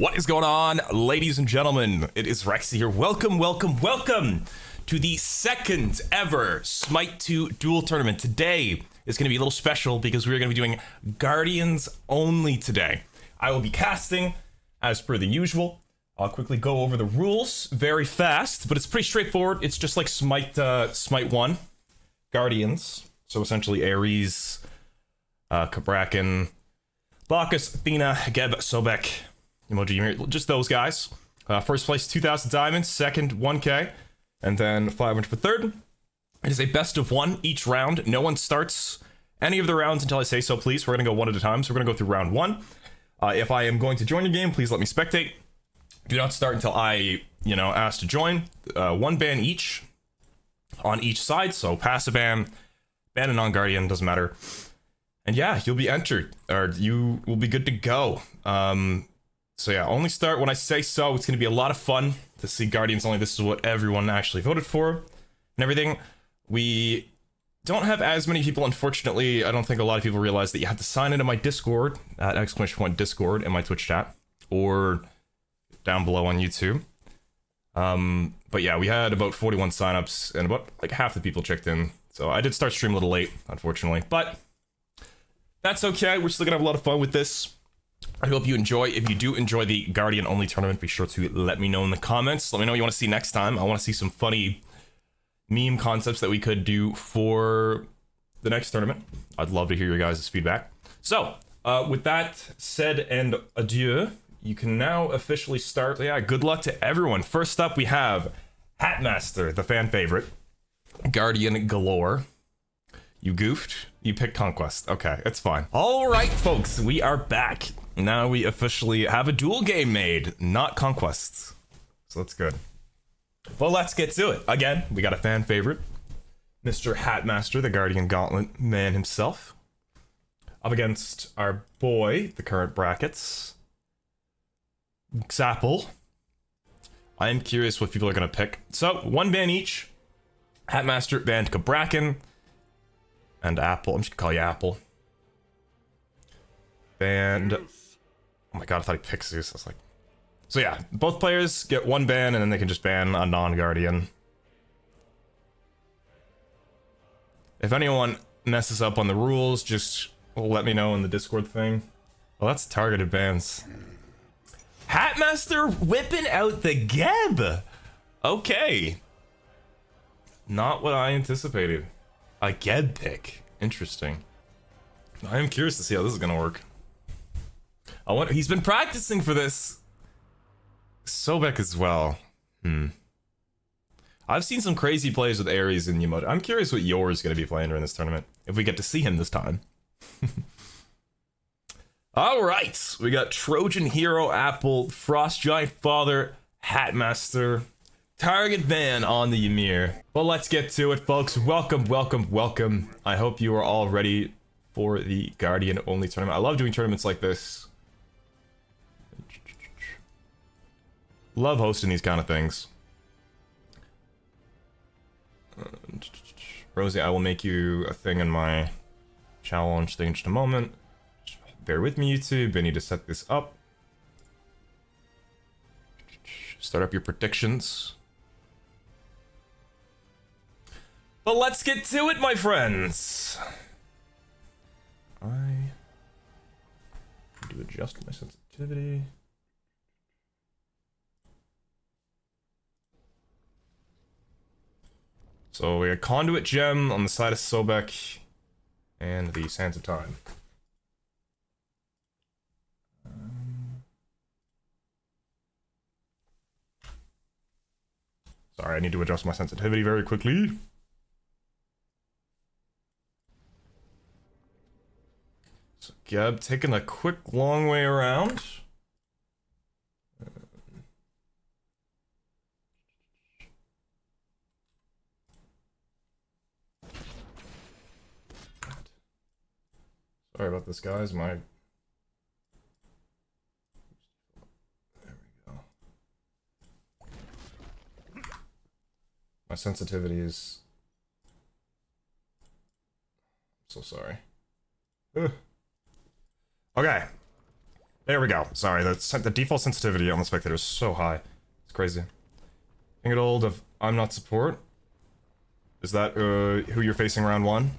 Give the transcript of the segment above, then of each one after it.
What is going on, ladies and gentlemen? It is Rexsi here. Welcome to the second ever Smite 2 Duel tournament. Today is going to be a little special because we're going to be doing Guardians only today. I will be casting as per the usual. I'll quickly go over the rules very fast, but it's pretty straightforward. It's just like Smite 1 Guardians. So essentially Ares, Kabrakan, Bacchus, Athena, Geb, Sobek, Emoji Ymir, just those guys. First place, 2,000 diamonds. Second, 1K. And then 500 for third. It is a best of one each round. No one starts any of the rounds until I say so, please. We're going to go one at a time. So we're going to go through round one. If I am going to join your game, please let me spectate. Do not start until I, ask to join. One ban each on each side. So pass a ban a non-guardian, doesn't matter. And yeah, you'll be entered, or you will be good to go. So yeah, only start when I say so. It's going to be a lot of fun to see Guardians only. This is what everyone actually voted for and everything. We don't have as many people, unfortunately. I don't think a lot of people realize that you have to sign into my Discord, at !Discord in my Twitch chat, or down below on YouTube. But yeah, we had about 41 signups, and about like half the people checked in. So I did start stream a little late, unfortunately, but that's okay. We're still gonna have a lot of fun with this. I hope you enjoy. If you do enjoy the Guardian only tournament, be sure to let me know in the comments. Let me know what you want to see next time. I want to see some funny meme concepts that we could do for the next tournament. I'd love to hear your guys' feedback. So, with that said and adieu, you can now officially start. Yeah, good luck to everyone. First up, we have Hatmaster, the fan favorite. Guardian galore. You goofed. You picked Conquest. Okay, it's fine. All right, folks, we are back. Now we officially have a duel game made, not Conquests. So that's good. Well, let's get to it. Again, we got a fan favorite, Mr. Hatmaster, the Guardian Gauntlet man himself, up against our boy, the current brackets, Xapple. I am curious what people are going to pick. So, one ban each. Hatmaster banned Kabrakan and Apple. I'm just gonna call you Apple. Banned. Oh my god, I thought he picked Zeus. I was like. So yeah, both players get one ban and then they can just ban a non-guardian. If anyone messes up on the rules, just let me know in the Discord thing. Well, that's targeted bans. Hatmaster whipping out the Geb. Okay. Not what I anticipated. A Geb pick. Interesting. I am curious to see how this is gonna work. I wonder, he's been practicing for this. Sobek as well. I've seen some crazy plays with Ares and Yamoto. I'm curious what Yor is gonna be playing during this tournament, if we get to see him this time. Alright, we got Trojan Hero, Apple, Frost Giant Father, Hatmaster. Target ban on the Ymir. Well, let's get to it, folks. Welcome. I hope you are all ready for the Guardian only tournament. I love doing tournaments like this. Love hosting these kind of things. Rosie, I will make you a thing in my challenge thing in just a moment. Bear with me, YouTube. I need to set this up. Start up your predictions. But let's get to it, my friends. I need to adjust my sensitivity. So we got Conduit Gem on the side of Sobek and the Sands of Time. Sorry, I need to adjust my sensitivity very quickly. So Geb taking a quick long way around. Sorry about this, guys. There we go. My sensitivity is... I'm so sorry. Ugh. Okay. There we go. Sorry, the default sensitivity on the spectator is so high. It's crazy. Can get hold of I'm not support. Is that who you're facing round 1?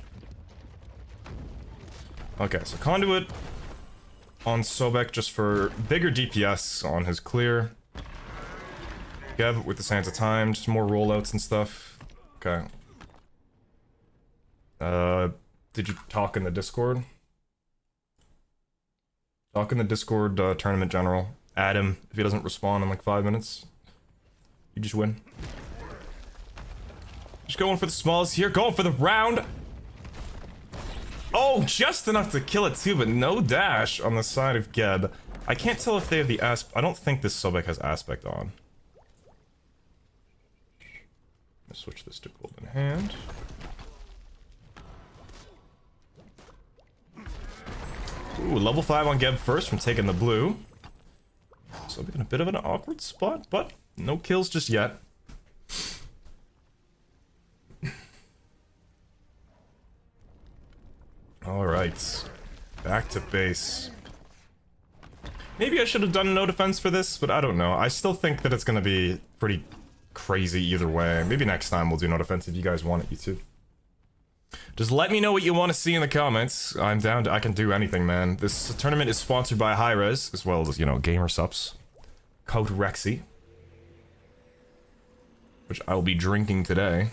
Okay, so Conduit on Sobek just for bigger DPS on his clear. Geb with the Sands of Time, just more rollouts and stuff. Okay. Did you talk in the Discord? Talk in the Discord tournament general. Add him if he doesn't respond in like 5 minutes. You just win. Just going for the smallest here, going for the round. Oh, just enough to kill it too, but no dash on the side of Geb. I can't tell if they have the I don't think this Sobek has aspect on. Let's switch this to golden hand. Ooh, level 5 on Geb first from taking the blue. Sobek in a bit of an awkward spot, but no kills just yet. Alright. Back to base. Maybe I should have done no defense for this, but I don't know. I still think that it's gonna be pretty crazy either way. Maybe next time we'll do no defense if you guys want it, you too. Just let me know what you want to see in the comments. I'm down to, I can do anything, man. This tournament is sponsored by Hi-Res, as well as, you know, Gamer Sups. Code Rexsi. Which I will be drinking today.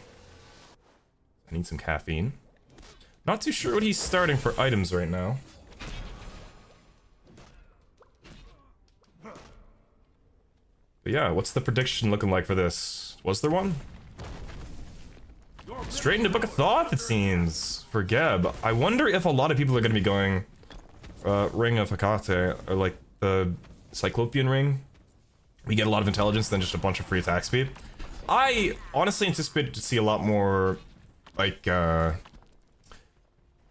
I need some caffeine. Not too sure what he's starting for items right now. But yeah, what's the prediction looking like for this? Was there one? Straight into Book of Thoth, it seems, for Geb. I wonder if a lot of people are going to be going Ring of Hecate, or like the Cyclopean Ring. We get a lot of intelligence than just a bunch of free attack speed. I honestly anticipated to see a lot more, like,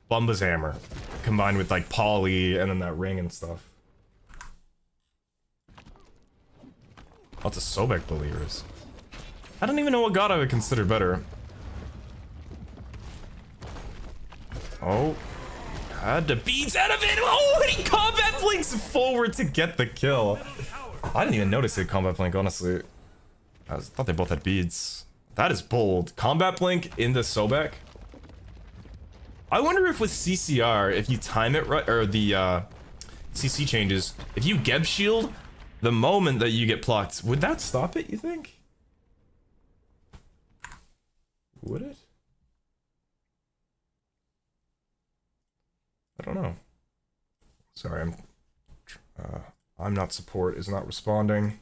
Bumba's Hammer, combined with, like, Poly, and then that ring and stuff. Lots of Sobek believers. I don't even know what god I would consider better. Oh. Had the beads out of it! Oh, and he combat blinks forward to get the kill. I didn't even notice it combat blink, honestly. I thought they both had beads. That is bold. Combat blink into Sobek. I wonder if with CCR, if you time it right, or the CC changes, if you Geb shield the moment that you get plucked, would that stop it, you think? Would it? I don't know. Sorry, I'm not support is not responding.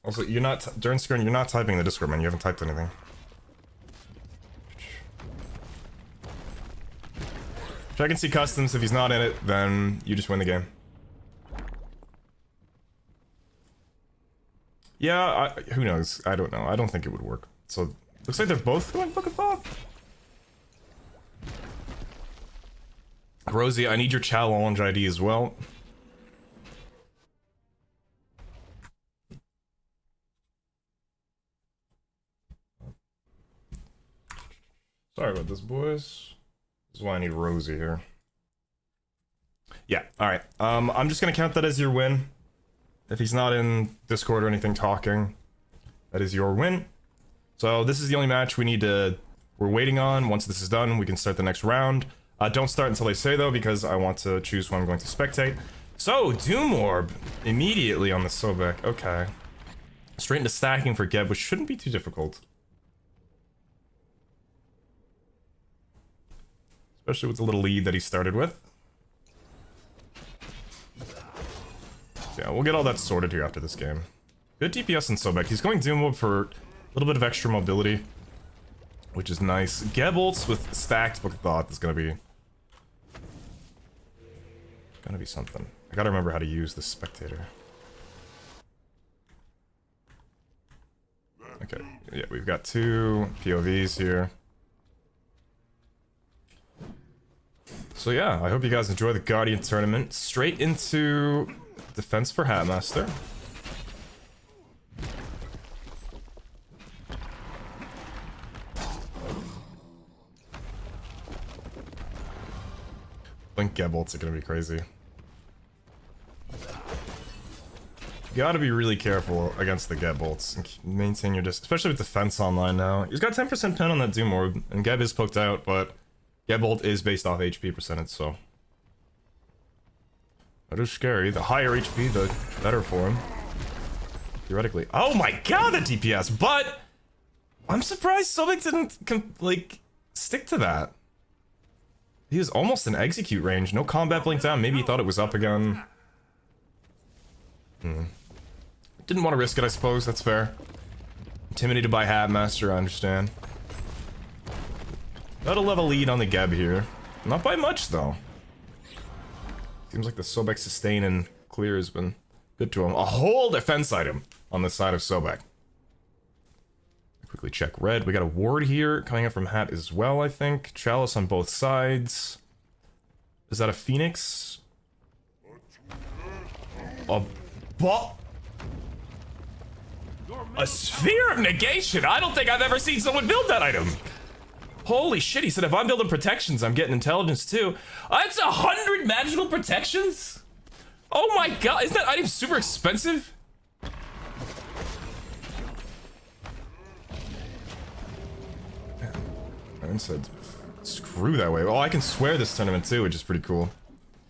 Also, you're not during screen. You're not typing in the Discord, man. You haven't typed anything. Check and see customs. If he's not in it, then you just win the game. Yeah, who knows? I don't know. I don't think it would work. So, looks like they're both going Book of Thoth. Rosie, I need your challenge ID as well. Sorry about this, boys. This is why I need Rosie here. Yeah, alright. I'm just gonna count that as your win. If he's not in Discord or anything talking, that is your win. So this is the only match we're waiting on. Once this is done, we can start the next round. Don't start until they say though, because I want to choose who I'm going to spectate. So, Doom Orb, immediately on the Sobek, okay. Straight into stacking for Geb, which shouldn't be too difficult. Especially with the little lead that he started with. Yeah, we'll get all that sorted here after this game. Good DPS in Sobek. He's going Doom Orb for a little bit of extra mobility, which is nice. Geb ults with stacked Book of Thoth is gonna be something. I gotta remember how to use this spectator. Okay, yeah, we've got 2 POVs here. So yeah, I hope you guys enjoy the Guardian tournament. Straight into defense for Hatmaster. I think Geb ults are gonna be crazy. You gotta be really careful against the Geb ults and maintain your distance, especially with defense online now. He's got 10% pen on that Doom Orb, and Geb is poked out, but Geb ult is based off HP percentage, so that is scary. The higher HP, the better for him. Theoretically. Oh my god, the DPS! But I'm surprised Sobek didn't, like, stick to that. He was almost in execute range. No combat blink down. Maybe he thought it was up again. Didn't want to risk it, I suppose. That's fair. Intimidated by Hatmaster, I understand. Got a level lead on the Geb here. Not by much, though. Seems like the Sobek sustain and clear has been good to him. A whole defense item on the side of Sobek. Quickly check red. We got a ward here coming up from Hat as well, I think. Chalice on both sides. Is that a Phoenix? A Sphere of Negation! I don't think I've ever seen someone build that item! Holy shit, he said if I'm building protections, I'm getting intelligence too. That's 100 magical protections? Oh my god, isn't that item super expensive? I said, screw that way. Oh, I can swear this tournament too, which is pretty cool.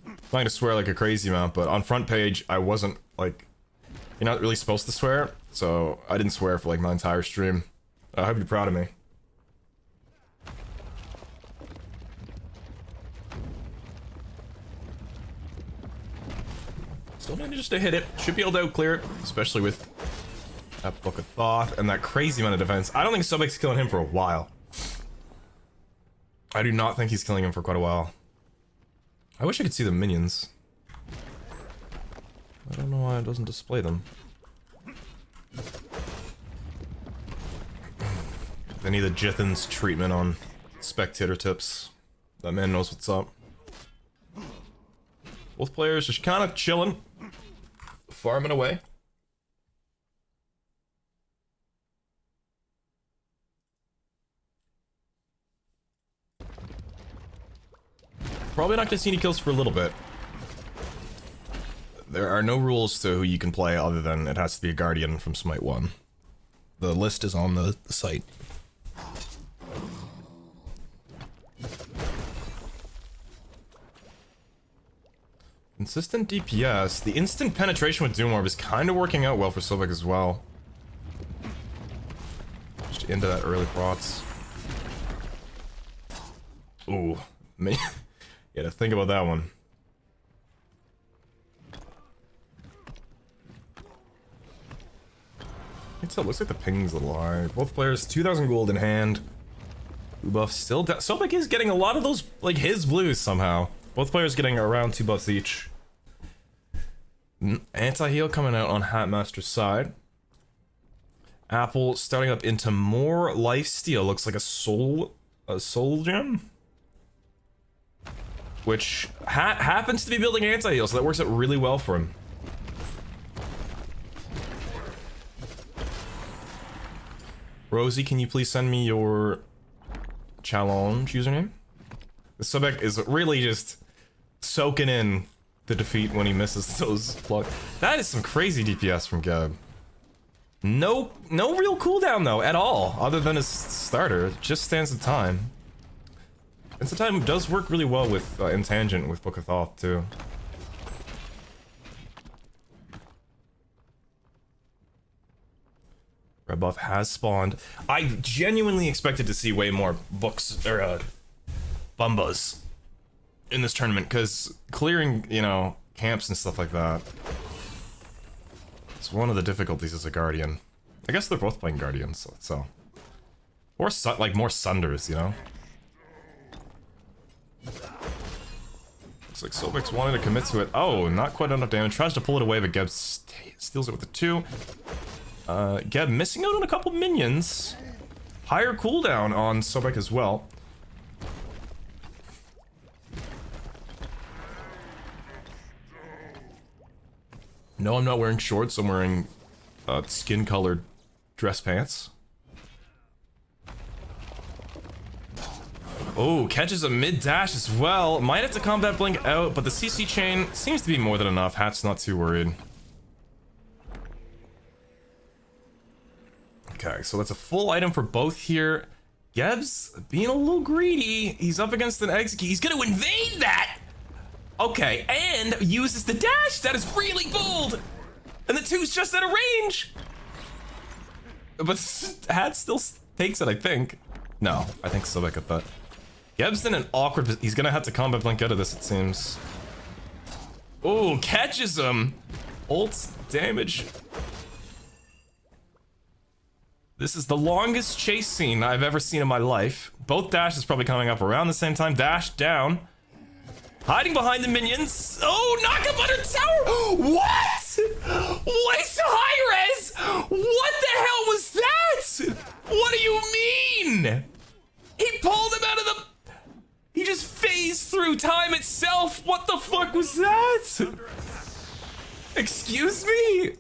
I'm not gonna swear like a crazy amount, but on front page, I wasn't like, you're not really supposed to swear, so I didn't swear for like my entire stream. I hope you're proud of me. Still managed to hit it. Should be able to clear it, especially with that Book of Thoth and that crazy amount of defense. I don't think Sobek's killing him for a while. I do not think he's killing him for quite a while. I wish I could see the minions. I don't know why it doesn't display them. They need the Jithin's treatment on spectator tips. That man knows what's up. Both players just kind of chilling, farming away. Probably not gonna see any kills for a little bit. There are no rules to who you can play other than it has to be a Guardian from Smite 1. The list is on the site. Consistent DPS. The instant penetration with Doom Orb is kind of working out well for Sobek as well. Just into that early prots. Ooh, man. You gotta think about that one. It looks like the ping's a little high. Both players, 2,000 gold in hand. Blue buff still down. Sobek is getting a lot of those, like his blues somehow. Both players getting around 2 buffs each. Anti-heal coming out on Hatmaster's side. Apple starting up into more lifesteal. Looks like a soul gem. Which happens to be building anti-heal, so that works out really well for him. Rosie, can you please send me your challenge username? The Sobek is really just soaking in the defeat when he misses those blocks. That is some crazy DPS from Geb. No real cooldown though, at all, other than his starter. It just stands the time. And sometimes does work really well with in tangent with Book of Thoth too. Red buff has spawned. I genuinely expected to see way more books or bumbas in this tournament because clearing, you know, camps and stuff like that. It's one of the difficulties as a Guardian. I guess they're both playing Guardians, so. Or like more Sunders, you know. Looks like Sobek's wanting to commit to it. Oh, not quite enough damage. Tries to pull it away, but Geb steals it with the 2. Geb missing out on a couple minions. Higher cooldown on Sobek as well. No, I'm not wearing shorts. I'm wearing skin-colored dress pants. Oh, catches a mid dash as well. Might have to combat blink out, but the CC chain seems to be more than enough. Hat's not too worried. Okay, so that's a full item for both here. Geb's being a little greedy. He's up against an execute. He's gonna invade that! Okay, and uses the dash. That is really bold! And the two's just out of range! But Hat still takes it, I think. No, I think Sobek got that. Geb's in an awkward... He's gonna have to combat blink out of this, it seems. Oh, catches him! Ult damage. This is the longest chase scene I've ever seen in my life. Both dashes probably coming up around the same time. Dash down. Hiding behind the minions. Oh, knock up under tower. What? What is so high res? What the hell was that? What do you mean? He pulled him out of the... He just phased through time itself. What the fuck was that? Excuse me?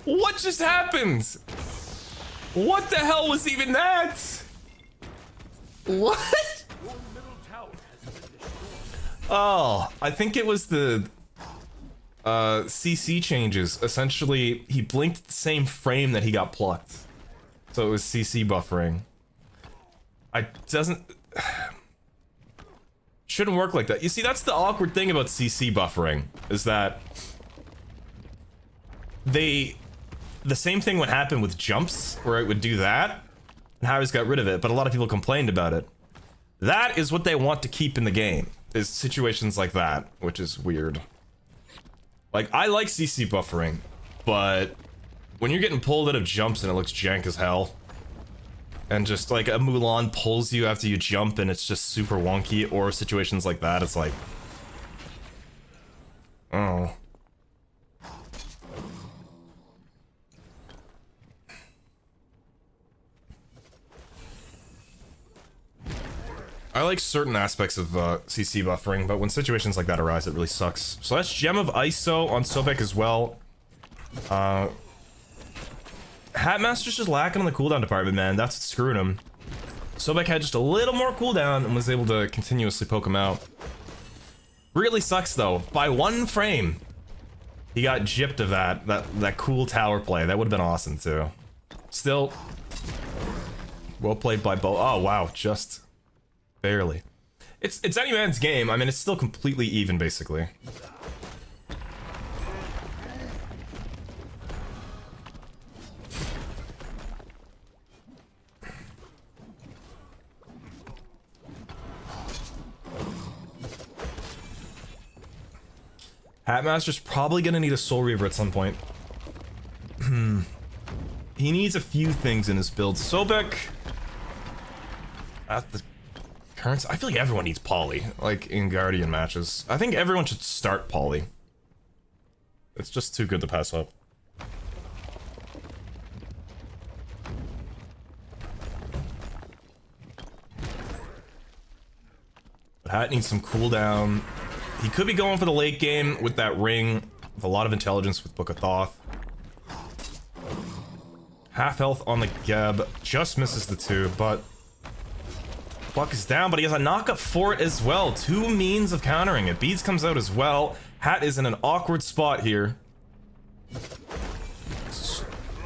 What just happened? What the hell was even that? What? Oh, I think it was the CC changes. Essentially, he blinked the same frame that he got plucked. So it was CC buffering. Shouldn't work like that. You see, that's the awkward thing about CC buffering, is that the same thing would happen with jumps, where it would do that, and Harry's got rid of it, but a lot of people complained about it. That is what they want to keep in the game, is situations like that, which is weird. Like, I like CC buffering, but when you're getting pulled out of jumps and it looks jank as hell, and just like a Mulan pulls you after you jump and it's just super wonky, or situations like that, it's like... Oh. I like certain aspects of CC buffering, but when situations like that arise, it really sucks. So that's Gem of ISO on Sobek as well. Hatmaster's just lacking on the cooldown department, man. That's what's screwing him. Sobek had just a little more cooldown and was able to continuously poke him out. Really sucks though. By one frame, he got gypped of that cool tower play. That would have been awesome too. Still, well played by both. Oh wow, just barely. It's any man's game. I mean, it's still completely even basically. Hatmaster's probably gonna need a Soul Reaver at some point. He needs a few things in his build. Sobek at the current, I feel like everyone needs Poly, like in Guardian matches. I think everyone should start Poly. It's just too good to pass up. But Hat needs some cooldown. He could be going for the late game with that ring, with a lot of intelligence with Book of Thoth. Half health on the Geb, just misses the 2, but Buck is down, but he has a knock up for it as well. 2 means of countering it. Beads comes out as well. Hat is in an awkward spot here.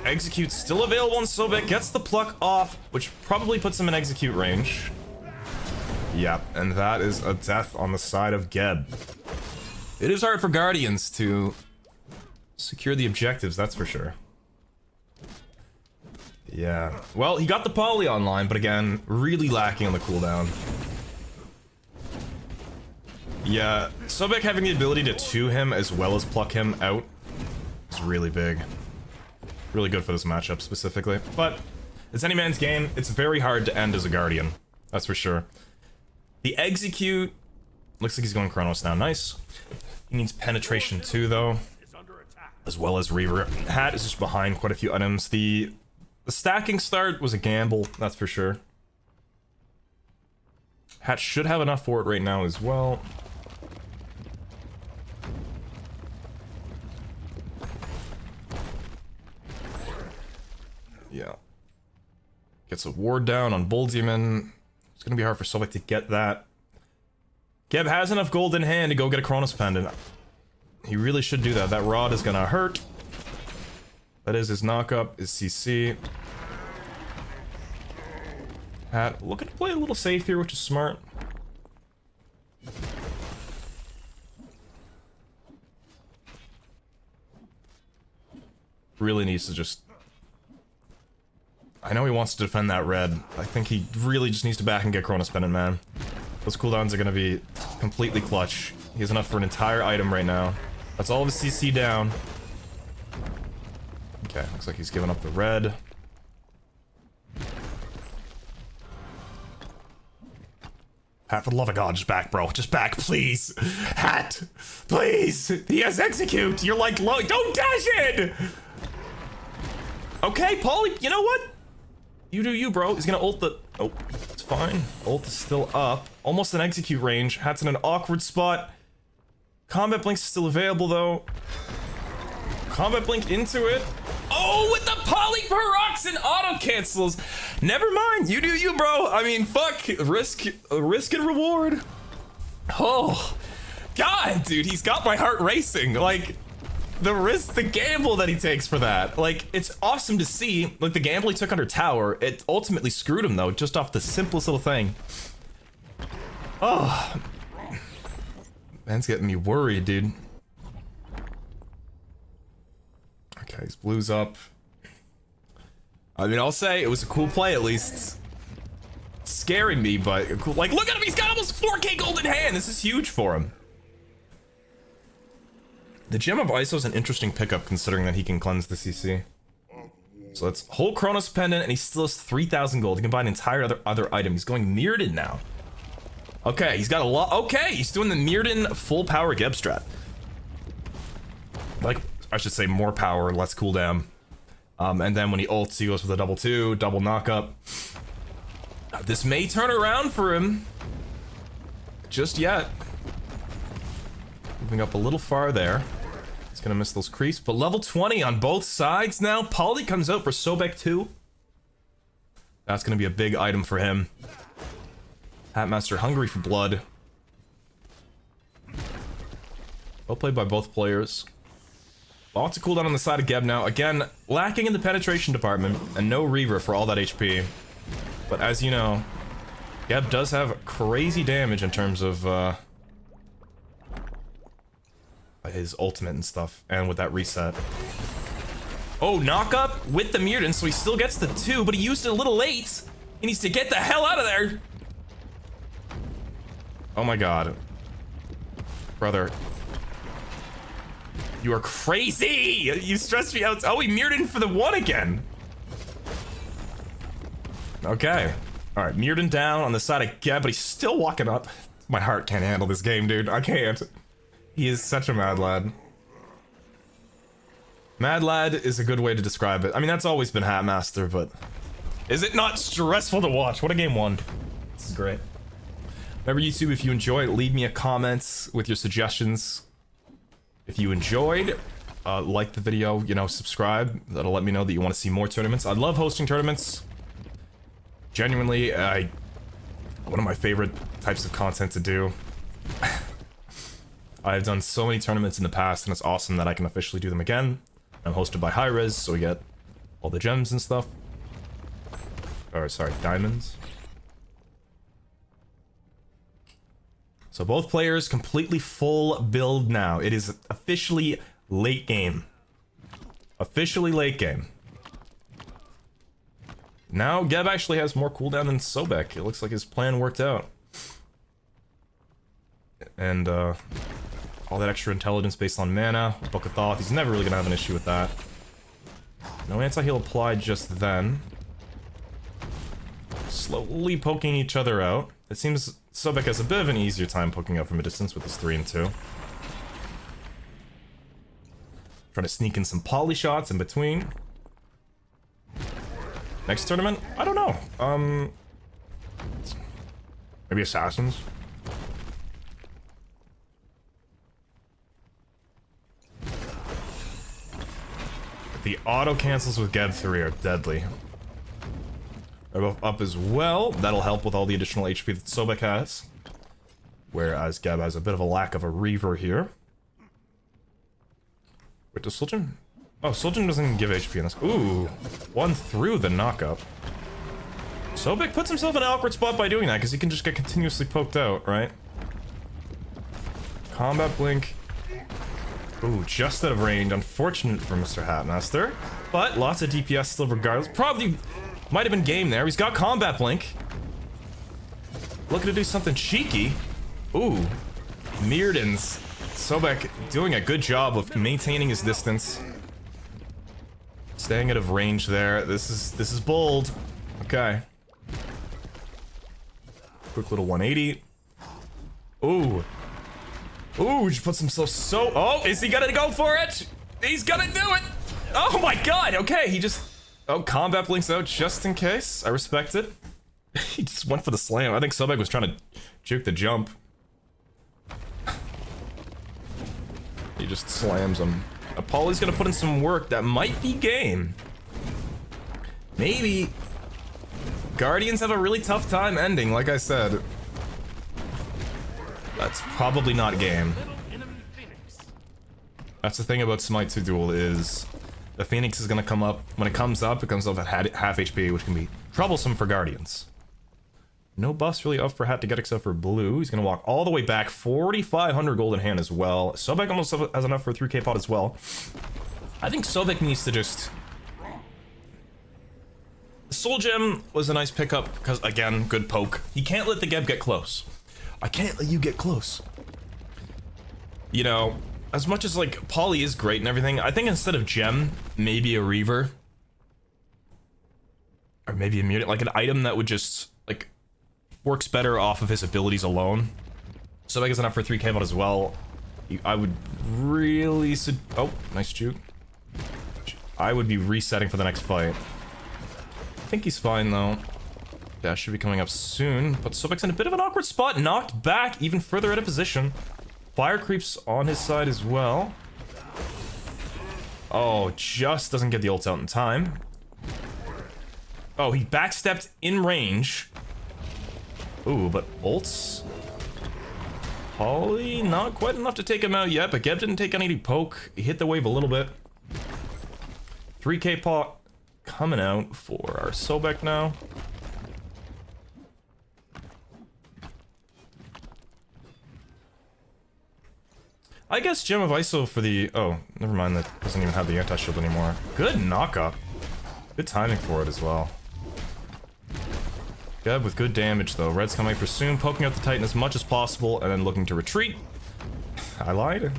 Execute still available on Sobek, gets the pluck off, which probably puts him in execute range. Yep, and that is a death on the side of Geb. It is hard for Guardians to secure the objectives, that's for sure. Yeah, well, he got the Poly online, but again, really lacking on the cooldown. Yeah, Sobek having the ability to 2 him as well as pluck him out is really big. Really good for this matchup specifically, but it's any man's game. It's very hard to end as a Guardian, that's for sure. The execute looks like he's going Chronos now. Nice. He needs penetration too, though, as well as Reaver. Hat is just behind quite a few items. The stacking start was a gamble, that's for sure. Hat should have enough for it right now as well. Yeah. Gets a ward down on Bull Demon. It's gonna be hard for Sobek to get that. Geb has enough gold in hand to go get a Chronos Pendant. He really should do that. That rod is gonna hurt. That is his knockup, his CC. Hat looking to play a little safe here, which is smart. Really needs to just... I know he wants to defend that red. I think he really just needs to back and get Chronos Pendant, man. Those cooldowns are gonna be completely clutch. He has enough for an entire item right now. That's all of his CC down. Okay, looks like he's giving up the red. Hat, for the love of God, just back, bro. Just back, please. Hat, please. He has execute. You're like, low. Don't dash it. Okay, Paulie, you know what? You do you, bro. He's gonna ult the... Oh, it's fine. Ult is still up. Almost an execute range. Hat's in an awkward spot. Combat Blink's still available, though. Combat Blink into it. Oh, with the Polyperoxen auto cancels. Never mind. You do you, bro. I mean, fuck. Risk and reward. Oh, God, dude. He's got my heart racing. Like, the risk, the gamble that he takes for that. Like, it's awesome to see. Like, the gamble he took under tower, it ultimately screwed him, though, just off the simplest little thing. Oh. Man's getting me worried, dude. Okay, his blue's up. I mean, I'll say it was a cool play, at least. It's scaring me, but cool. Like, look at him! He's got almost 4K gold in hand! This is huge for him. The Gem of ISO is an interesting pickup, considering that he can cleanse the CC. So let's hold Chronos Pendant, and he still has 3,000 gold. He can buy an entire other item. He's going Mirrodin now. Okay, he's got a lot. Okay, he's doing the Mirrodin full power Geb strat. Like, I should say more power, less cooldown. And then when he ults, he goes with a double 2, double knockup. This may turn around for him. Just yet. Moving up a little far there. He's gonna miss those creeps, but level 20 on both sides now. Paulie comes out for Sobek 2. That's gonna be a big item for him. Hatmaster hungry for blood. Well played by both players. Lots of cooldown on the side of Geb now. Again, lacking in the penetration department, and no Reaver for all that HP. But as you know, Geb does have crazy damage in terms of his ultimate and stuff, and with that reset. Oh, knock up with the Mirrodin, so he still gets the 2, but he used it a little late. He needs to get the hell out of there. Oh my God. Brother. You are crazy! You stressed me out. Oh, he Mirrodin for the 1 again. Okay. Alright, Mirrodin down on the side of Geb, but he's still walking up. My heart can't handle this game, dude. I can't. He is such a mad lad. Mad lad is a good way to describe it. I mean, that's always been Hatmaster, but... Is it not stressful to watch? What a game 1. This is great. Remember, YouTube, if you enjoyed, leave me a comment with your suggestions. If you enjoyed, like the video, you know, subscribe. That'll let me know that you want to see more tournaments. I love hosting tournaments. Genuinely, one of my favorite types of content to do. I've done so many tournaments in the past, and it's awesome that I can officially do them again. I'm hosted by Hi-Rez, so we get all the gems and stuff. Or, sorry, diamonds. So both players completely full build now. It is officially late game. Officially late game. Now Geb actually has more cooldown than Sobek. It looks like his plan worked out. And all that extra intelligence based on mana, Book of Thoth, he's never really gonna have an issue with that. No anti-heal applied just then. Slowly poking each other out. It seems Sobek has a bit of an easier time poking out from a distance with his 3 and 2. Trying to sneak in some poly shots in between. Next tournament? I don't know. Maybe Assassins? The auto cancels with Geb 3 are deadly. are both up as well. That'll help with all the additional HP that Sobek has. Whereas Geb has a bit of a lack of a Reaver here. Wait, does Suljin? Oh, Suljin doesn't give HP in this. Ooh, one through the knockup. Sobek puts himself in an awkward spot by doing that, because he can just get continuously poked out, right? Combat Blink. Ooh, just out of range. Unfortunate for Mr. Hatmaster. But lots of DPS still regardless. Probably might have been game there. He's got Combat Blink. Looking to do something cheeky. Ooh, Mirrodin's. Sobek doing a good job of maintaining his distance. Staying out of range there. This is bold. Okay. Quick little 180. Ooh. Ooh, he puts himself so... Oh, is he gonna go for it? He's gonna do it! Oh my god, okay, he just... Oh, combat blinks out just in case. I respect it. He just went for the slam. I think Sobek was trying to juke the jump. He just slams him. Apolly's gonna put in some work that might be game. Maybe. Guardians have a really tough time ending, like I said. That's probably not game. That's the thing about Smite 2 Duel is the Phoenix is gonna come up. When it comes up at half HP, which can be troublesome for Guardians. No buffs really up for Hat to get except for blue. He's gonna walk all the way back. 4,500 gold in hand as well. Sobek almost has enough for a 3k pot as well. I think Sobek needs to just... Soul Gem was a nice pickup because, again, good poke. He can't let the Geb get close. I can't let you get close. You know, as much as, like, Poly is great and everything, I think instead of Gem, maybe a Reaver. Or maybe a Mutant, like an item that would just, like... works better off of his abilities alone. Sobek is enough for 3k pot as well. I would really... Oh, nice juke. I would be resetting for the next fight. I think he's fine though. Dash should be coming up soon, but Sobek's in a bit of an awkward spot, knocked back even further out of position. Fire creeps on his side as well. Oh, just doesn't get the ult out in time. Oh, he backstepped in range. Ooh, but ults? Poly, not quite enough to take him out yet, but Geb didn't take any poke. He hit the wave a little bit. 3k pot coming out for our Sobek now. I guess Gem of ISO for the... Oh, never mind, that doesn't even have the anti-shield anymore. Good knockup. Good timing for it as well. Geb with good damage though. Red's coming for soon, poking out the Titan as much as possible, and then looking to retreat. I lied.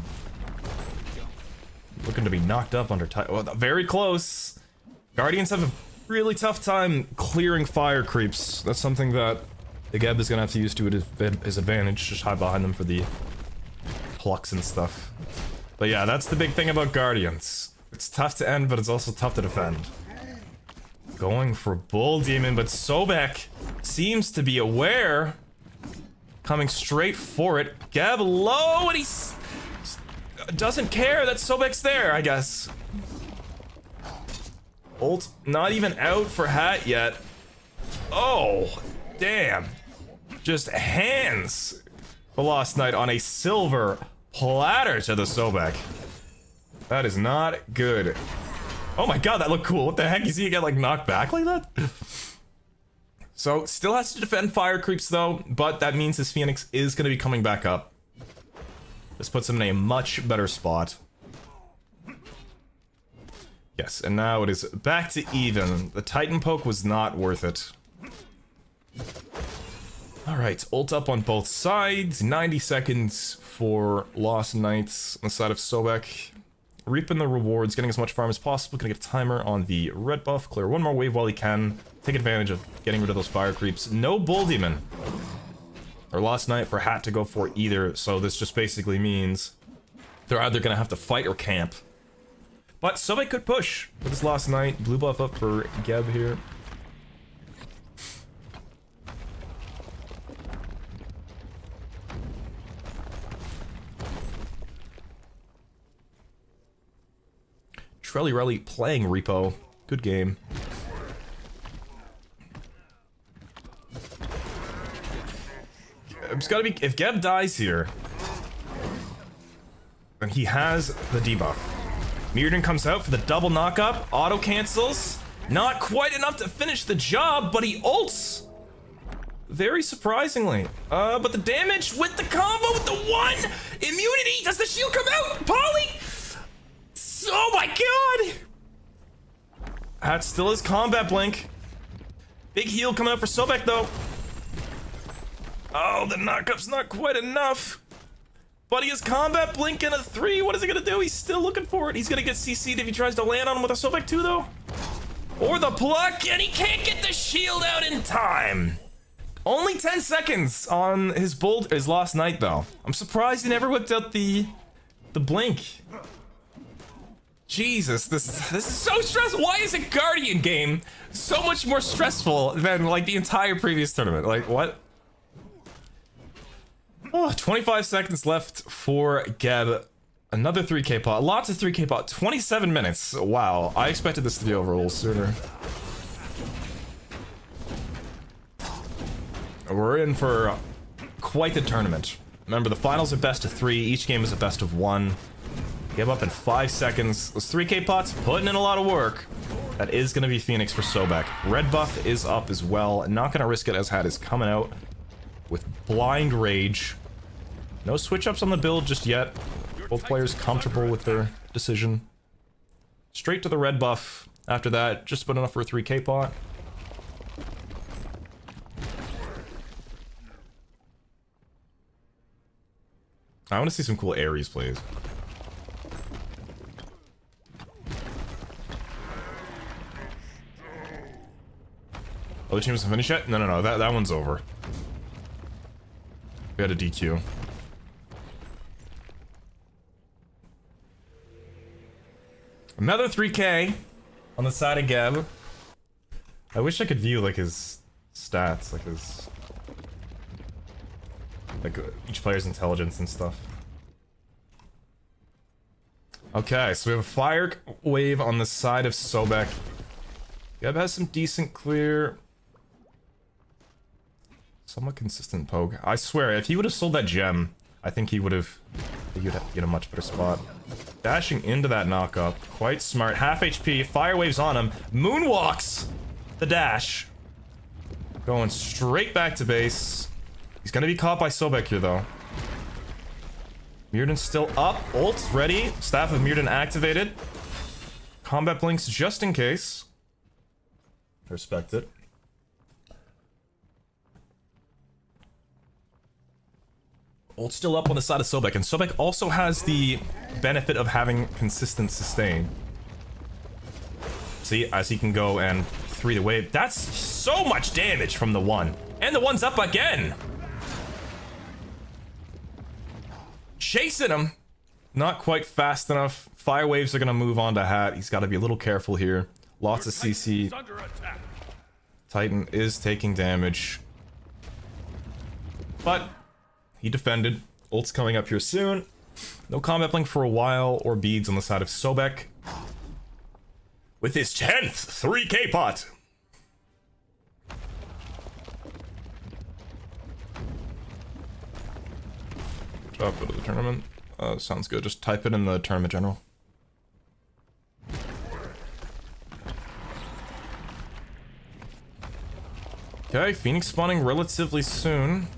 Looking to be knocked up under Titan. Well, very close. Guardians have a really tough time clearing fire creeps. That's something that the Geb is gonna have to use to his advantage. Just hide behind them for the plucks and stuff. But yeah, that's the big thing about Guardians. It's tough to end, but it's also tough to defend. Going for Bull Demon, but Sobek seems to be aware. Coming straight for it. Geb low, and he doesn't care that Sobek's there, I guess. Ult not even out for Hat yet. Oh, damn. Just hands the Lost Knight on a silver platter to the Sobek. That is not good. Oh my god, that looked cool. What the heck? You see it get like knocked back like that? So, still has to defend fire creeps though, but that means his Phoenix is going to be coming back up. This puts him in a much better spot. Yes, and now it is back to even. The Titan poke was not worth it. Alright, ult up on both sides. 90 seconds for Lost Knights on the side of Sobek. Reaping the rewards, getting as much farm as possible. Gonna get a timer on the red buff. Clear one more wave while he can. Take advantage of getting rid of those fire creeps. No Bull Demon. Or Lost Knight for Hat to go for either. So this just basically means they're either gonna have to fight or camp. But Sobek could push with his Lost Knight. Blue buff up for Geb here. Trelly Relly playing Repo. Good game. There's gotta be, if Geb dies here, then he has the debuff. Mirrodin comes out for the double knock-up, auto cancels. Not quite enough to finish the job, but he ults. Very surprisingly. But the damage with the combo with the one immunity. Does the shield come out? Polly! Oh my god! That still is combat blink. Big heal coming up for Sobek though. Oh, the knockup's not quite enough. But he has combat blink and a 3. What is he gonna do? He's still looking for it. He's gonna get CC'd if he tries to land on him with a Sobek 2 though. Or the pluck, and he can't get the shield out in time. Only 10 seconds on his last night though. I'm surprised he never whipped out the blink. Jesus, this is so stressful. Why is a Guardian game so much more stressful than like the entire previous tournament? Like what? Oh, 25 seconds left for Geb. Another 3k pot. Lots of 3k pot. 27 minutes. Wow, I expected this to be over a little sooner. We're in for quite the tournament. Remember, the finals are best of 3. Each game is a best of 1. Give up in 5 seconds. Those 3k pots putting in a lot of work. That is going to be Phoenix for Sobek. Red buff is up as well. Not going to risk it as Hat is coming out with Blind Rage. No switch ups on the build just yet. Both players comfortable with their decision. Straight to the red buff. After that, just about enough for a 3k pot. I want to see some cool Ares plays. Oh, the team doesn't finish yet? No, that one's over. We had a DQ. Another 3k on the side of Geb. I wish I could view like his stats, like his each player's intelligence and stuff. Okay, so we have a fire wave on the side of Sobek. Geb has some decent clear. Somewhat consistent poke. I swear, if he would have sold that gem, I think he would have been in a much better spot. Dashing into that knock-up. Quite smart. Half HP. Fire waves on him. Moonwalks the dash. Going straight back to base. He's gonna be caught by Sobek here, though. Mirrodin's still up. Ult ready. Staff of Mirrodin activated. Combat blinks just in case. Respect it. Ult still up on the side of Sobek, and Sobek also has the benefit of having consistent sustain. See, as he can go and 3 the wave. That's so much damage from the one. And the one's up again. Chasing him. Not quite fast enough. Fire waves are going to move on to Hat. He's got to be a little careful here. Lots of CC. Titan is taking damage. But he defended. Ult's coming up here soon. No combat blink for a while or beads on the side of Sobek. With his 10th 3k pot. Drop it to the tournament. Sounds good. Just type it in the tournament general. Okay, Phoenix spawning relatively soon.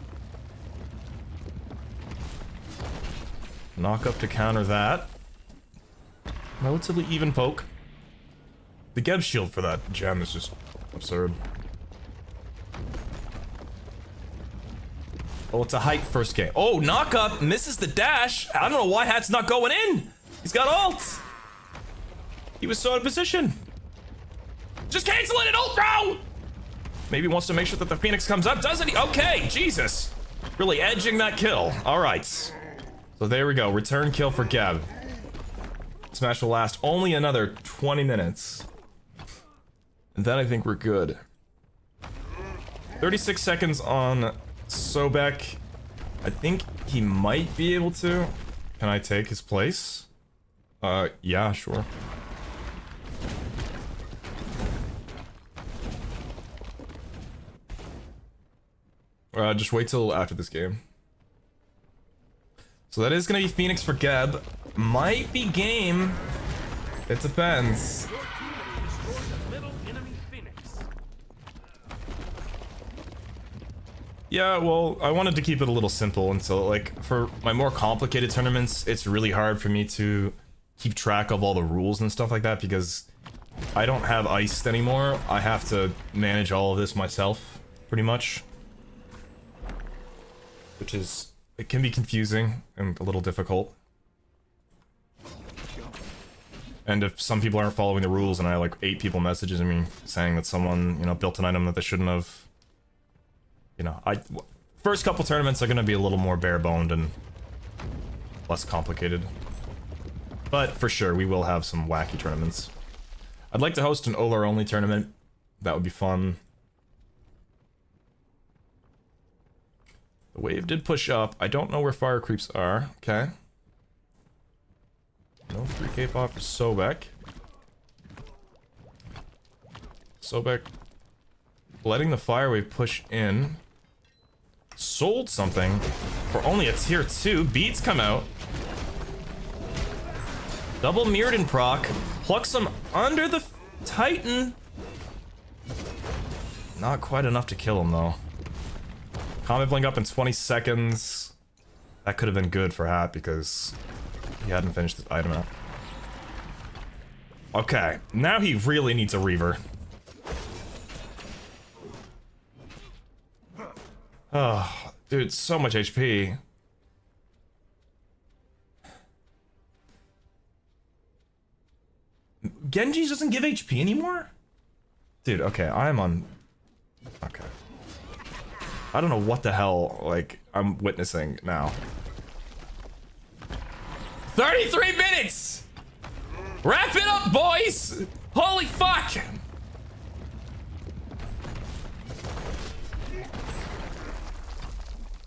Knock up to counter that. Relatively even poke. The Geb shield for that gem is just absurd. Oh, it's a height first game. Oh, knock up misses the dash. I don't know why Hat's not going in. He's got ult. He was so out of position. Just cancel it and ult, bro. Maybe wants to make sure that the Phoenix comes up, doesn't he? Okay, Jesus. Really edging that kill. All right. So there we go. Return kill for Geb. This match will last only another 20 minutes. And then I think we're good. 36 seconds on Sobek. I think he might be able to. Can I take his place? Yeah, sure. Just wait till after this game. So that is gonna be Phoenix for Geb. Might be game. It depends. Yeah, well, I wanted to keep it a little simple until, like, for my more complicated tournaments, it's really hard for me to keep track of all the rules and stuff like that because I don't have iced anymore. I have to manage all of this myself, pretty much. Which is, it can be confusing and a little difficult. And if some people aren't following the rules and I like 8 people messages me saying that someone, you know, built an item that they shouldn't have, you know, first couple tournaments are gonna be a little more bare-boned and less complicated. But for sure, we will have some wacky tournaments. I'd like to host an Olar only tournament. That would be fun. The wave did push up. I don't know where fire creeps are. Okay. No free cape off for Sobek. Sobek letting the fire wave push in. Sold something for only a tier 2. Beats come out. Double Mirrodin proc. Plucks him under the Titan. Not quite enough to kill him though. Comet blink up in 20 seconds. That could have been good for Hat because he hadn't finished his item out. Okay, now he really needs a Reaver. Oh, dude, so much HP. Genji doesn't give HP anymore? Dude, okay, I'm on... Okay. I don't know what the hell, like, I'm witnessing now. 33 minutes! Wrap it up, boys! Holy fuck!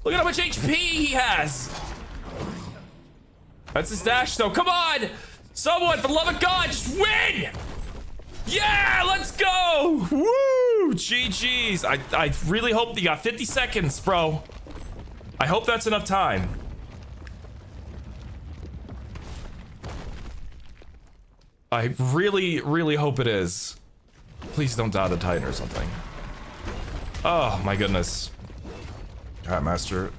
Look at how much HP he has! That's his dash, though. Come on! Someone, for the love of God, just win! Yeah, let's go! Woo! GG's. I really hope you got 50 seconds, bro. I hope that's enough time. I really, really hope it is. Please don't die the Titan or something. Oh, my goodness. Hatmaster,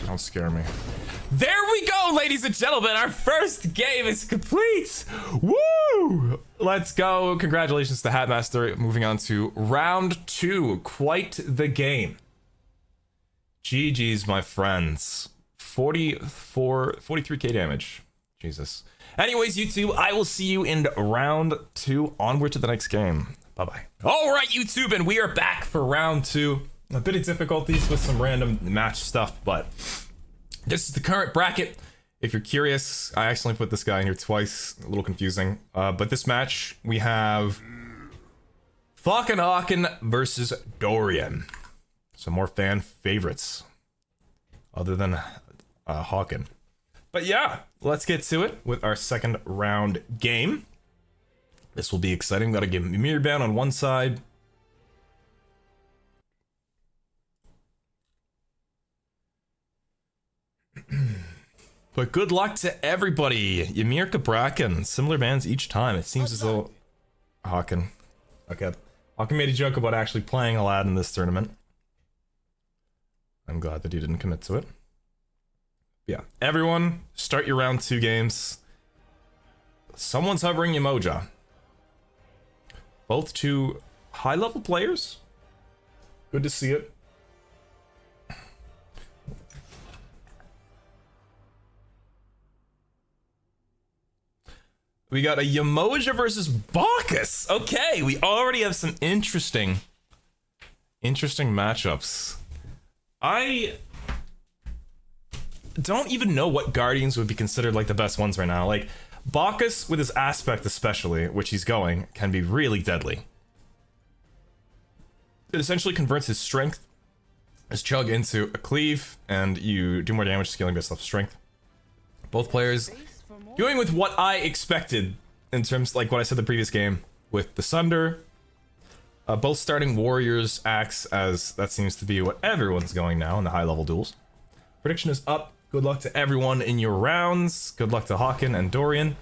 don't scare me. There we go, ladies and gentlemen. Our first game is complete. Woo! Let's go. Congratulations to Hatmaster. Moving on to round 2. Quite the game. GG's, my friends. 43k damage. Jesus. Anyways, YouTube, I will see you in round 2. Onward to the next game. Bye-bye. All right, YouTube, and we are back for round 2. A bit of difficulties with some random match stuff, but this is the current bracket. If you're curious, I accidentally put this guy in here twice. A little confusing. But this match, we have Falcon versus Dorian. Some more fan favorites. Other than Hawken. But yeah, let's get to it with our second round game. This will be exciting. Got to give Mimir Band on one side. But good luck to everybody. Ymir Bracken, similar bands each time. It seems as though Hawken. Okay. Hawken made a joke about actually playing Aladdin in this tournament. I'm glad that he didn't commit to it. Yeah. Everyone, start your round 2 games. Someone's hovering Yemoja. Both 2 high-level players. Good to see it. We got a Yemoja versus Bacchus. Okay, we already have some interesting matchups. I don't even know what Guardians would be considered like the best ones right now. Like Bacchus with his aspect especially, which he's going, can be really deadly. It essentially converts his strength, his chug into a cleave, and you do more damage scaling based off strength. Both players going with what I expected in terms like what I said the previous game with the Sunder. Both starting Warriors Axe, as that seems to be what everyone's going now in the high level duels. Prediction is up. Good luck to everyone in your rounds. Good luck to Hawken and Dorian.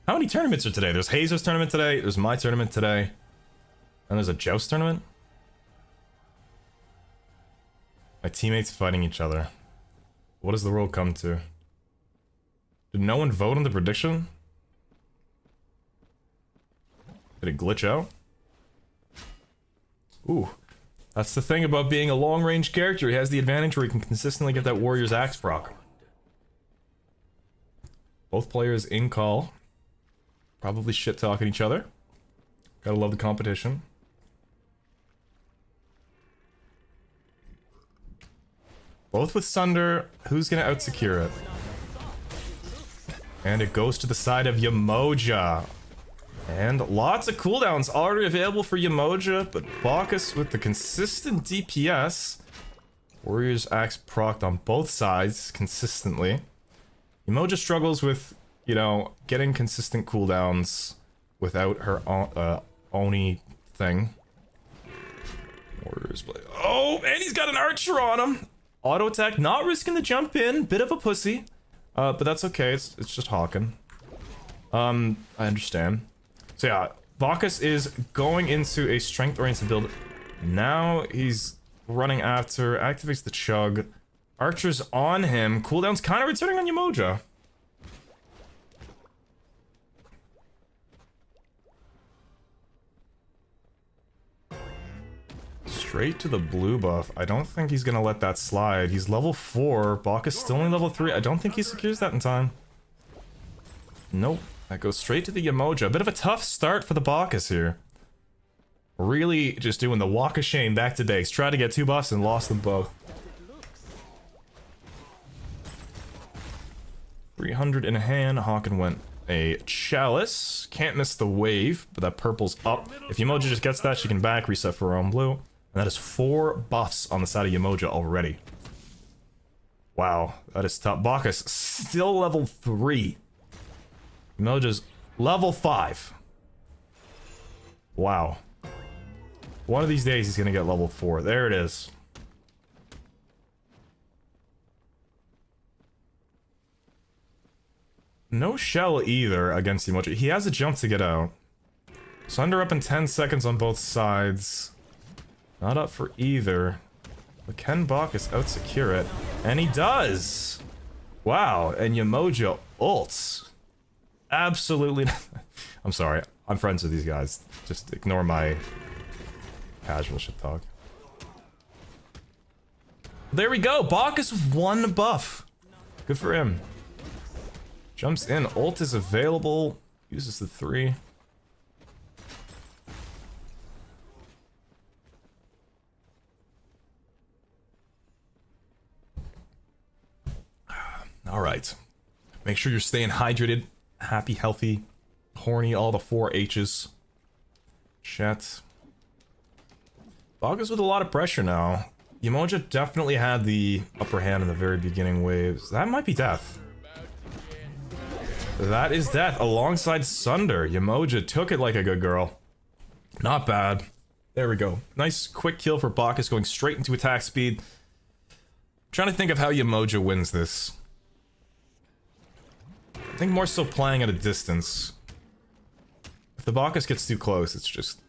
How many tournaments are today? There's Hazer's tournament today, there's my tournament today, and there's a Joust tournament? My teammates fighting each other. What does the world come to? Did no one vote on the prediction? Did it glitch out? Ooh. That's the thing about being a long-range character. He has the advantage where he can consistently get that Warrior's Axe proc. Both players in call. Probably shit-talking each other. Gotta love the competition. Both with Sunder. Who's gonna out-secure it? And it goes to the side of Yemoja. And lots of cooldowns already available for Yemoja, but Bacchus with the consistent DPS. Warrior's Axe procced on both sides consistently. Yemoja struggles with, you know, getting consistent cooldowns without her Oni thing. Warriors play. Oh, and he's got an archer on him. Auto attack, not risking the jump in. Bit of a pussy. But that's okay. It's just Hawken. I understand. So yeah, Bacchus is going into a strength-oriented build. Now he's running after, activates the Chug. Archer's on him. Cooldown's kind of returning on Yemoja. Straight to the blue buff. I don't think he's gonna let that slide. He's level 4. Bacchus still only level 3. I don't think he secures that in time. Nope. That goes straight to the Yemoja. A bit of a tough start for the Bacchus here. Really just doing the walk of shame back to base. Tried to get 2 buffs and lost them both. 300 in hand. Hawken went a Chalice. Can't miss the wave, but that purple's up. If Yemoja just gets that, she can back reset for her own blue. And that is 4 buffs on the side of Yemoja already. Wow, that is tough. Bacchus still level 3. Yemoja's level 5. Wow. One of these days he's gonna get level 4. There it is. No shell either against Yemoja. He has a jump to get out. Sunder up in 10 seconds on both sides. Not up for either. But can Bacchus out-secure it? And he does! Wow, and Yemoja ults. Absolutely not. I'm sorry, I'm friends with these guys. Just ignore my casual shit talk. There we go, Bacchus with 1 buff. Good for him. Jumps in, ult is available. Uses the 3. Alright. Make sure you're staying hydrated, happy, healthy, horny, all the 4 H's. Chat. Bacchus with a lot of pressure now. Yemoja definitely had the upper hand in the very beginning waves. That might be death. That is death alongside Sunder. Yemoja took it like a good girl. Not bad. There we go. Nice quick kill for Bacchus going straight into attack speed. Trying to think of how Yemoja wins this. I think more so playing at a distance. If the Bacchus gets too close, it's just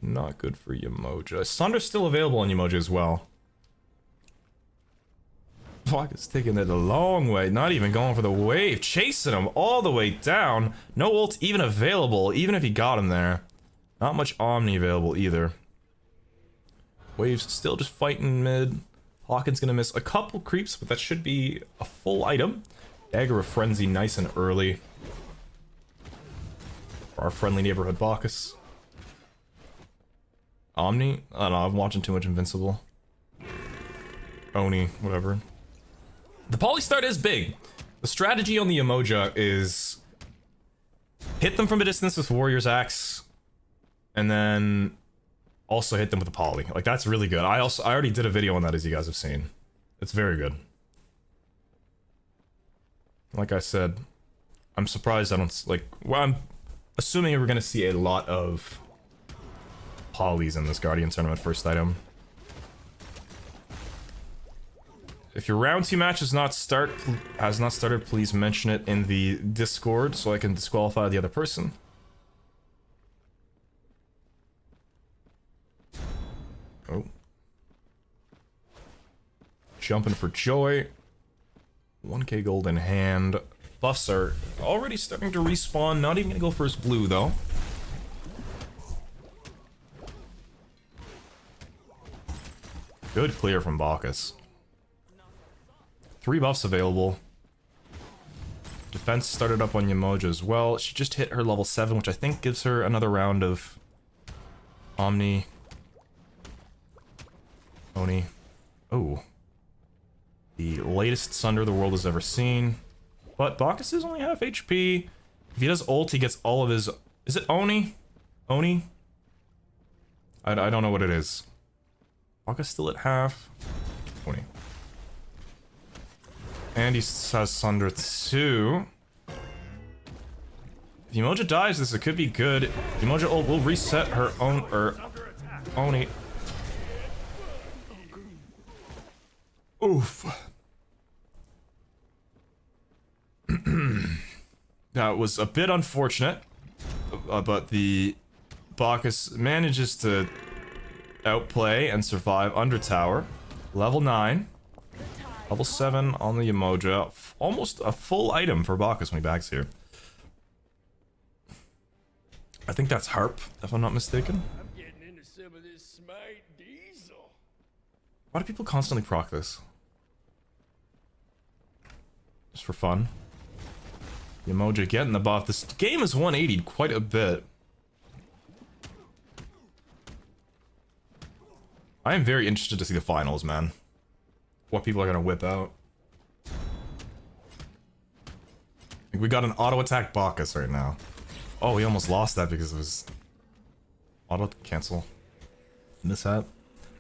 not good for Yemoja. Sunder's still available on Yemoja as well. Bacchus taking it a long way, not even going for the wave, chasing him all the way down. No ult even available, even if he got him there. Not much Omni available either. Wave's still just fighting mid. Hawken's gonna miss a couple creeps, but that should be a full item. Dagger of Frenzy nice and early. For our friendly neighborhood Bacchus. Omni? I don't know, I'm watching too much Invincible. Oni, whatever. The poly start is big. The strategy on the Yemoja is hit them from a distance with Warrior's Axe, and then also hit them with a poly. Like, that's really good. I already did a video on that, as you guys have seen. It's very good. Like I said, I'm surprised I don't, like, well, I'm assuming we're gonna see a lot of polys in this Guardian tournament first item. If your round 2 match has not started, please mention it in the Discord so I can disqualify the other person. Oh. Jumping for joy. 1k gold in hand. Buffs are already starting to respawn. Not even gonna go first blue though. Good clear from Bacchus. 3 buffs available. Defense started up on Yemoja as well. She just hit her level 7, which I think gives her another round of Omni. Oni. Oh. The latest Sunder the world has ever seen. But Bacchus is only half HP. If he does ult, he gets all of his... Is it Oni? Oni? I don't know what it is. Bacchus still at half. Oni. And he has Sunder too. If Yemoja dies this, it could be good. Yemoja ult will reset her own... Oni. Oof. That was a bit unfortunate, but the Bacchus manages to outplay and survive under tower. Level 9. Level 7 on the Yemoja. Almost a full item for Bacchus when he backs here. I think that's Harp, if I'm not mistaken. I'm getting into some of this Smite diesel. Why do people constantly proc this? Just for fun. Yemoja getting the buff. This game is 180'd quite a bit. I am very interested to see the finals, man. What people are gonna whip out. We got an auto attack Bacchus right now. Oh, he almost lost that because it was auto cancel. Mishap.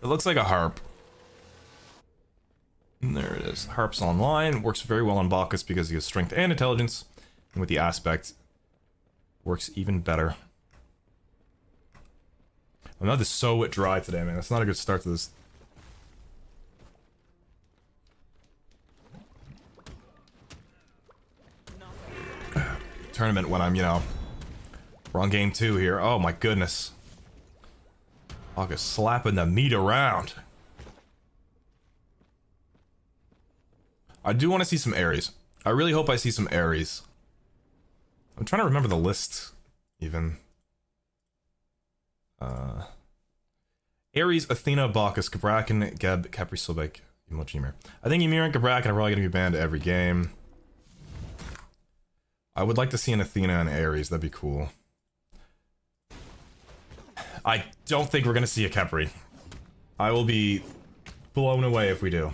It looks like a Harp. And there it is. Harp's online. Works very well on Bacchus because he has strength and intelligence. And with the aspect, works even better. I'm not just so dry today, man. That's not a good start to this. Tournament when I'm, you know, we're on game 2 here. Oh my goodness. Bacchus slapping the meat around. I do want to see some Ares. I really hope I see some Ares. I'm trying to remember the list, even. Ares, Athena, Bacchus, Gabrakan, Geb, Capri, Sobek, Ymir. I think Ymir and Gabrakan are probably going to be banned every game. I would like to see an Athena and Ares, that'd be cool. I don't think we're going to see a Capri. I will be blown away if we do.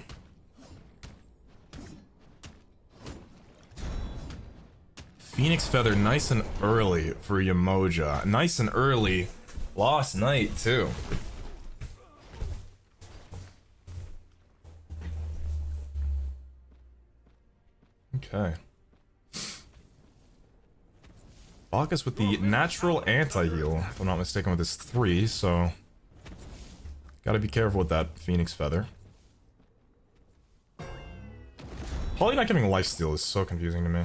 Phoenix Feather nice and early for Yemoja. Nice and early. Lost Knight, too. Okay. Bacchus with the natural anti-heal, if I'm not mistaken, with his 3, so... Gotta be careful with that Phoenix Feather. Probably not giving lifesteal is so confusing to me.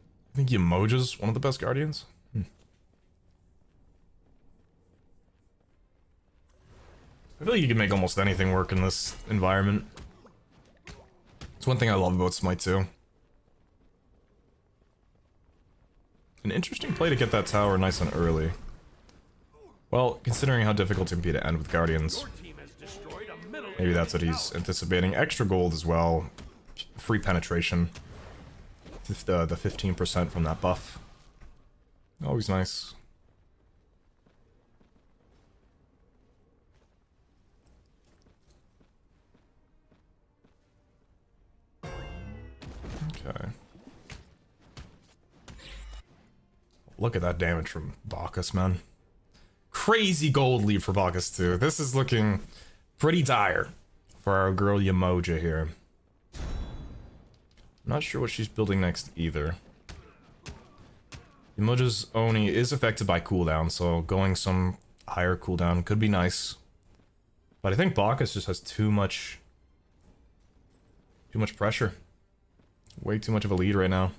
I think Yemoja's one of the best Guardians. I feel like you can make almost anything work in this environment. It's one thing I love about Smite too. An interesting play to get that tower nice and early. Well, considering how difficult it can be to end with Guardians, maybe that's what he's anticipating. Extra gold as well. Free penetration. The 15% from that buff. Always nice. Okay. Look at that damage from Bacchus, man. Crazy gold lead for Bacchus, too. This is looking pretty dire for our girl Yemoja here. I'm not sure what she's building next either. Emoja's Oni is affected by cooldown, so going some higher cooldown could be nice. But I think Bacchus just has too much pressure. Way too much of a lead right now.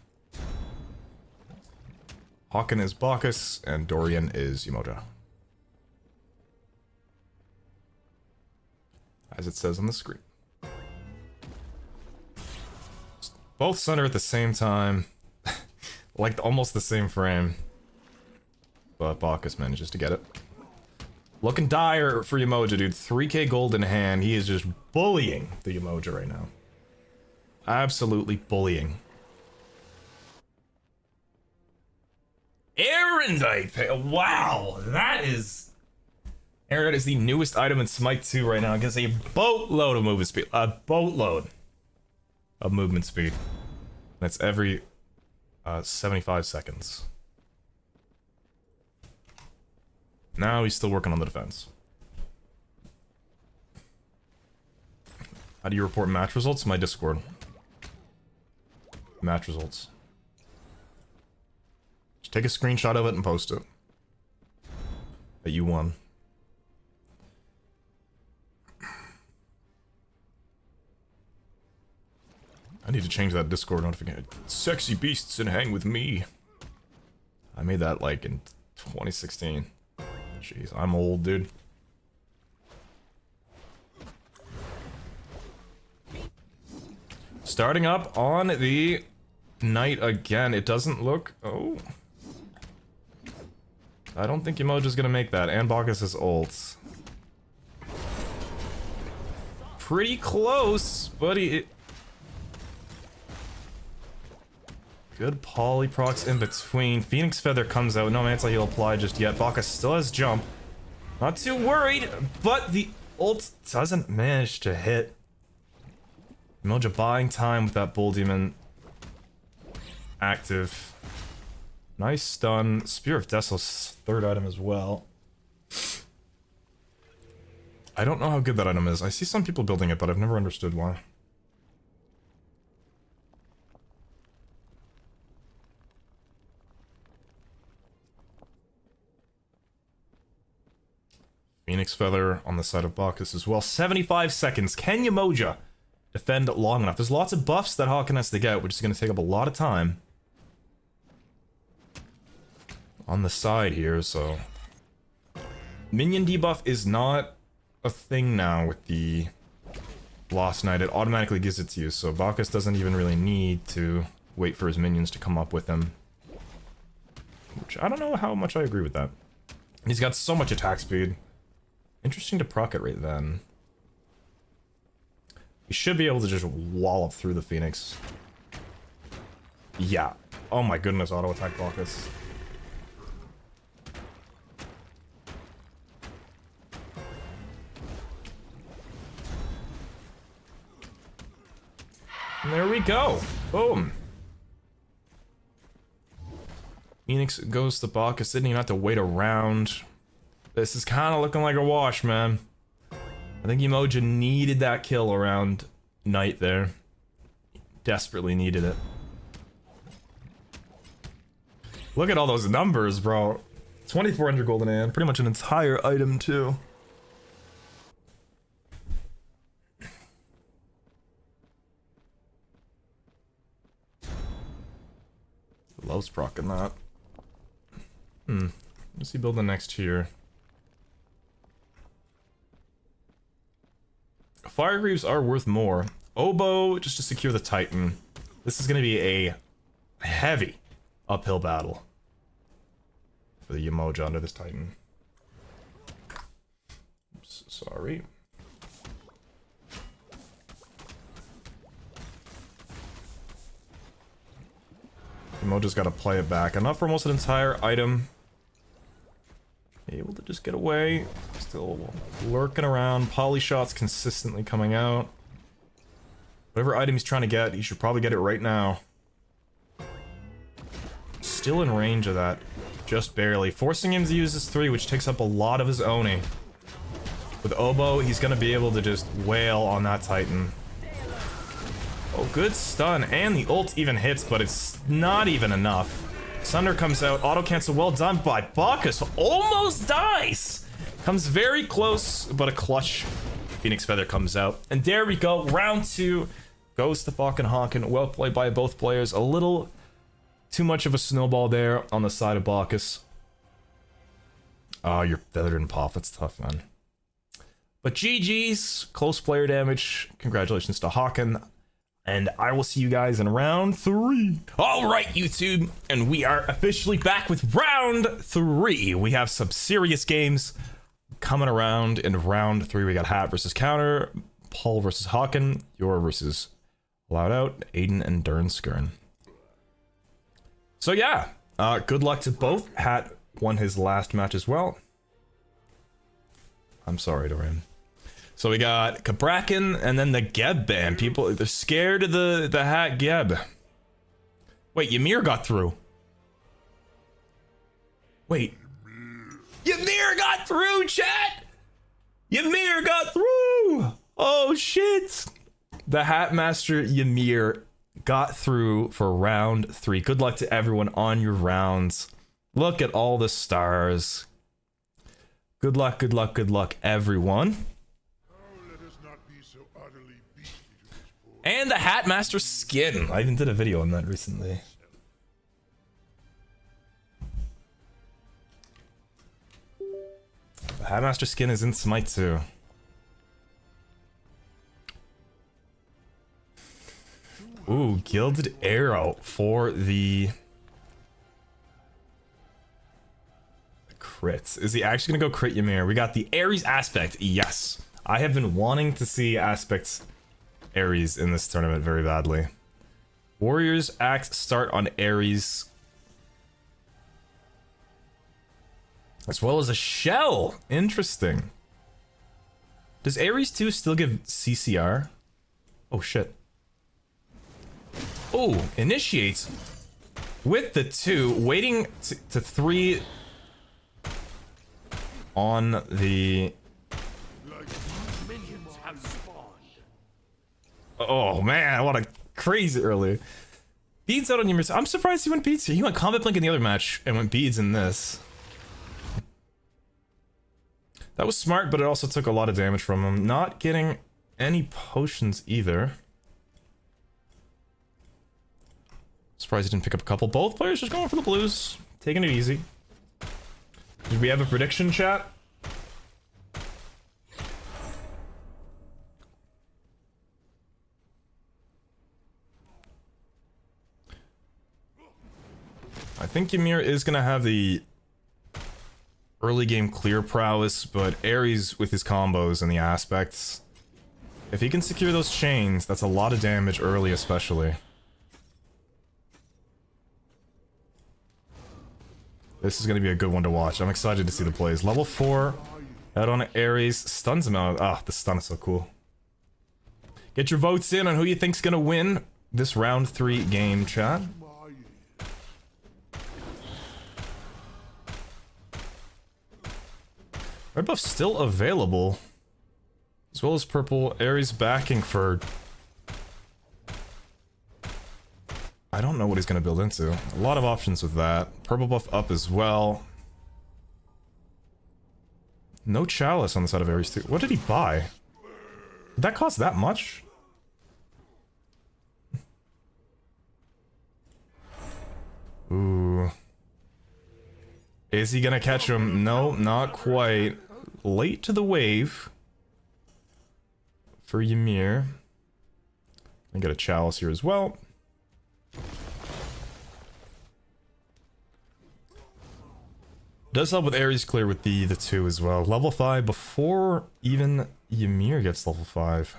Hawken is Bacchus, and Dorian is Emoja. As it says on the screen. Both center at the same time. Like almost the same frame. But Bacchus manages to get it. Looking dire for Emoja, dude. 3k gold in hand. He is just bullying the Emoja right now. Absolutely bullying. Erendite! Wow, that is... Erendite is the newest item in Smite 2 right now. It gives a boatload of movement speed. A boatload of movement speed. That's every 75 seconds. Now he's still working on the defense. How do you report match results? My Discord. Match results. Just take a screenshot of it and post it. That you won. I need to change that Discord notification. Sexy beasts and hang with me. I made that like in 2016. Jeez, I'm old, dude. Starting up on the Knight again. It doesn't look... Oh. I don't think Emoja's gonna make that. And Bacchus' ult. Pretty close, but he... Good polyprocs in between. Phoenix Feather comes out. No anti-heal apply just yet. Bacchus still has jump. Not too worried, but the ult doesn't manage to hit. Emoja buying time with that Bull Demon active. Nice stun. Spear of Desol's third item as well. I don't know how good that item is. I see some people building it, but I've never understood why. Phoenix Feather on the side of Bacchus as well. 75 seconds. Can Emoja defend long enough? There's lots of buffs that Hawken has to get, which is going to take up a lot of time. On the side here, so... Minion debuff is not a thing now with the Lost Knight. It automatically gives it to you, so Bacchus doesn't even really need to wait for his minions to come up with him. Which, I don't know how much I agree with that. He's got so much attack speed. Interesting to proc it right then. He should be able to just wallop through the Phoenix. Yeah. Oh my goodness, auto attack Bacchus. And there we go. Boom. Phoenix goes to Bacchus. Didn't even have to wait around. This is kind of looking like a wash, man. I think Emoja needed that kill around Knight there. Desperately needed it. Look at all those numbers, bro. 2,400 golden and pretty much an entire item, too. Loves procking that. Let's see build the next here. Fire Greaves are worth more. Oboe, just to secure the Titan. This is going to be a heavy uphill battle for the Emoja under this Titan. Oops, sorry. Emoja's got to play it back. Enough for almost an entire item. Able to just get away. Still lurking around. Poly shots consistently coming out. Whatever item he's trying to get, he should probably get it right now. Still in range of that. Just barely. Forcing him to use his 3, which takes up a lot of his Oni. With Oboe, he's going to be able to just wail on that Titan. Oh, good stun. And the ult even hits, but it's not even enough. Sunder comes out. Auto cancel. Well done by Bacchus. Almost dies. Comes very close, but a clutch Phoenix Feather comes out. And there we go. Round 2 goes to fucking Hawken. Well played by both players. A little too much of a snowball there on the side of Bacchus. Oh, your feather didn't pop. That's tough, man. But GG's. Close player damage. Congratulations to Hawken. And I will see you guys in round 3. All right, YouTube. And we are officially back with round 3. We have some serious games coming around in round 3. We got Hat versus Counter, Paul versus Hawken, Yor versus Loud Out, Aiden and Dernskern. So yeah, good luck to both. Hat won his last match as well. I'm sorry, Dorian. So we got Kabrakan and then the Geb band. People, they're scared of the Hat Geb. Wait, Ymir got through. Wait. Ymir got through, chat! Ymir got through! Oh, shit! The Hatmaster Ymir got through for round 3. Good luck to everyone on your rounds. Look at all the stars. Good luck, good luck, good luck, everyone. And the Hatmaster skin. I even did a video on that recently. The Hatmaster skin is in Smite too. Ooh, Gilded Arrow for the crits. Is he actually gonna go crit Ymir? We got the Ares aspect. Yes. I have been wanting to see aspects Ares in this tournament very badly. Warriors Axe start on Ares. As well as a shell. Interesting. Does Ares 2 still give CCR? Oh shit. Oh, initiates with the 2, waiting to 3 on the... Oh man, what a crazy early. Beads out on Ymir. I'm surprised he went Beads here. He went Combat Blink in the other match and went Beads in this. That was smart, but it also took a lot of damage from him. Not getting any potions either. Surprised he didn't pick up a couple. Both players just going for the blues. Taking it easy. Did we have a prediction, chat? I think Ymir is gonna have the early game clear prowess, but Ares with his combos and the aspects, if he can secure those chains, that's a lot of damage early especially. This is gonna be a good one to watch. I'm excited to see the plays. Level 4 out on Ares, stuns him out. Ah, the stun is so cool. Get your votes in on who you think's gonna win this round 3 game, chat. Red buff's still available. As well as purple. Ares backing for... I don't know what he's going to build into. A lot of options with that. Purple buff up as well. No Chalice on the side of Ares too. What did he buy? Did that cost that much? Ooh. Is he gonna catch him? No, not quite. Late to the wave for Ymir. I get a Chalice here as well. Does help with Ares clear with the 2 as well. Level 5 before even Ymir gets level 5.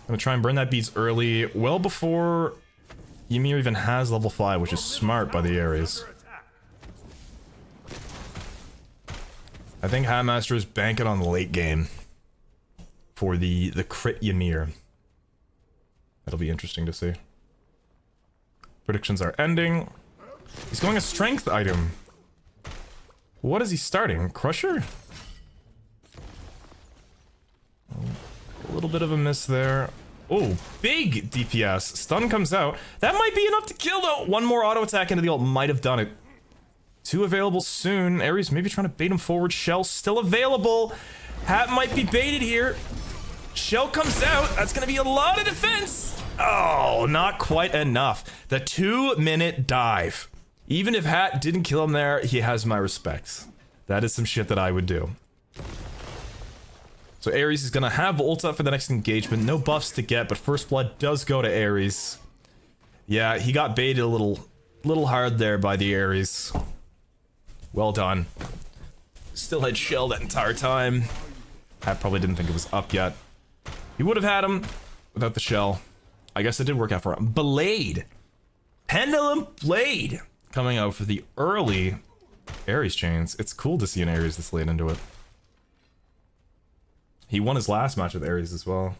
Gonna try and burn that beats early, well before Ymir even has level 5, which is smart by the Ares. I think Hatmaster is banking on the late game for the crit Ymir. That'll be interesting to see. Predictions are ending. He's going a strength item. What is he starting? Crusher? Oh, a little bit of a miss there. Oh, big DPS. Stun comes out. That might be enough to kill, though. One more auto attack into the ult might have done it. 2 available soon. Ares maybe trying to bait him forward. Shell still available. Hat might be baited here. Shell comes out. That's going to be a lot of defense. Oh, not quite enough. The 2-minute dive. Even if Hat didn't kill him there, he has my respects. That is some shit that I would do. So Ares is going to have ult up for the next engagement. No buffs to get, but first blood does go to Ares. Yeah, he got baited a little hard there by the Ares. Well done. Still had Shell that entire time. Hat probably didn't think it was up yet. He would have had him without the Shell. I guess it did work out for him. Blade! Pendulum Blade! Coming out for the early Ares chains. It's cool to see an Ares this late into it. He won his last match with Ares as well.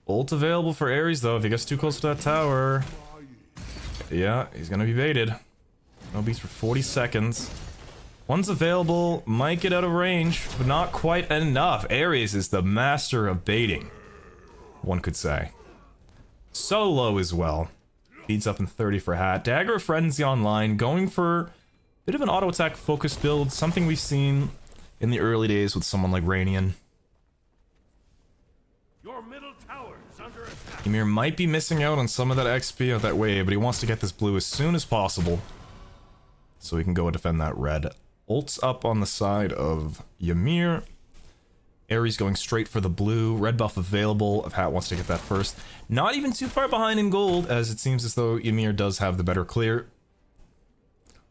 Ult available for Ares though, if he gets too close to that tower. Yeah, he's gonna be baited. No beats for 40 seconds. One's available, might get out of range, but not quite enough. Ares is the master of baiting, one could say. So low as well. Beats up in 30 for Hat. Dagger of Frenzy online, going for a bit of an auto attack focused build, something we've seen in the early days with someone like Rainian. Your middle tower is under attack. Ymir might be missing out on some of that XP of that wave, but he wants to get this blue as soon as possible so he can go and defend that red. Ult's up on the side of Ymir. Ares going straight for the blue. Red buff available if Hat wants to get that first. Not even too far behind in gold, as it seems as though Ymir does have the better clear.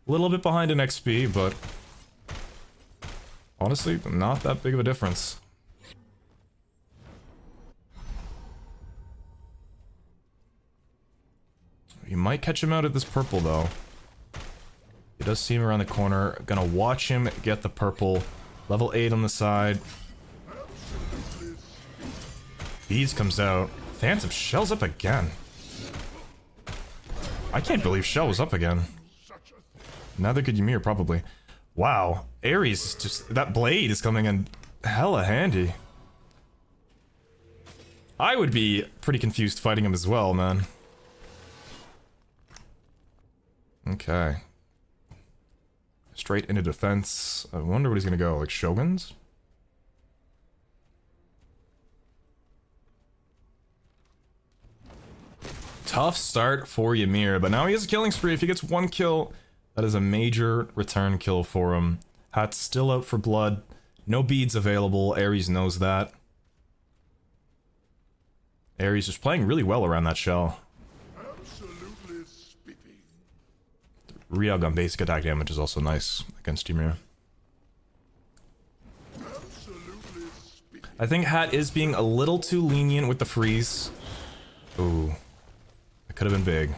A little bit behind in XP, but honestly, not that big of a difference. You might catch him out at this purple, though. He does see him around the corner. Gonna watch him get the purple. Level 8 on the side. Bees comes out. Phantom Shell's up again. I can't believe Shell was up again. Neither could Ymir, probably. Wow. Ares is just... That blade is coming in hella handy. I would be pretty confused fighting him as well, man. Okay. Straight into defense. I wonder what he's gonna go, like Shoguns? Tough start for Ymir, but now he has a killing spree. If he gets 1 kill, that is a major return kill for him. Hat's still out for blood. No beads available. Ares knows that. Ares is playing really well around that shell. Reog on basic attack damage is also nice against Ymir. I think Hat is being a little too lenient with the freeze. Ooh. That could have been big.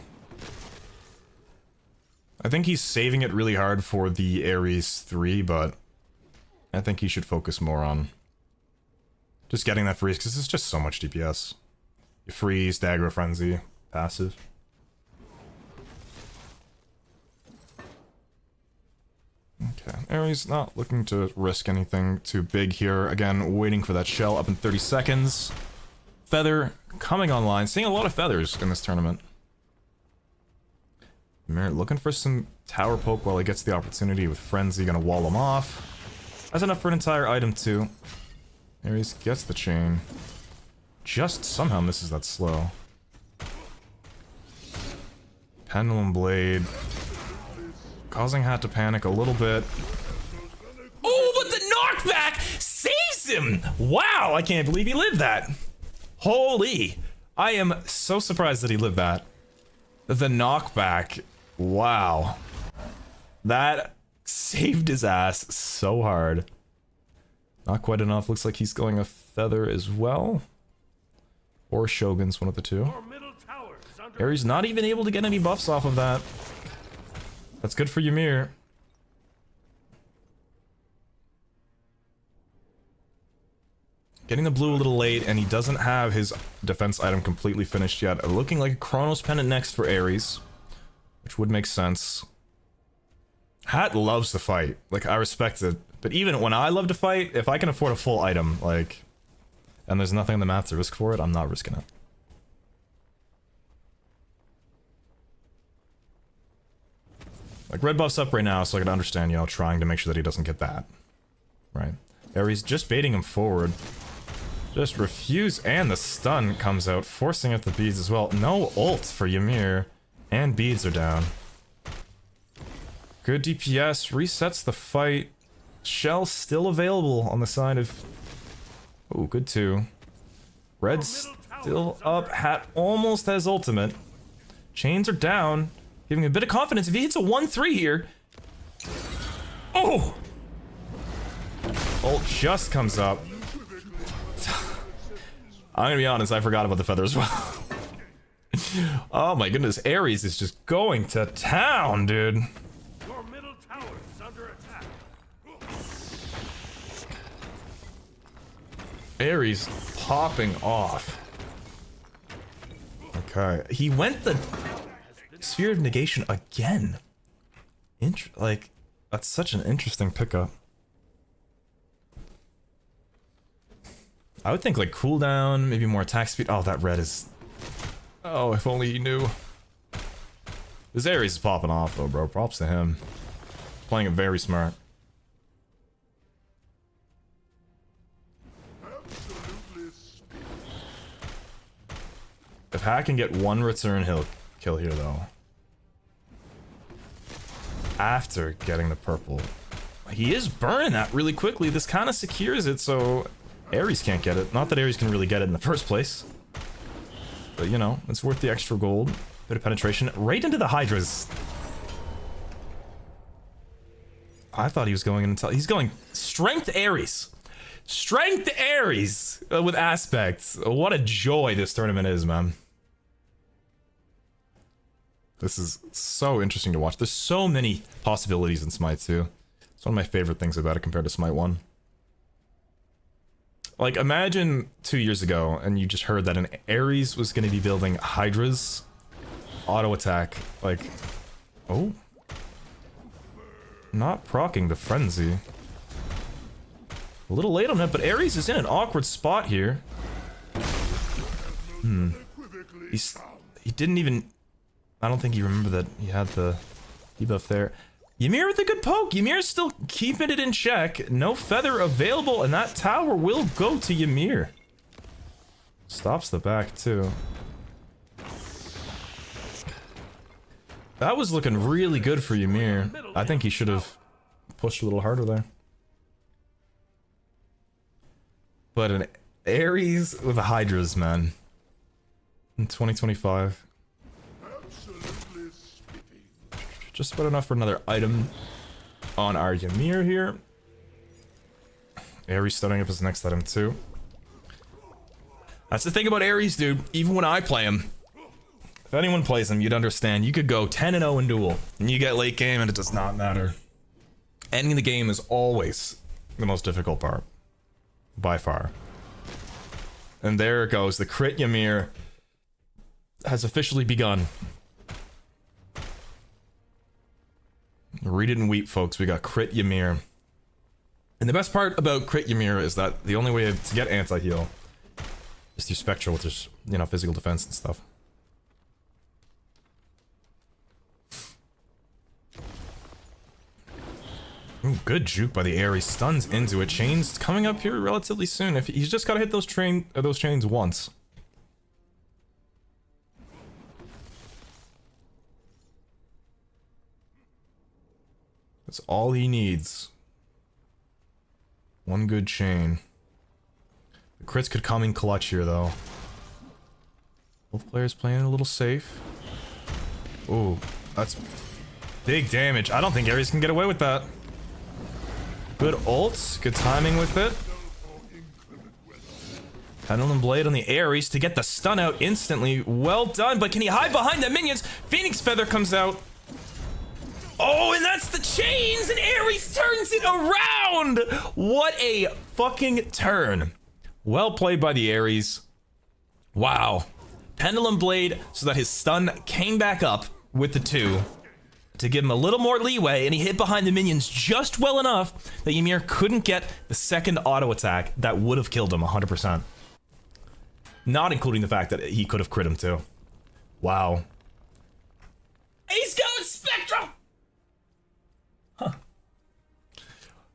I think he's saving it really hard for the Ares 3, but I think he should focus more on just getting that freeze, because it's just so much DPS. You freeze, Dagger Frenzy, passive. Okay, Ares not looking to risk anything too big here. Again, waiting for that shell up in 30 seconds. Feather coming online. Seeing a lot of feathers in this tournament. Ymir looking for some tower poke while he gets the opportunity with Frenzy. Gonna wall him off. That's enough for an entire item too. Ares gets the chain. Just somehow misses that slow. Pendulum Blade. Causing Hat to panic a little bit. Oh, but the knockback saves him! Wow, I can't believe he lived that. Holy. I am so surprised that he lived that. The knockback. Wow. That saved his ass so hard. Not quite enough. Looks like he's going a feather as well. Or Shogun's, one of the two. Ares not even able to get any buffs off of that. That's good for Ymir. Getting the blue a little late, and he doesn't have his defense item completely finished yet. Looking like a Chronos Pendant next for Ares, which would make sense. Hat loves to fight. Like, I respect it. But even when I love to fight, if I can afford a full item, like, and there's nothing on the map to risk for it, I'm not risking it. Like, red buff's up right now, so I can understand, you know, trying to make sure that he doesn't get that. Right. Ares just baiting him forward. Just refuse, and the stun comes out, forcing out the beads as well. No ult for Ymir, and beads are down. Good DPS, resets the fight. Shell still available on the side of... Oh, good too. Red's still up. Hat almost has ultimate. Chains are down, giving a bit of confidence. If he hits a 1-3 here... Oh! Ult just comes up. I'm gonna be honest, I forgot about the feather as well. Oh my goodness, Ares is just going to town, dude. Your middle tower is under attack. Ares popping off. Okay, he went the Sphere of Negation again. Like, that's such an interesting pickup. I would think like cooldown, maybe more attack speed. Oh, that red is... Oh, if only he knew. This Ares is popping off though, bro. Props to him. Playing it very smart. If Hat can get one return, he'll kill here though. After getting the purple. He is burning that really quickly. This kind of secures it, so Ares can't get it. Not that Ares can really get it in the first place. But, you know, it's worth the extra gold. Bit of penetration. Right into the Hydras. I thought he was going into... He's going Strength Ares. Strength Ares with aspects. What a joy this tournament is, man. This is so interesting to watch. There's so many possibilities in Smite 2. It's one of my favorite things about it compared to Smite 1. Like, imagine 2 years ago, and you just heard that an Ares was going to be building Hydras, auto attack, like, oh, not proccing the frenzy. A little late on it, but Ares is in an awkward spot here. He didn't even, I don't think he remembered that he had the debuff there. Ymir with a good poke. Ymir's still keeping it in check. No feather available, and that tower will go to Ymir. Stops the back, too. That was looking really good for Ymir. I think he should have pushed a little harder there. But an Ares with a Hydras, man. In 2025. Just about enough for another item on our Ymir here. Ares starting up his next item too. That's the thing about Ares, dude. Even when I play him, if anyone plays him, you'd understand. You could go 10-0 in Duel, and you get late game, and it does not matter. Ending the game is always the most difficult part. By far. And there it goes. The crit Ymir has officially begun. Read it and weep, folks. We got crit Ymir. And the best part about crit Ymir is that the only way to get anti-heal is through Spectral, which is, you know, physical defense and stuff. Ooh, good juke by the Ares. Stuns into it. Chains coming up here relatively soon. If he's just gotta hit those chains once. That's all he needs. One good chain. The crits could come in clutch here, though. Both players playing a little safe. Ooh, that's big damage. I don't think Ares can get away with that. Good ult. Good timing with it. Pendulum Blade on the Ares to get the stun out instantly. Well done, but can he hide behind the minions? Phoenix Feather comes out. Oh, and that's the chains, and Ares turns it around! What a fucking turn. Well played by the Ares. Wow. Pendulum Blade so that his stun came back up with the 2. to give him a little more leeway, and he hit behind the minions just well enough that Ymir couldn't get the second auto attack that would have killed him 100%. Not including the fact that he could have crit him too. Wow. He's going Spectral! Huh.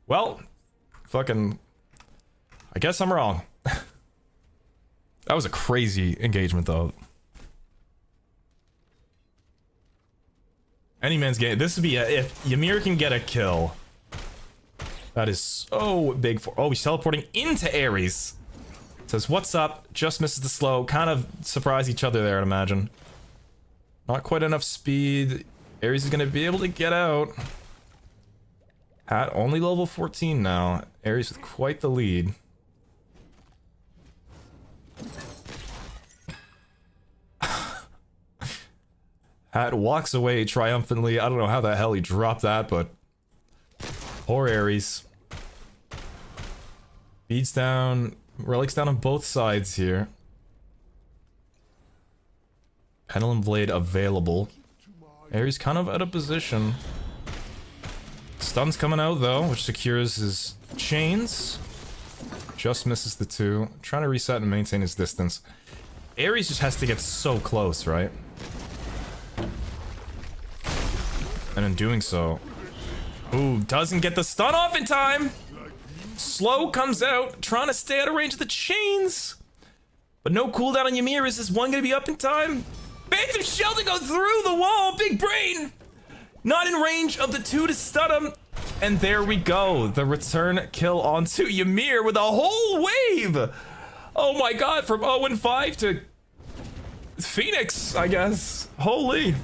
Well, fucking... I guess I'm wrong. That was a crazy engagement though. Any man's game. This would be if Ymir can get a kill. That is so big for. Oh, he's teleporting into Ares. Says, what's up? Just misses the slow. Kind of surprise each other there, I'd imagine. Not quite enough speed. Ares is going to be able to get out. At only level 14 now. Ares with quite the lead. Hat walks away triumphantly. I don't know how the hell he dropped that, but... Poor Ares. Beads down. Relics down on both sides here. Pendulum Blade available. Ares kind of out of position. Stun's coming out though, which secures his chains. Just misses the 2. Trying to reset and maintain his distance. Ares just has to get so close, right? And in doing so... Ooh, doesn't get the stun off in time! Slow comes out, trying to stay out of range of the chains! But no cooldown on Ymir. Is this one gonna be up in time? Phantom Shell to go through the wall! Big brain! Not in range of the 2 to stun him! And there we go. The return kill onto Ymir with a whole wave! Oh my god, from 0-5 to... Phoenix, I guess. Holy...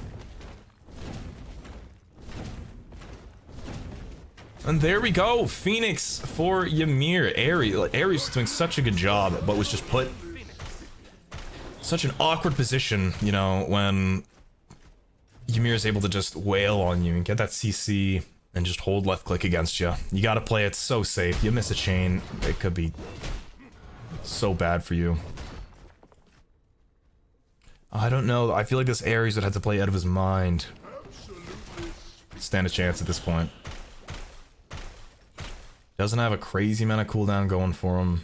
And there we go, Phoenix for Ymir. Ares is doing such a good job, but was just put such an awkward position, you know, when Ymir is able to just wail on you and get that CC and just hold left click against you. You gotta play it so safe. You miss a chain, it could be so bad for you. I don't know, I feel like this Ares would have to play out of his mind. Stand a chance at this point. Doesn't have a crazy amount of cooldown going for him.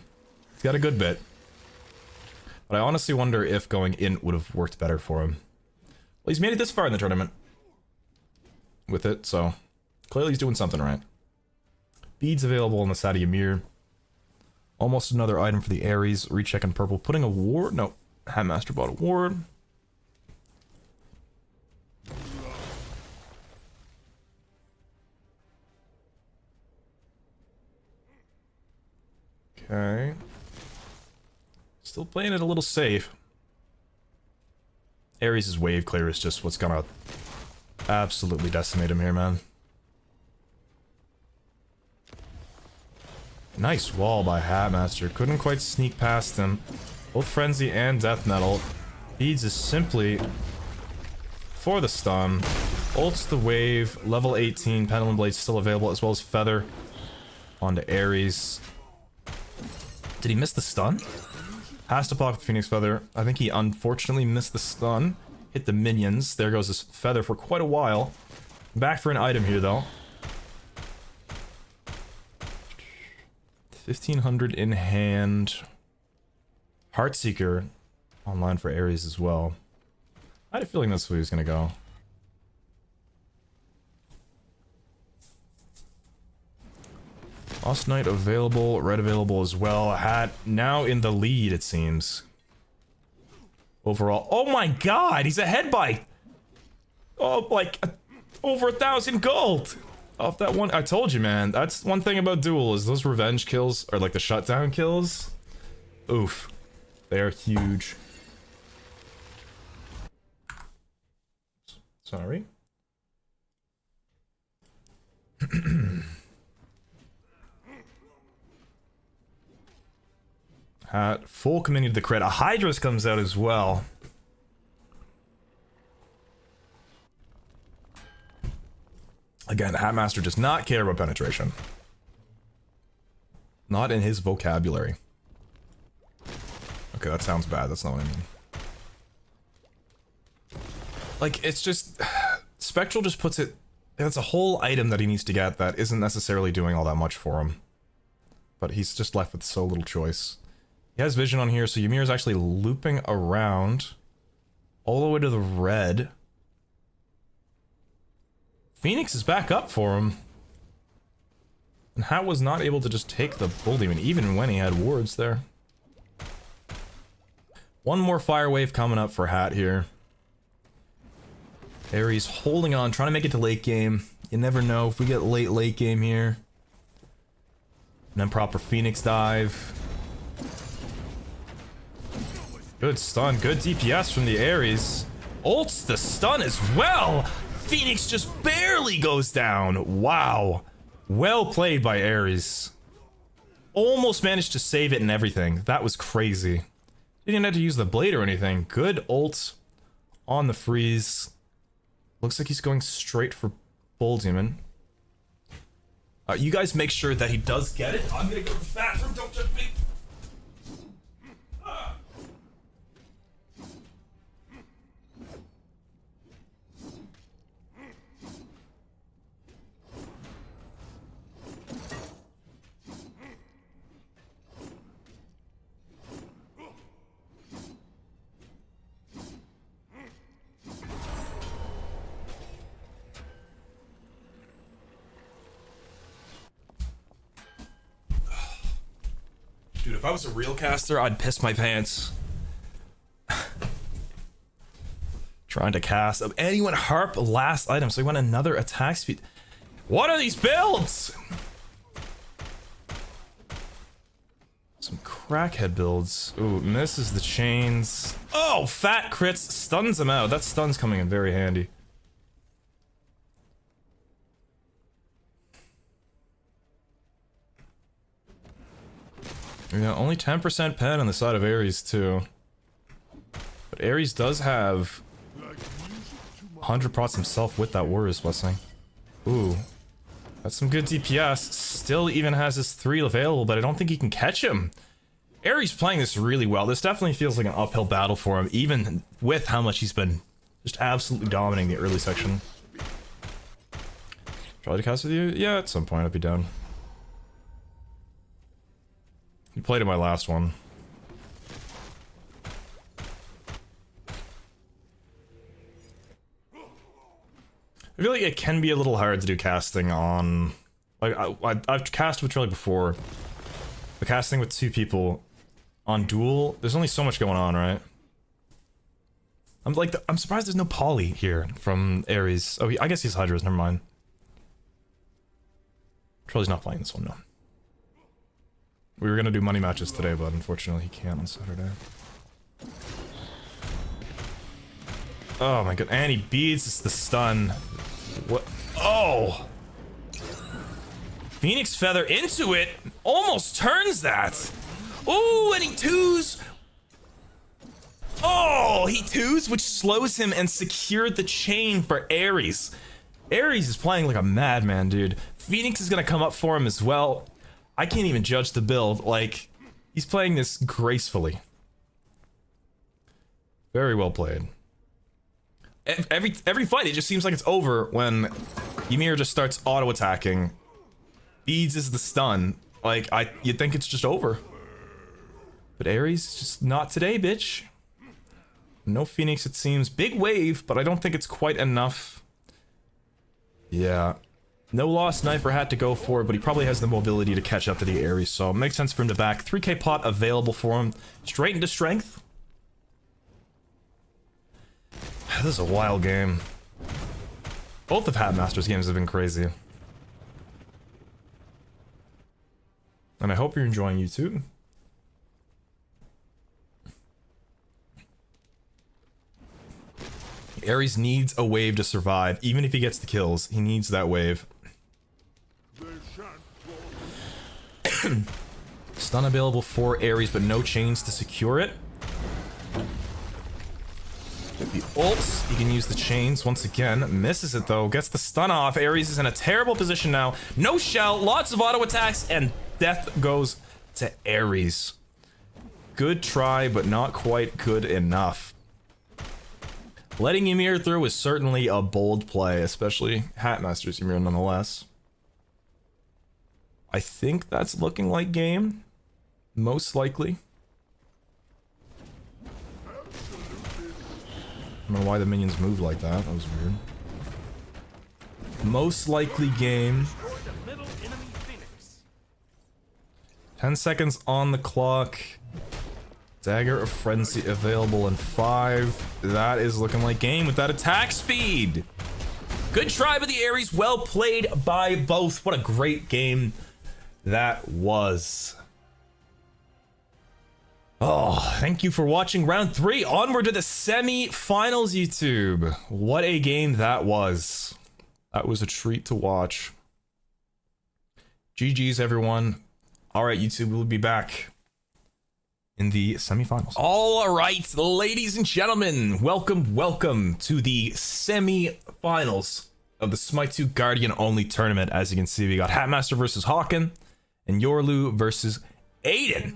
He's got a good bit. But I honestly wonder if going in would have worked better for him. Well, he's made it this far in the tournament. With it, so... Clearly he's doing something right. Beads available on the side of Ymir. Almost another item for the Ares. Recheck in purple. Putting a ward... No. Hatmaster bought a ward. Okay. Still playing it a little safe. Ares' wave clear is just what's gonna absolutely decimate him here, man. Nice wall by Hatmaster. Couldn't quite sneak past him. Both Frenzy and Death Metal. Beads is simply for the stun. Ults the wave. Level 18. Pendulum Blade still available, as well as Feather onto Ares. Did he miss the stun? Has to pocket the Phoenix Feather. I think he unfortunately missed the stun. Hit the minions. There goes his Feather for quite a while. Back for an item here, though. 1500 in hand. Heartseeker online for Ares as well. I had a feeling that's where he was going to go. Lost Knight available, red available as well. Hat now in the lead, it seems. Overall. Oh my god, he's ahead by... Oh, like, over 1,000 gold! Off that one. I told you, man. That's one thing about Duel, is those revenge kills, or like the shutdown kills. Oof. They are huge. Sorry. Hat, full committing to the crit. A Hydras comes out as well. Again, Hatmaster does not care about penetration. Not in his vocabulary. Okay, that sounds bad. That's not what I mean. Like, it's just... Spectral just puts it That's a whole item that he needs to get that isn't necessarily doing all that much for him. But he's just left with so little choice. He has vision on here, so Ymir is actually looping around all the way to the red. Phoenix is back up for him. And Hat was not able to just take the Bull Demon, even when he had wards there. One more fire wave coming up for Hat here. Ares holding on, trying to make it to late game. You never know if we get late game here. And then proper Phoenix dive. Good stun, good DPS from the Ares. Ults the stun as well. Phoenix just barely goes down. Wow. Well played by Ares. Almost managed to save it and everything. That was crazy. Didn't even have to use the blade or anything. Good ult on the freeze. Looks like he's going straight for Bull Demon. You guys make sure that he does get it. I'm gonna go to the bathroom, don't judge me. Dude, if I was a real caster, I'd piss my pants. Trying to cast. And he went Harp last item, so he went another attack speed. What are these builds? Some crackhead builds. Ooh, misses the chains. Oh, fat crits, stuns him out. That stun's coming in very handy. Yeah, only 10% pen on the side of Ares too. But Ares does have 100 prots himself with that Warrior's Blessing. Ooh. That's some good DPS. Still even has his 3 available, but I don't think he can catch him. Ares playing this really well. This definitely feels like an uphill battle for him, even with how much he's been just absolutely dominating the early section. Try to cast with you? Yeah, at some point I'd be down. You played in my last one. I feel like it can be a little hard to do casting on... Like, I've cast with Trilly before. But casting with 2 people on Duel, there's only so much going on, right? I'm surprised there's no Poly here from Ares. Oh, I guess he's Hydra's, never mind. Trilly's not playing this one, no. We were gonna do money matches today, but unfortunately he can't on Saturday. Oh my god, and he beats the stun. What? Oh! Phoenix Feather into it! Almost turns that! Ooh, and he twos! Oh, he twos, which slows him and secured the chain for Ares. Ares is playing like a madman, dude. Phoenix is gonna come up for him as well. I can't even judge the build, like, he's playing this gracefully. Very well played. Every fight, it just seems like it's over when Ymir just starts auto-attacking. Beads is the stun. Like, you'd think it's just over. But Ares, just not today, bitch. No Phoenix, it seems. Big wave, but I don't think it's quite enough. Yeah. No lost knife for Hat to go for, but he probably has the mobility to catch up to the Ares, so it makes sense for him to back. 3k pot available for him. Straight into strength. This is a wild game. Both of Hatmaster's games have been crazy. And I hope you're enjoying YouTube. Ares needs a wave to survive. Even if he gets the kills, he needs that wave. Stun available for Ares, but no chains to secure it. With the ults, he can use the chains once again. Misses it though, gets the stun off. Ares is in a terrible position now. No shell, lots of auto attacks, and death goes to Ares. Good try, but not quite good enough. Letting Ymir through is certainly a bold play, especially Hatmaster's Ymir nonetheless. I think that's looking like game. Most likely. I don't know why the minions moved like that. That was weird. Most likely game. 10 seconds on the clock. Dagger of Frenzy available in 5. That is looking like game with that attack speed. Good try by the Ares. Well played by both. What a great game that was. Oh, thank you for watching round 3. Onward to the semi-finals, YouTube. What a game that was. That was a treat to watch. GG's, everyone. All right, YouTube, we'll be back in the semi-finals. All right, ladies and gentlemen, welcome to the semi-finals of the Smite 2 Guardian only tournament. As you can see, we got Hatmaster versus Hawken and Yorlu versus Aiden.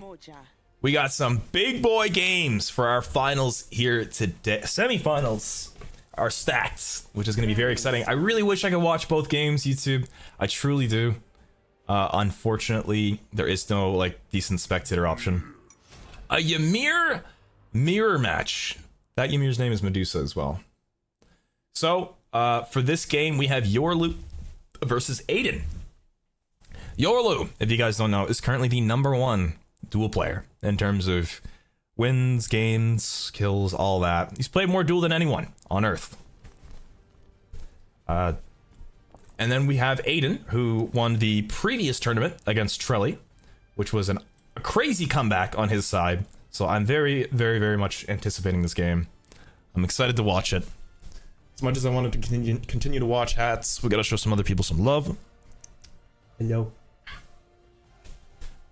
We got some big boy games for our finals here today. Semi-finals are stacked, which is going to be very exciting. I really wish I could watch both games, YouTube. I truly do. Unfortunately, there is no like decent spectator option. A Ymir mirror match. That Ymir's name is Medusa as well. So, for this game, we have Yorlu versus Aiden. Yorlu, if you guys don't know, is currently the #1 duel player in terms of wins, games, kills, all that. He's played more duel than anyone on Earth. And then we have Aiden, who won the previous tournament against Trelly, which was a crazy comeback on his side. So I'm very, very, very much anticipating this game. I'm excited to watch it. As much as I wanted to continue to watch Hats, we gotta show some other people some love. Hello.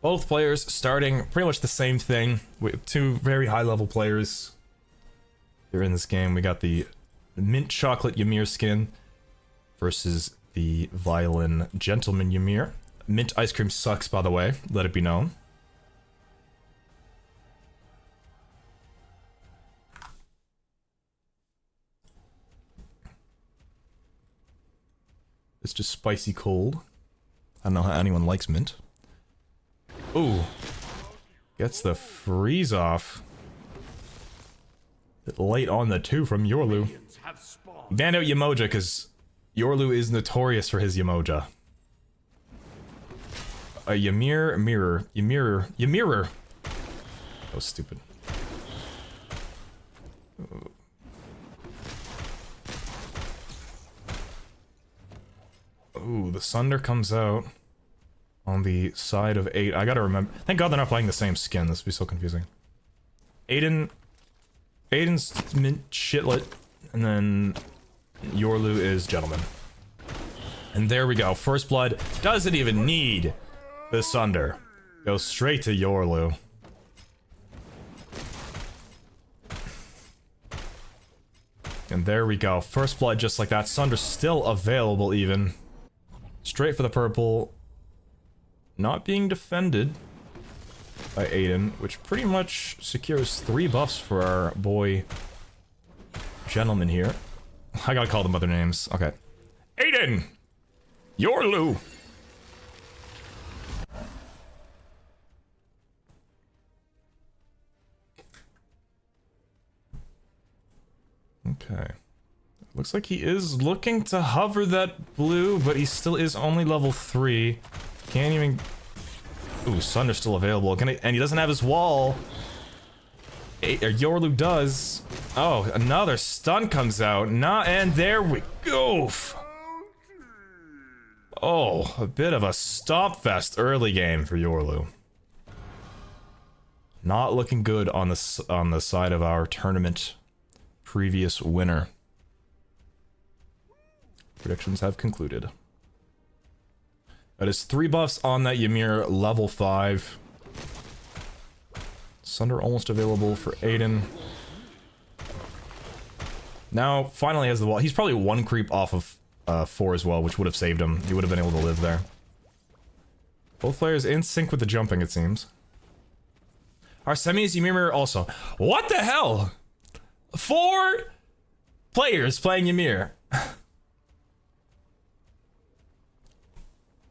Both players starting pretty much the same thing with 2 very high level players here in this game. We got the mint chocolate Ymir skin versus the violin gentleman Ymir. Mint ice cream sucks, by the way, let it be known. It's just spicy cold. I don't know how anyone likes mint. Ooh. Gets the freeze off. Bit late on the 2 from Yorlu. Banned out Yemoja because Yorlu is notorious for his Yemoja. A Ymir mirror. Ymirer. That was stupid. Ooh, the Sunder comes out on the side of 8. I gotta remember. Thank God they're not playing the same skin. This would be so confusing. Aiden's mint shitlet, and then Yorlu is gentleman. And there we go. First blood doesn't even need the Sunder. Goes straight to Yorlu. And there we go. First blood just like that. Sunder's still available even. Straight for the purple. Not being defended by Aiden, which pretty much secures 3 buffs for our boy gentleman here. I gotta call them other names. Okay. Aiden! Yorlu! Okay. Looks like he is looking to hover that blue, but he still is only level 3. Can't even... Ooh, Sunder's still available. And he doesn't have his wall. Yorlu does. Oh, another stun comes out. And there we go. Oh, a bit of a stomp fest early game for Yorlu. Not looking good on the side of our tournament previous winner. Predictions have concluded. That is 3 buffs on that Ymir level 5. Sunder almost available for Aiden. Now, finally has the wall. He's probably 1 creep off of 4 as well, which would have saved him. He would have been able to live there. Both players in sync with the jumping, it seems. Our semis Ymir also. What the hell? 4 players playing Ymir.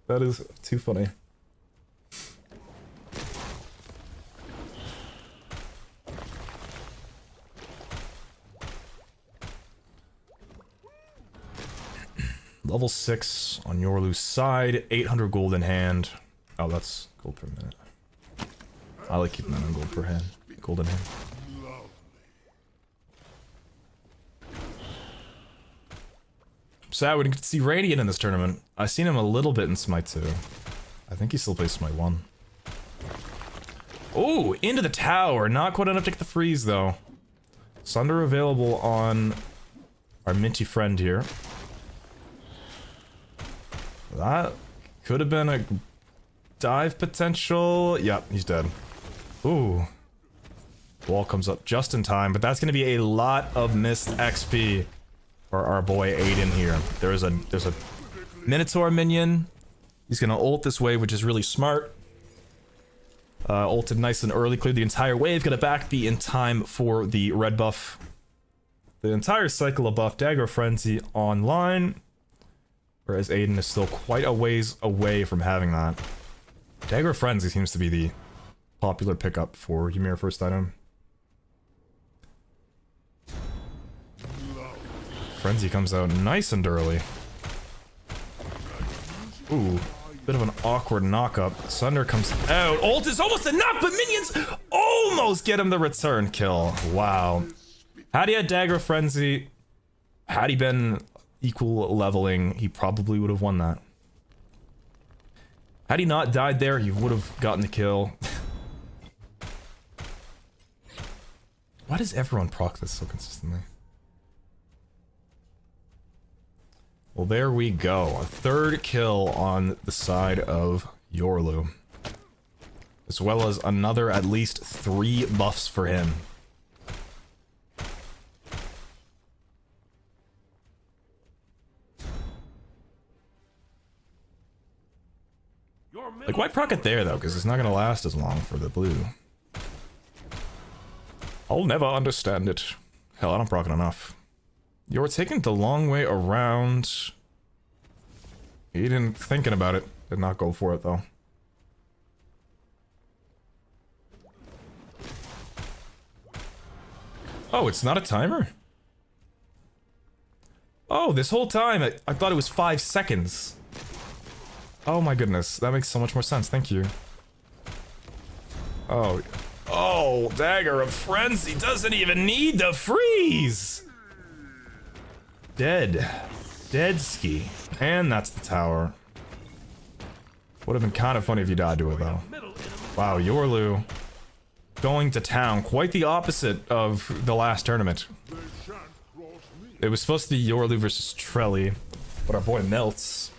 That is too funny. Level 6 on Yorlu's side, 800 gold in hand. Oh, that's gold per minute. I like keeping that on gold per hand. Gold in hand. Sad we didn't get to see Radiant in this tournament. I've seen him a little bit in Smite 2. I think he still plays Smite 1. Oh, into the tower. Not quite enough to get the freeze, though. Sunder available on our minty friend here. That could have been a dive potential. Yep, he's dead. Ooh. Wall comes up just in time, but that's going to be a lot of missed XP for our boy Aiden here. There's a Minotaur minion. He's going to ult this wave, which is really smart. Ulted nice and early, cleared the entire wave. Going to back be in time for the red buff. The entire cycle of buff. Dagger Frenzy online. Whereas Aiden is still quite a ways away from having that. Dagger Frenzy seems to be the popular pickup for Ymir first item. Frenzy comes out nice and early. Ooh, bit of an awkward knock-up. Sunder comes out. Ult is almost enough, but minions almost get him the return kill. Wow. Had he had Dagger Frenzy, had he been equal leveling, he probably would have won that. Had he not died there, he would have gotten the kill. Why does everyone proc this so consistently? Well, there we go. A third kill on the side of Yorlu. As well as another at least 3 buffs for him. Like, why proc it there, though? Because it's not going to last as long for the blue. I'll never understand it. Hell, I don't proc it enough. You're taking the long way around. He didn't thinking about it. Did not go for it, though. Oh, it's not a timer? Oh, this whole time, I thought it was 5 seconds. Oh my goodness, that makes so much more sense, thank you. Oh, Dagger of Frenzy doesn't even need the freeze! Dead. Dead ski. And that's the tower. Would have been kind of funny if you died to it, though. Wow, Yorlu going to town. Quite the opposite of the last tournament. It was supposed to be Yorlu versus Trelly, but our boy Melts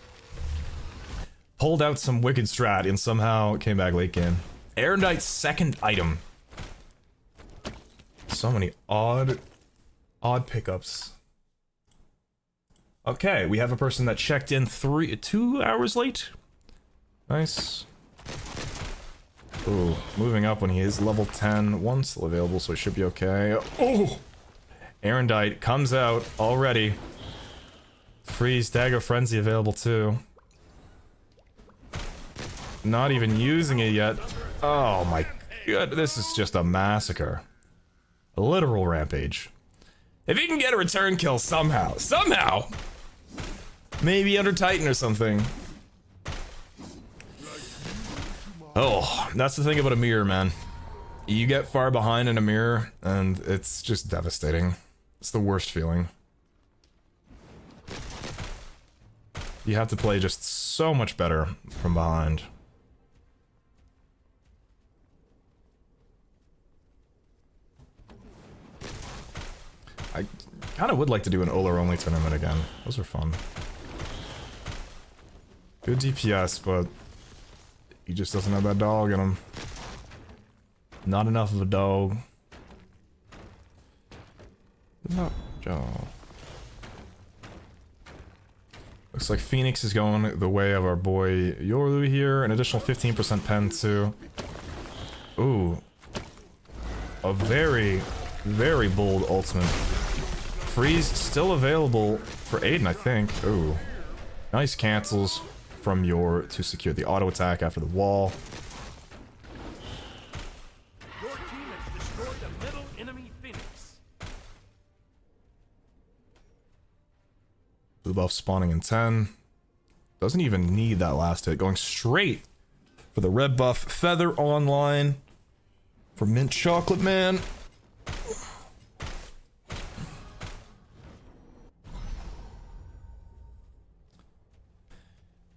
pulled out some wicked strat and somehow came back late game. Erendite's second item. So many odd pickups. Okay, we have a person that checked in 2 hours late. Nice. Ooh, moving up when he is level 10. One still available, so it should be okay. Oh! Erendite comes out already. Freeze, Dagger Frenzy available too. Not even using it yet. Oh my god, this is just a massacre. A literal rampage. If he can get a return kill somehow, maybe under Titan or something. Oh, that's the thing about a mirror, man. You get far behind in a mirror, and it's just devastating. It's the worst feeling. You have to play just so much better from behind. I kind of would like to do an Olar only tournament again. Those are fun. Good DPS, but he just doesn't have that dog in him. Not enough of a dog. No job. Looks like Phoenix is going the way of our boy Yorlu here. An additional 15% pen too. Ooh. A very, very bold ultimate freeze still available for Aiden, I think. Ooh. Nice cancels from Yor to secure the auto attack after the wall. Your team has destroyed a middle enemy Phoenix. Blue buff spawning in 10. Doesn't even need that last hit. Going straight for the red buff. Feather online for Mint Chocolate Man.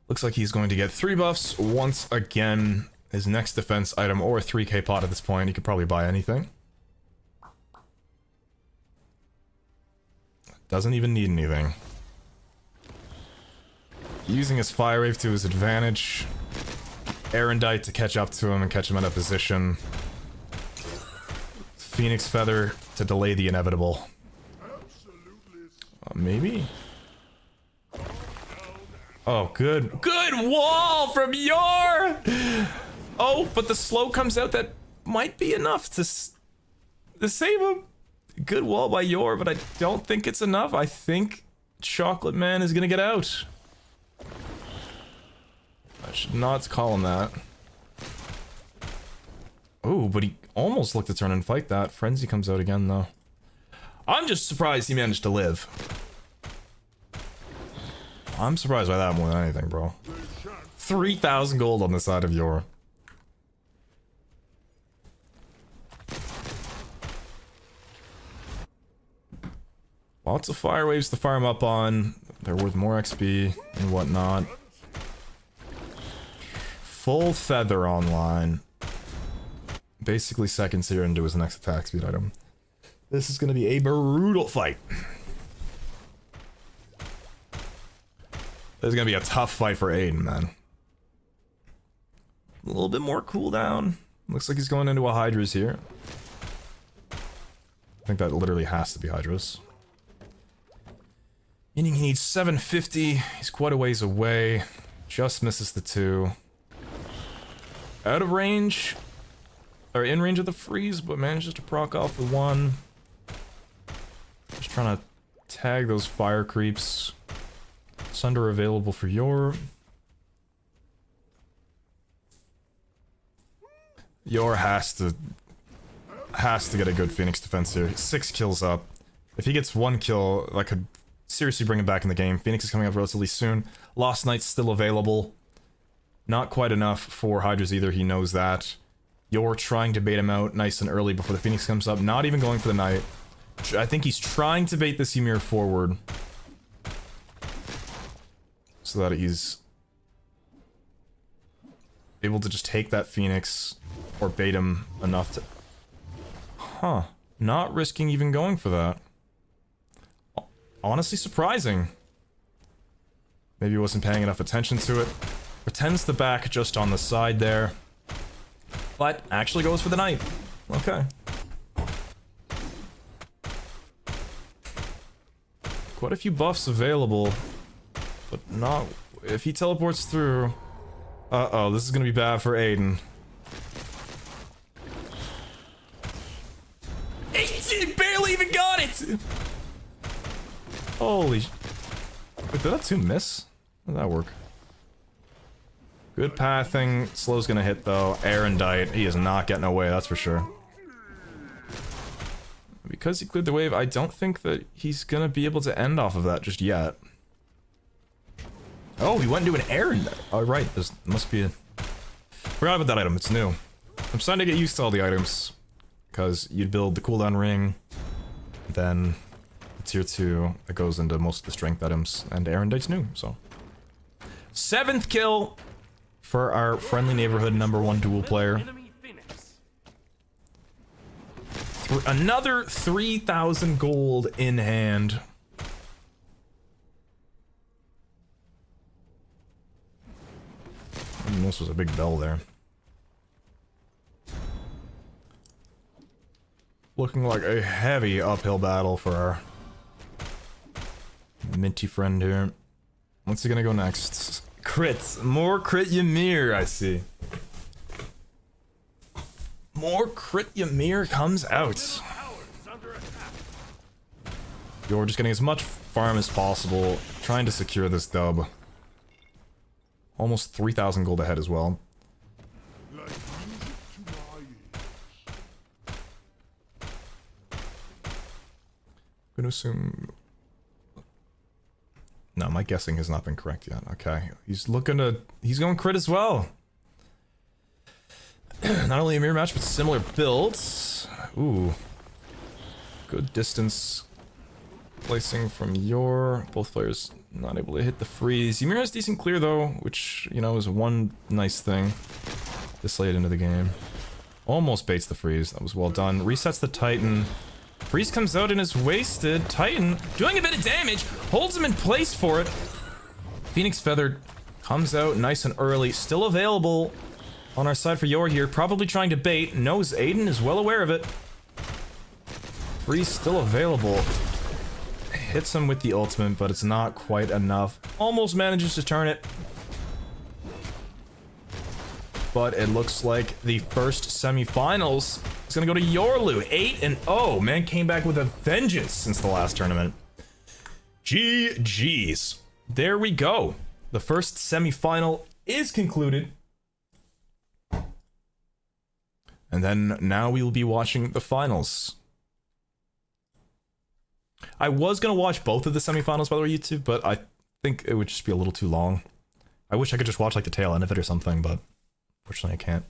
Looks like he's going to get 3 buffs once again. His next defense item, or a 3k pot at this point. He could probably buy anything. Doesn't even need anything. Using his fire wave to his advantage. Erendite to catch up to him and catch him out of position. Phoenix Feather to delay the inevitable. Maybe? Oh, good wall from Yor! Oh, but the slow comes out. That might be enough to save him. Good wall by Yor, but I don't think it's enough. I think Chocolate Man is gonna get out. I should not call him that. Oh, but he almost looked to turn and fight that. Frenzy comes out again, though. I'm just surprised he managed to live. I'm surprised by that more than anything, bro. 3,000 gold on the side of Yor. Lots of fire waves to fire him up on. They're worth more XP and whatnot. Full Feather online. Basically seconds here into his next attack speed item. This is going to be a brutal fight. This is going to be a tough fight for Aiden, man. A little bit more cooldown. Looks like he's going into a Hydra's here. I think that literally has to be Hydra's. Meaning he needs 750. He's quite a ways away. Just misses the 2. Out of range. Or in range of the freeze, but manages to proc off the 1. Just trying to tag those fire creeps. Sunder available for Yor. Yor has to get a good Phoenix defense here. 6 kills up. If he gets 1 kill, that could seriously bring him back in the game. Phoenix is coming up relatively soon. Lost Knight's still available. Not quite enough for Hydra's either, he knows that. Yor trying to bait him out nice and early before the Phoenix comes up. Not even going for the Knight. I think he's trying to bait this Ymir forward. So that he's able to just take that Phoenix or bait him enough to... Huh. Not risking even going for that. Honestly surprising. Maybe he wasn't paying enough attention to it. Pretends to back just on the side there. But actually goes for the Knight. Okay. Quite a few buffs available. But not... If he teleports through... Uh-oh, this is gonna be bad for Aiden. 18! Barely even got it! Holy... Wait, did that 2 miss? How did that work? Good pathing. Slow's gonna hit, though. Erendite, he is not getting away, that's for sure. Because he cleared the wave, I don't think that he's gonna be able to end off of that just yet. Oh, he went into an errand. Oh, right. There must be a... Forgot about that item. It's new. I'm starting to get used to all the items. Because you'd build the cooldown ring. Then the tier 2 that goes into most of the strength items. And Erendite's new, so. 7th kill for our friendly neighborhood #1 duel player. Another 3,000 gold in hand. This was a big bell there. Looking like a heavy uphill battle for our minty friend here. What's he gonna go next? Crits. More crit Ymir, I see. More crit Ymir comes out. You're just getting as much farm as possible, trying to secure this dub. Almost 3,000 gold ahead as well. I'm gonna assume... No, my guessing has not been correct yet. Okay, he's looking to... He's going crit as well. Not only a mirror match, but similar builds. Ooh. Good distance placing from your... Both players not able to hit the freeze. Ymir has decent clear though, which, you know, is one nice thing this late into the game. Almost baits the freeze. That was well done. Resets the Titan. Freeze comes out and is wasted. Titan doing a bit of damage. Holds him in place for it. Phoenix Feathered comes out nice and early. Still available on our side for Yor here. Probably trying to bait. Knows Aiden is well aware of it. Freeze still available. Hits him with the ultimate, but it's not quite enough. Almost manages to turn it. But it looks like the first semifinals is gonna go to Yorlu. 8-0. Man came back with a vengeance since the last tournament. GG's. There we go. The first semifinal is concluded. And then now we will be watching the finals. I was gonna watch both of the semifinals by the way, YouTube, but I think it would just be a little too long. I wish I could just watch like the tail end of it or something, but unfortunately I can't.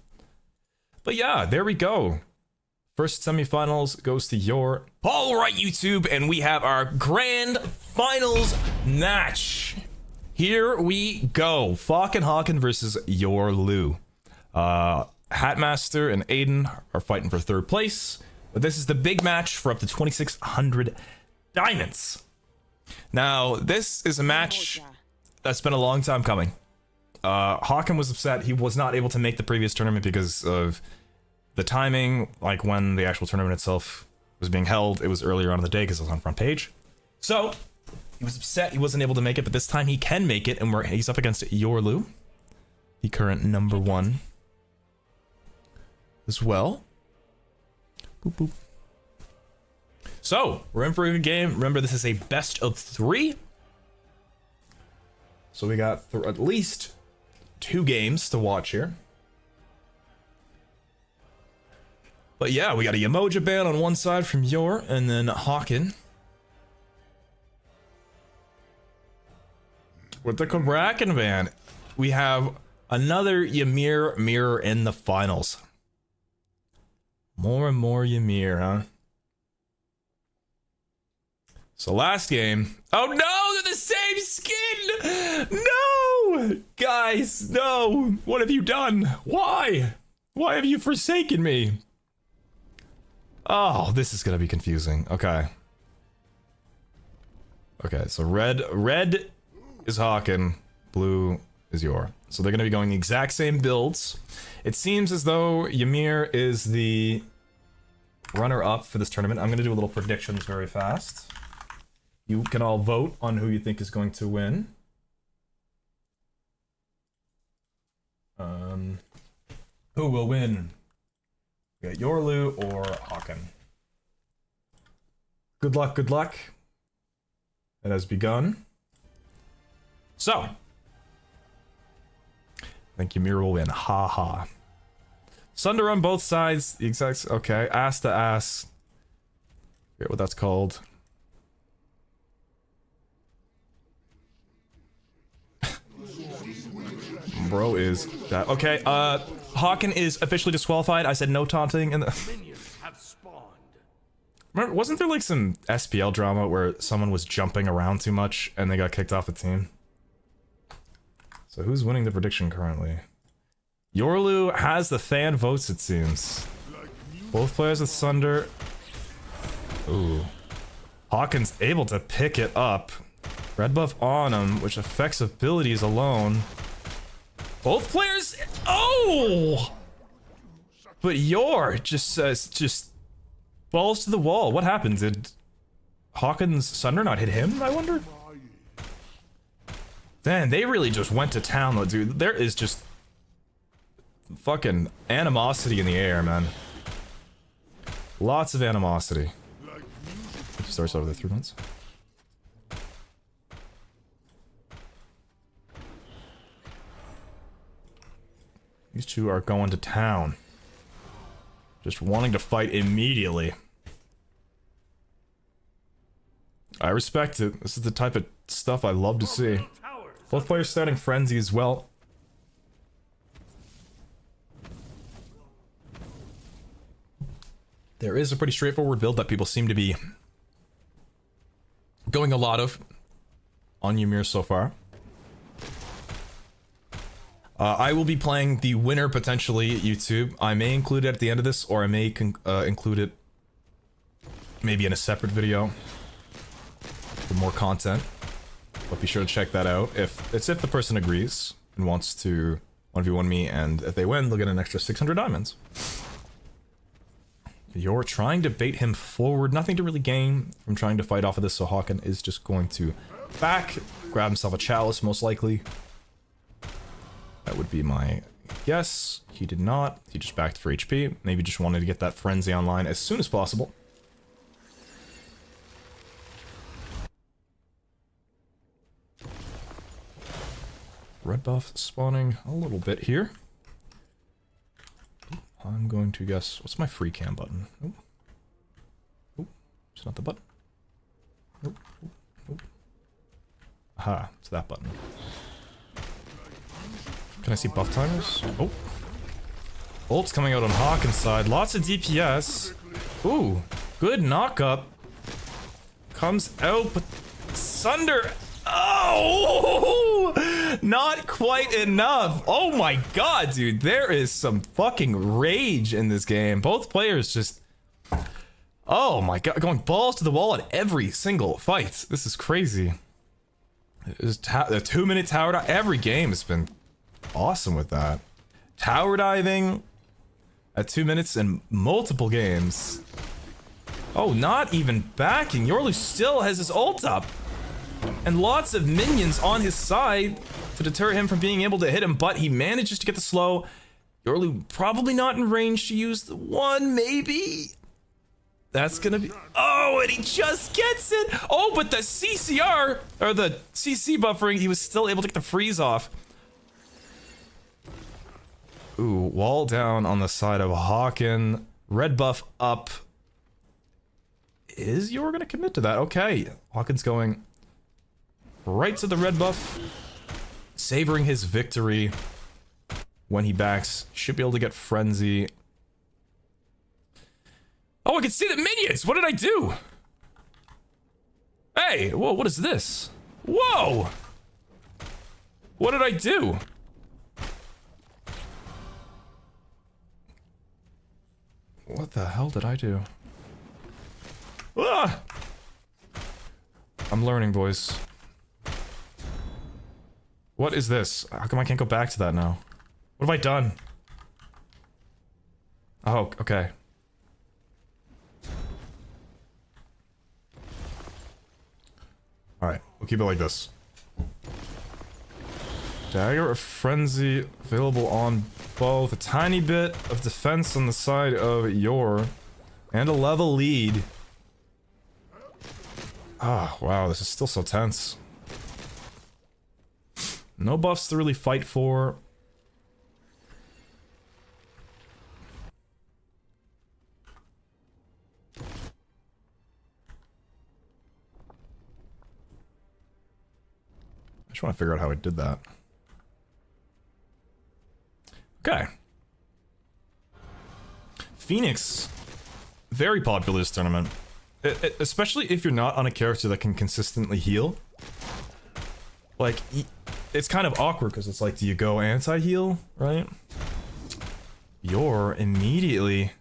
But yeah, there we go. First semifinals goes to Yor. All right, YouTube, and we have our grand finals match. Here we go. Haken versus Yorlu. Hatmaster and Aiden are fighting for third place, but this is the big match for up to 2,600 diamonds. Now, this is a match that's been a long time coming. Haken was upset he was not able to make the previous tournament because of the timing, like when the actual tournament itself was being held. It was earlier on in the day because it was on front page. So, he was upset he wasn't able to make it, but this time he can make it, and he's up against Yorlu, the current #1 as well. Boop, boop. So, we're in for a good game. Remember, this is a best of 3. So we got at least 2 games to watch here. But yeah, we got a Yamoja ban on one side from Yor, and then Haken with the Kraken ban. We have another Ymir mirror in the finals. More and more Ymir, huh? So last game... Oh no! They're the same skin! No! Guys, no! What have you done? Why? Why have you forsaken me? Oh, this is gonna be confusing. Okay. Okay, so red is Haken, blue is Yor. So they're gonna be going the exact same builds. It seems as though Ymir is the runner-up for this tournament. I'm gonna do a little predictions very fast. You can all vote on who you think is going to win. Who will win? We got Yorlu or Haken. Good luck, good luck. It has begun. So, I think Ymir will win. Ha ha. Sunder on both sides. The exact. Okay, ass to ass. Forget what that's called. Bro is that okay? Haken is officially disqualified. I said no taunting in the. Minions have spawned. Remember, wasn't there like some SPL drama where someone was jumping around too much and they got kicked off the team? So who's winning the prediction currently? Yorlu has the fan votes, it seems. Both players with Sunder. Ooh. Haken's able to pick it up. Red buff on him, which affects abilities alone. Both players. Oh! But Yor just balls to the wall. What happened? Did Haken's Sunder not hit him, I wonder? Man, they really just went to town though, dude. There is just fucking animosity in the air, man. Lots of animosity. Starts over the 3 months. These two are going to town. Just wanting to fight immediately. I respect it. This is the type of stuff I love to see. Both players starting frenzy as well. There is a pretty straightforward build that people seem to be going a lot of on Ymir so far. I will be playing the winner potentially at YouTube. I may include it at the end of this, or I may include it maybe in a separate video for more content. But be sure to check that out if the person agrees and wants to 1v1 me, and if they win, they'll get an extra 600 diamonds. You're trying to bait him forward. Nothing to really gain from trying to fight off of this, so Hakan is just going to back, grab himself a chalice, most likely. That would be my guess. He did not. He just backed for HP. Maybe just wanted to get that frenzy online as soon as possible. Red buff spawning a little bit here. I'm going to guess... What's my free cam button? Nope. Nope. It's not the button. Nope. Nope. Nope. Aha. It's that button. Can I see buff timers? Oh. Bolt's coming out on Hakan's side. Lots of DPS. Ooh. Good knock-up. Comes out, but... Sunder... Oh! Not quite enough. Oh my god, dude. There is some fucking rage in this game. Both players just... Oh my god. Going balls to the wall at every single fight. This is crazy. The 2-minute tower dive. Every game has been awesome with that. Tower diving at 2 minutes in multiple games. Oh, not even backing. Yorlu still has his ult up. And lots of minions on his side to deter him from being able to hit him, but he manages to get the slow. Yorlu probably not in range to use the one, maybe? That's gonna be... Oh, and he just gets it! Oh, but the CCR, or the CC buffering, he was still able to get the freeze off. Ooh, wall down on the side of Hakan. Red buff up. Is Yor gonna commit to that? Okay, Hakan's going... right to the red buff, savoring his victory when he backs. Should be able to get frenzy. Oh, I can see the minions! What did I do? Hey, whoa, what is this? Whoa! What did I do? What the hell did I do? Ah! I'm learning, boys. What is this? How come I can't go back to that now? What have I done? Oh, okay. Alright, we'll keep it like this. Dagger of Frenzy available on both. A tiny bit of defense on the side of Yor. And a level lead. Ah, wow, this is still so tense. No buffs to really fight for. I just want to figure out how I did that. Okay. Phoenix. Very popular this tournament. Especially if you're not on a character that can consistently heal. Like... It's kind of awkward because it's like, do you go anti-heal, right? You're immediately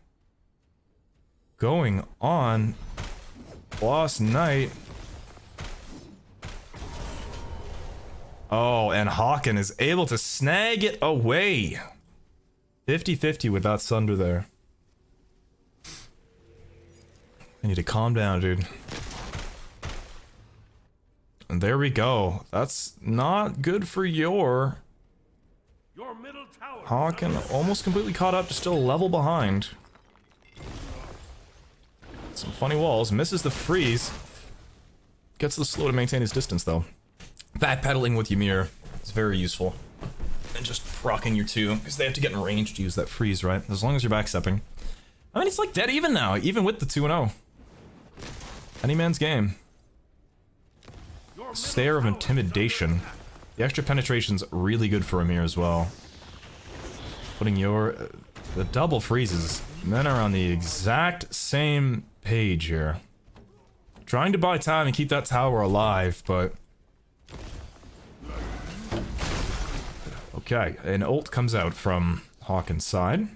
going on Boss Knight. Oh, and Hakan is able to snag it away. 50-50 with that Sunder there. I need to calm down, dude. And there we go. That's not good for Yor. Your middle tower. Hakan almost completely caught up, just still a level behind. Some funny walls. Misses the freeze. Gets the slow to maintain his distance, though. Backpedaling with Ymir is very useful. and just rocking your 2, because they have to get in range to use that freeze, right? As long as you're backstepping. I mean, it's like dead even now, even with the 2-0. Any man's game. Stare of Intimidation. The extra penetration's really good for him here as well. Putting the double freezes. Men are on the exact same page here. Trying to buy time and keep that tower alive, but... Okay, an ult comes out from Hawken's side.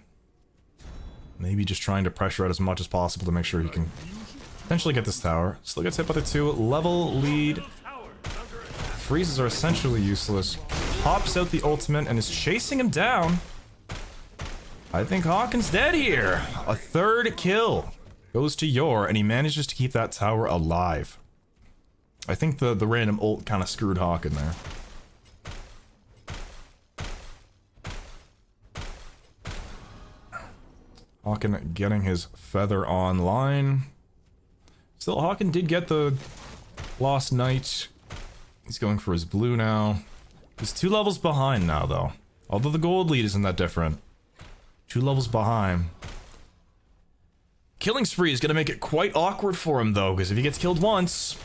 Maybe just trying to pressure out as much as possible to make sure he can potentially get this tower. Still gets hit by the 2. Level lead. Freezes are essentially useless. Pops out the ultimate and is chasing him down. I think Hawken's dead here. A 3rd kill goes to Yor, and he manages to keep that tower alive. I think the random ult kind of screwed Hawken there. Hawken getting his feather online. Still, Hawken did get the Lost Knight. He's going for his blue now. He's 2 levels behind now, though. Although the gold lead isn't that different. 2 levels behind. Killing spree is going to make it quite awkward for him, though, because if he gets killed once,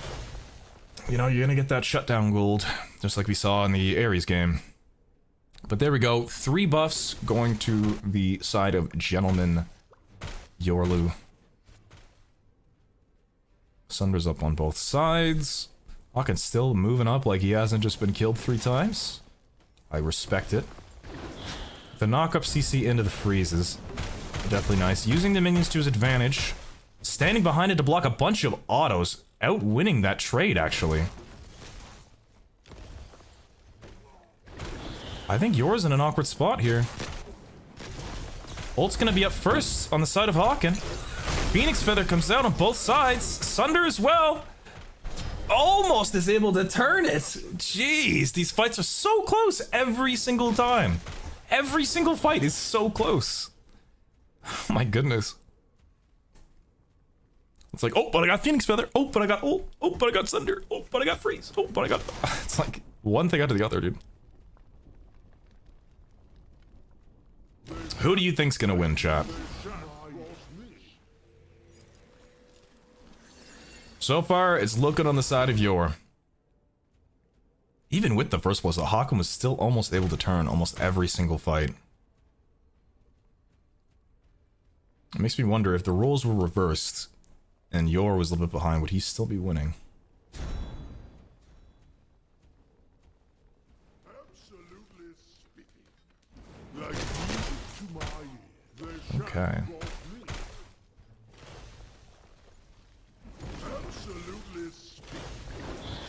you know, you're going to get that shutdown gold, just like we saw in the Ares game. But there we go. 3 buffs going to the side of Gentleman Yorlu. Sunder's up on both sides. Hawken's still moving up like he hasn't just been killed 3 times. I respect it. The knock-up CC into the freezes. Definitely nice. Using the minions to his advantage. Standing behind it to block a bunch of autos. Outwinning that trade, actually. I think Yor's in an awkward spot here. Ult's gonna be up first on the side of Hawken. Phoenix Feather comes out on both sides. Sunder as well. Almost is able to turn it. Jeez, these fights are so close every single time. Every single fight is so close. Oh my goodness. It's like, oh, but I got Phoenix Feather. Oh, but I got ult. Oh, but I got Sunder. Oh, but I got Freeze. Oh, but I got... It's like one thing after the other, dude. Who do you think's gonna win, chat? So far, it's looking on the side of Yor. Even with the first blows, the Hawken was still almost able to turn almost every single fight. It makes me wonder if the roles were reversed and Yor was a little bit behind, would he still be winning? Okay.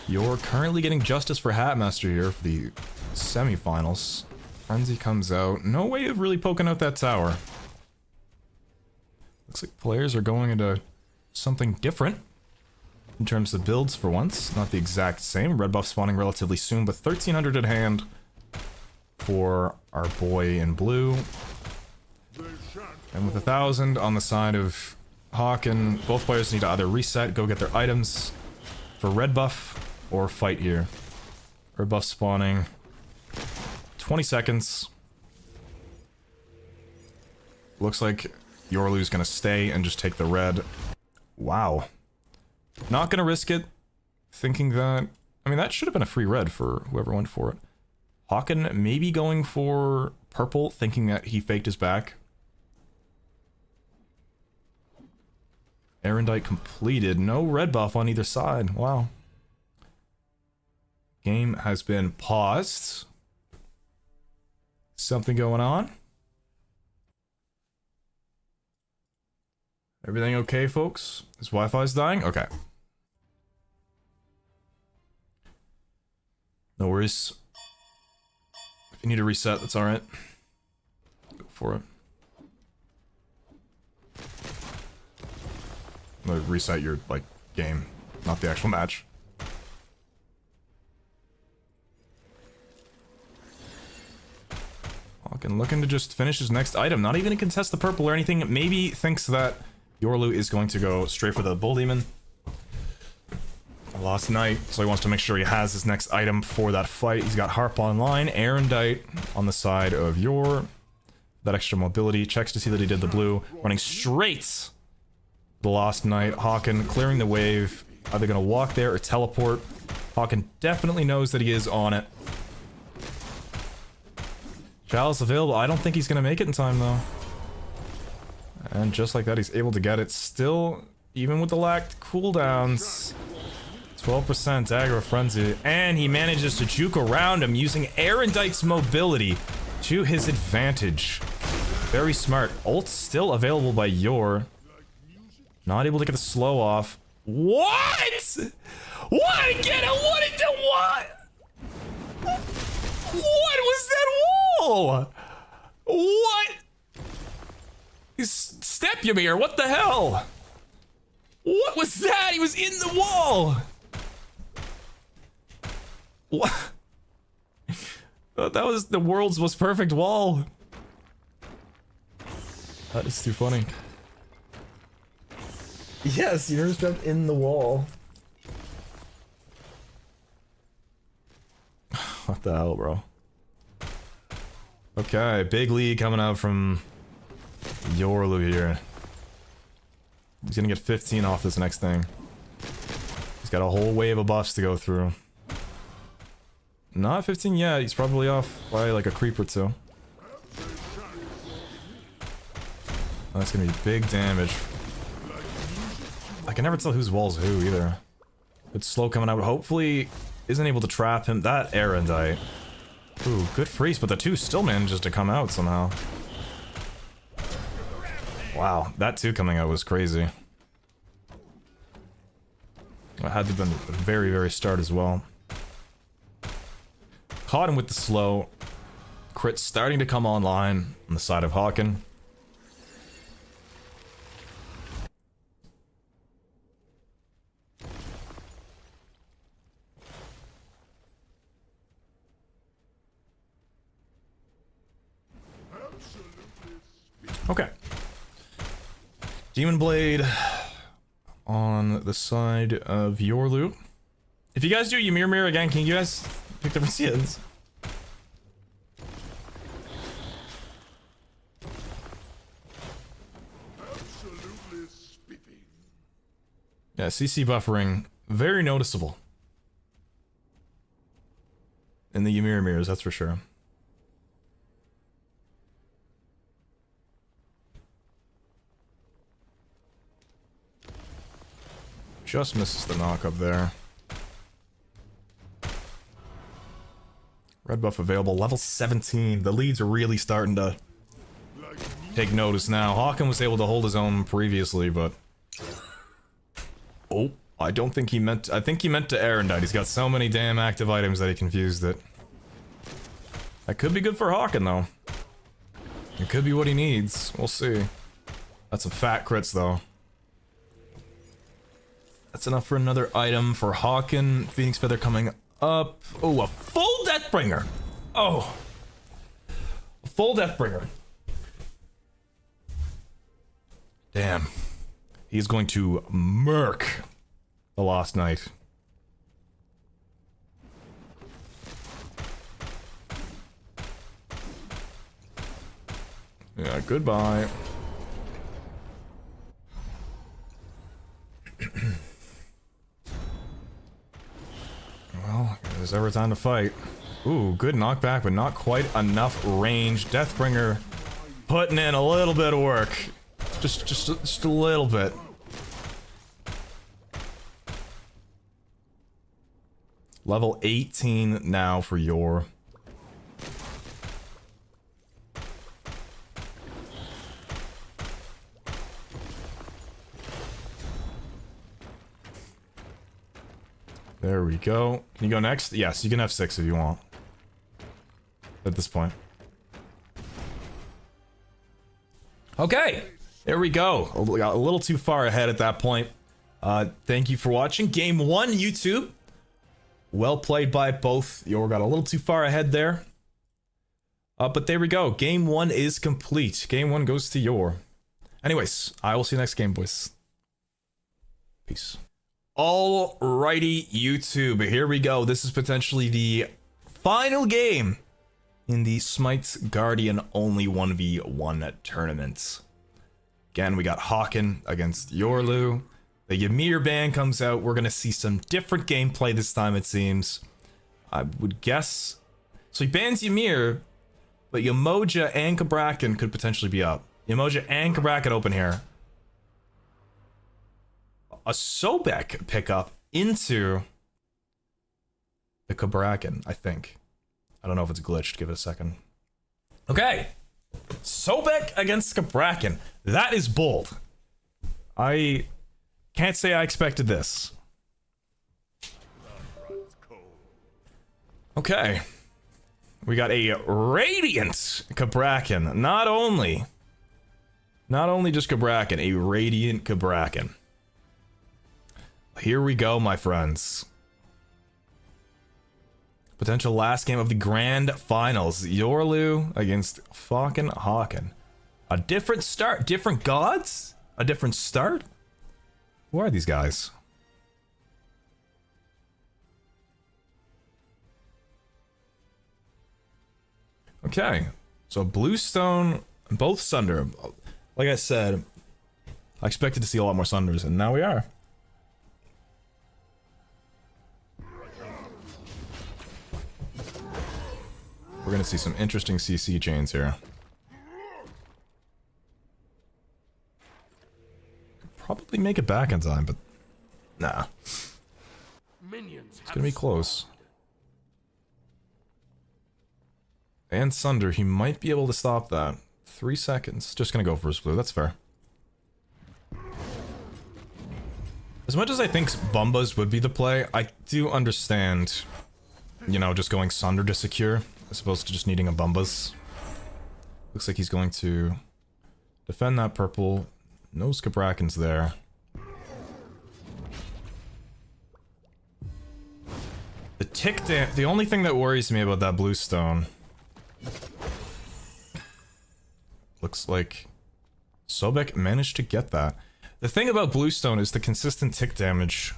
You're currently getting justice for Hatmaster here for the semifinals. Frenzy comes out. No way of really poking out that tower. Looks like players are going into something different in terms of builds for once. Not the exact same. Red buff spawning relatively soon, but 1300 at hand for our boy in blue. And with 1000 on the side of Hawken, both players need to either reset, go get their items for red buff, or fight here. Red buff spawning. 20 seconds. Looks like Yorlu's gonna stay and just take the red. Wow. Not gonna risk it. Thinking that... I mean, that should have been a free red for whoever went for it. Hawken maybe going for purple, thinking that he faked his back. Erendite completed. No red buff on either side. Wow. Game has been paused. Something going on? Everything okay, folks? His Wi-Fi's dying? Okay. No worries. If you need to reset, that's alright. Go for it. I'm gonna reset your, like, game, not the actual match. Hawken looking to just finish his next item, not even to contest the purple or anything. Maybe thinks that Yorlu is going to go straight for the Bull Demon. Last night, so he wants to make sure he has his next item for that fight. He's got Harp online, Erendite on the side of your... That extra mobility, checks to see that he did the blue, running straight the Lost Knight. Hawken clearing the wave, either gonna walk there or teleport. Hawken definitely knows that he is on it. Chalice available, I don't think he's gonna make it in time though. And just like that, he's able to get it. Still, even with the lacked cooldowns, 12% aggro frenzy, and he manages to juke around him using Erendite's mobility to his advantage. Very smart. Ult still available by Yor. Not able to get the slow off. What? What again? What did the what? What was that wall? What? Step Ymir, what the hell? What was that? He was in the wall. What? That was the world's most perfect wall. That is too funny. Yes, Ymir stepped in the wall. What the hell, bro? Okay, big lead coming out from Yorlu here. He's gonna get 15 off this next thing. He's got a whole wave of buffs to go through. Not 15 yet, he's probably off by like a creep or two. That's gonna be big damage. I can never tell whose wall's who either. It's slow coming out, but hopefully isn't able to trap him. That Erendite. Ooh, good freeze, but the two still manages to come out somehow. Wow, that two coming out was crazy. It had to have been a very, very start as well. Caught him with the slow. Crit starting to come online on the side of Hawken. Okay. Demon Blade on the side of your loot. If you guys do Ymir Mirror again, can you guys pick different skins? Yeah, CC buffering, very noticeable. In the Ymir mirrors, that's for sure. Just misses the knock up there. Red buff available, level 17. The leads are really starting to take notice now. Hawken was able to hold his own previously, but... Oh, I don't think he meant... I think he meant to Erendite. He's got so many damn active items that he confused it. That could be good for Hawken, though. It could be what he needs. We'll see. That's some fat crits, though. That's enough for another item for Hawken. Phoenix Feather coming up. Oh, a full Deathbringer. Oh. A full Deathbringer. Damn. He's going to murk the Lost Knight. Yeah, goodbye. Well, there's ever time to fight. Ooh, good knockback, but not quite enough range. Deathbringer putting in a little bit of work. Just a little bit. Level 18 now for your... There we go. Can you go next? Yes, you can have 6 if you want. At this point. Okay, there we go. We got a little too far ahead at that point. Thank you for watching. Game 1, YouTube. Well played by both. You got a little too far ahead there. But there we go. Game 1 is complete. Game 1 goes to your. Anyways, I will see you next game, boys. Peace. Alrighty, YouTube, here we go. This is potentially the final game in the Smite's Guardian only 1v1 tournament. Again, we got Hawken against Yorlu. The Ymir ban comes out. We're gonna see some different gameplay this time, it seems. I would guess. So he bans Ymir, but Yamoja and Kabrakan could potentially be up. Yamoja and Kabrakan open here. A Sobek pickup into the Kabrakan, I think. I don't know if it's glitched. Give it a second. Okay. Sobek against Kabrakan. That is bold. I can't say I expected this. Okay. We got a Radiant Kabrakan. Not only just Kabrakan, a Radiant Kabrakan. Here we go, my friends. Potential last game of the grand finals. Yorlu against fucking Hawken. A different start. Different gods? A different start? Who are these guys? Okay. So Bluestone, both Sunder. Like I said, I expected to see a lot more Sunders, and now we are. We're gonna see some interesting CC chains here. Probably make it back in time, but nah. It's gonna be close. And Sunder, he might be able to stop that. 3 seconds. Just gonna go for his blue, that's fair. As much as I think Bumbas would be the play, I do understand, you know, just going Sunder to secure, as opposed to just needing a Bumbas. Looks like he's going to defend that purple. Knows Kabrakan's there. The tick dam- the only thing that worries me about that Bluestone... Looks like Sobek managed to get that. The thing about Bluestone is the consistent tick damage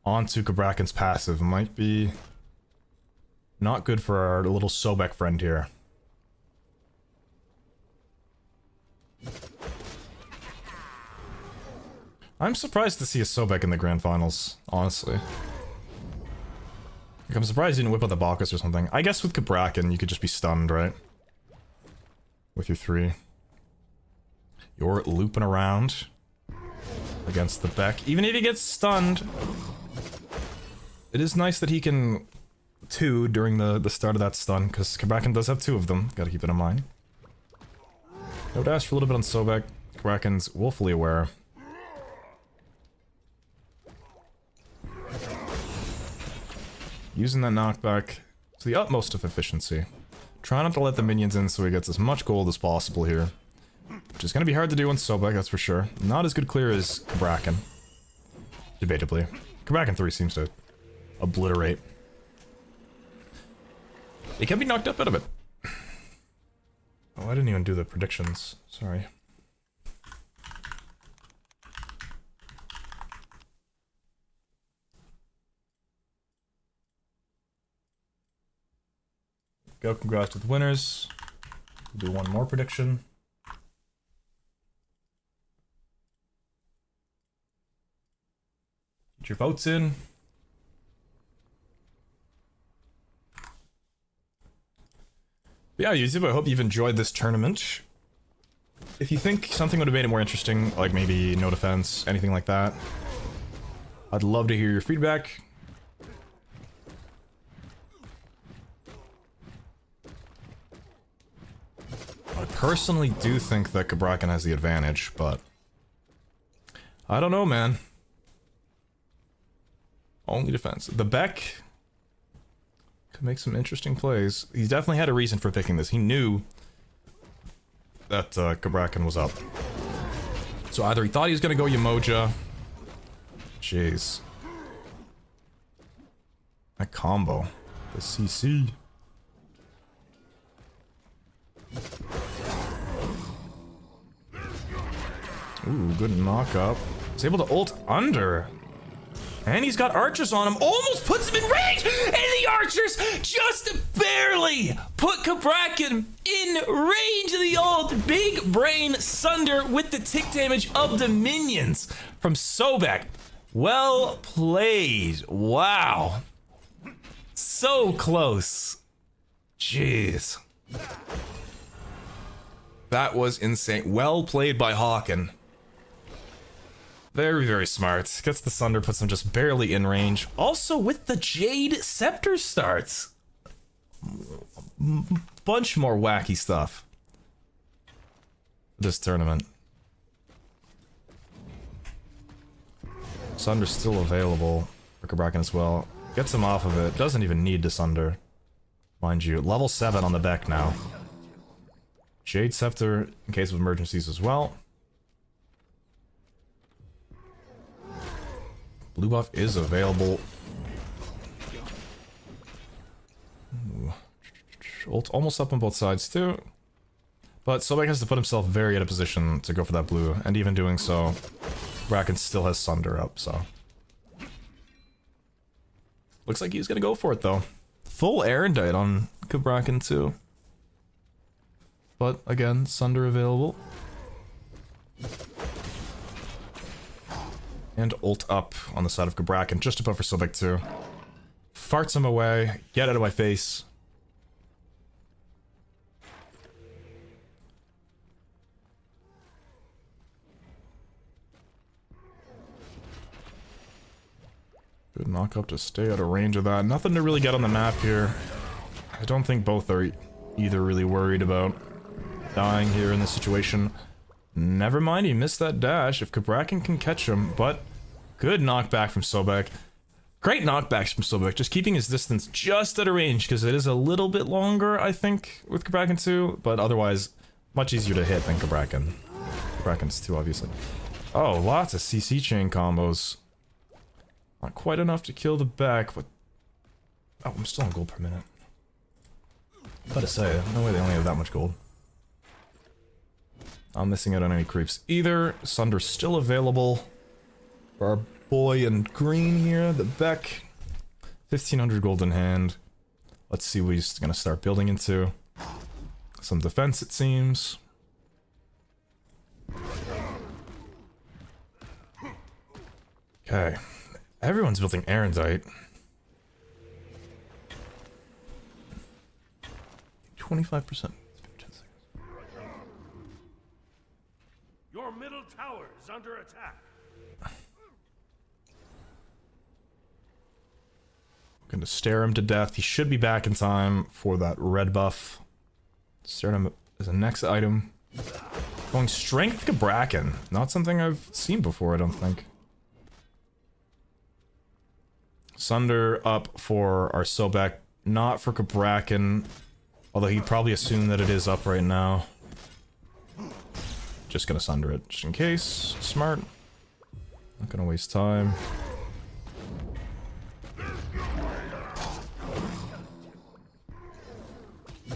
onto Kabrakan's passive might be not good for our little Sobek friend here. I'm surprised to see a Sobek in the grand finals, honestly. Like, I'm surprised you didn't whip out the Bacchus or something. I guess with Kabrakan, you could just be stunned, right? With your 3. You're looping around against the Beck. Even if he gets stunned, it is nice that he can 2 during the start of that stun, because Kabrakan does have 2 of them. Gotta keep it in mind. I would ask for a little bit on Sobek. Kabrakan's woefully aware. Using that knockback to the utmost of efficiency. Try not to let the minions in so he gets as much gold as possible here. Which is going to be hard to do on Sobek, that's for sure. Not as good clear as Kabrakan. Debatably. Kabrakan 3 seems to obliterate. It can be knocked up out of it. Oh, I didn't even do the predictions. Sorry. Go, congrats to the winners. We'll do one more prediction. Get your votes in. But yeah, YouTube, I hope you've enjoyed this tournament. If you think something would have made it more interesting, like maybe no defense, anything like that, I'd love to hear your feedback. I personally do think that Kabrakan has the advantage, but I don't know, man. Only defense. The Beck could make some interesting plays. He definitely had a reason for picking this. He knew that Kabrakan was up. So either he thought he was gonna go Yamoja. Jeez. That combo. The CC. Ooh, good knock up. He's able to ult under. And he's got archers on him, almost puts him in range, and the archers just barely put Kabrakan in range of the old big brain Sunder with the tick damage of the minions from Sobek. Well played. Wow. So close. Jeez. That was insane. Well played by Hawken. Very, very smart. Gets the Sunder, puts him just barely in range. Also with the Jade Scepter starts. Bunch more wacky stuff. This tournament. Sunder's still available for Kabrakan as well. Gets him off of it. Doesn't even need to Sunder. Mind you, level 7 on the deck now. Jade Scepter in case of emergencies as well. Blue buff is available. Ooh. Ult almost up on both sides too. But Sobek has to put himself very out of position to go for that blue, and even doing so, Bracken still has Sunder up, so. Looks like he's gonna go for it though. Full Erendite on Kabrakan too. But again, Sunder available. And ult up on the side of Kabrakan, just above for Sobek too. Farts him away, get out of my face. Good knock up to stay out of range of that. Nothing to really get on the map here. I don't think both are either really worried about dying here in this situation. Never mind, he missed that dash if Kabrakan can catch him, but good knockback from Sobek. Great knockbacks from Sobek, just keeping his distance just out of range, because it is a little bit longer, I think, with Kabrakan too, but otherwise, much easier to hit than Kabrakan. Kabrakan's too, obviously. Oh, lots of CC chain combos. Not quite enough to kill the back, but... Oh, I'm still on gold per minute. About to say, no way they only have that much gold. I'm missing out on any creeps either. Sunder's still available. For our boy in green here, the Beck. 1500 gold in hand. Let's see what he's gonna start building into. Some defense, it seems. Okay. Everyone's building Erendite. 25%. Your middle tower is under attack. Gonna stare him to death. He should be back in time for that red buff. Stare him as a next item. Going strength Kabrakan. Not something I've seen before, I don't think. Sunder up for our Sobek, not for Kabrakan. Although he'd probably assume that it is up right now. Just gonna Sunder it, just in case. Smart. Not gonna waste time.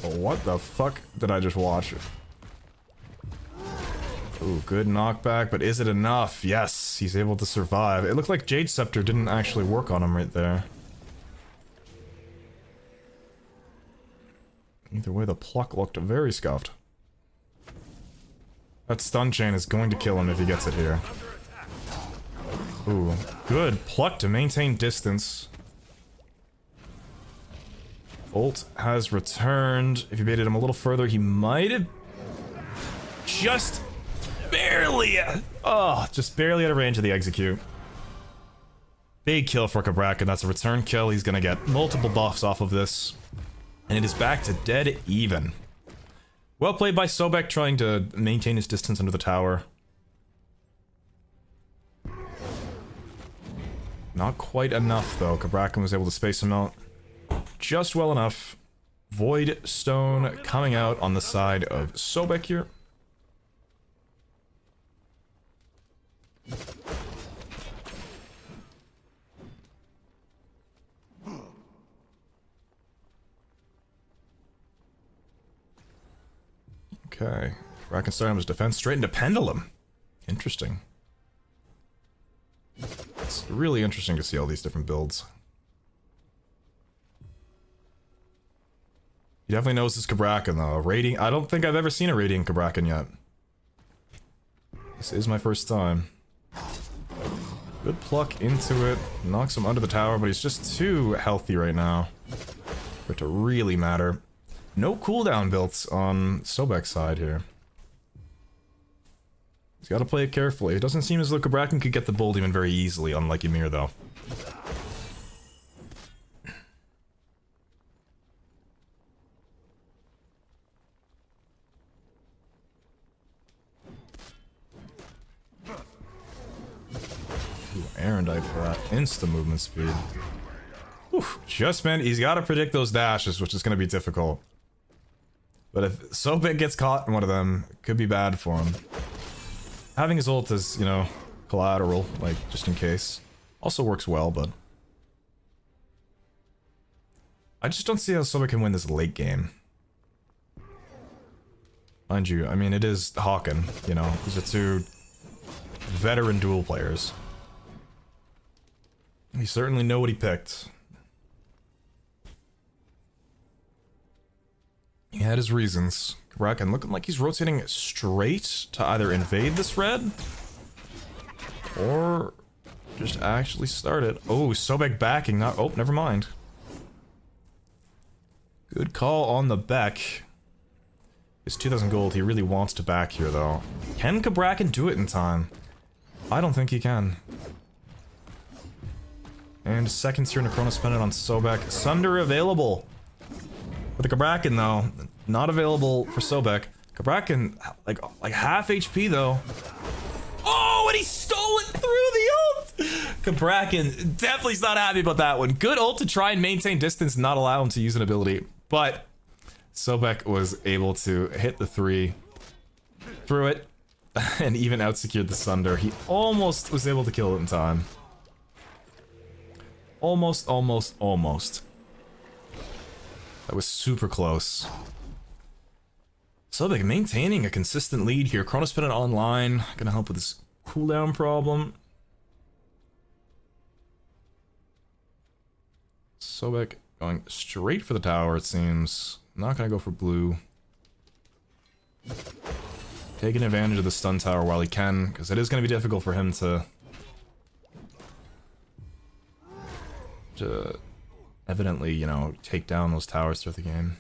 Oh, what the fuck did I just watch? Ooh, good knockback, but is it enough? Yes, he's able to survive. It looked like Jade Scepter didn't actually work on him right there. Either way, the pluck looked very scuffed. That stun chain is going to kill him if he gets it here. Ooh, good pluck to maintain distance. Ult has returned. If you baited him a little further, he might have just barely, just barely out of range of the execute. Big kill for Kabrakan. That's a return kill. He's gonna get multiple buffs off of this. And it is back to dead even. Well played by Sobek, trying to maintain his distance under the tower. Not quite enough, though. Kabrakan was able to space him out just well enough. Void Stone coming out on the side of Sobek here. Okay. Kabrakan starting his defense straight into Pendulum. Interesting. Let's really interesting to see all these different builds. He definitely knows his Kabrakan though. Rating, I don't think I've ever seen a Radiant Kabrakan yet. This is my first time. Good pluck into it. Knocks him under the tower, but he's just too healthy right now for it to really matter. No cooldown built on Sobek's side here. He's got to play it carefully. It doesn't seem as though Kabrakan could get the Bold Demon very easily, unlike Ymir though. Aaron died for that. Insta movement speed. Oof, just man, he's got to predict those dashes, which is going to be difficult. But if Sobek gets caught in one of them, it could be bad for him. Having his ult as, you know, collateral, like, just in case, also works well, but... I just don't see how Sobek can win this late game. Mind you, I mean, it is Hawken, you know, these are two veteran duel players. He certainly know what he picked. He had his reasons. Kabrakan looking like he's rotating straight to either invade this red or just actually start it. Oh, Sobek backing, not... Oh, never mind. Good call on the back. It's 2,000 gold. He really wants to back here, though. Can Kabrakan do it in time? I don't think he can. And second turn to Chronos Pendant on Sobek. Sunder available. For the Kabrakan, though, not available for Sobek. Kabrakan, like half HP, though. Oh, and he stole it through the ult! Kabrakan definitely is not happy about that one. Good ult to try and maintain distance and not allow him to use an ability. But Sobek was able to hit the 3 through it and even out-secured the Sunder. He almost was able to kill it in time. Almost, almost, almost. That was super close. Sobek maintaining a consistent lead here. Chronos Pendant online. Gonna help with this cooldown problem. Sobek going straight for the tower, it seems. Not gonna go for blue. Taking advantage of the stun tower while he can, because it is gonna be difficult for him to evidently, you know, take down those towers throughout the game.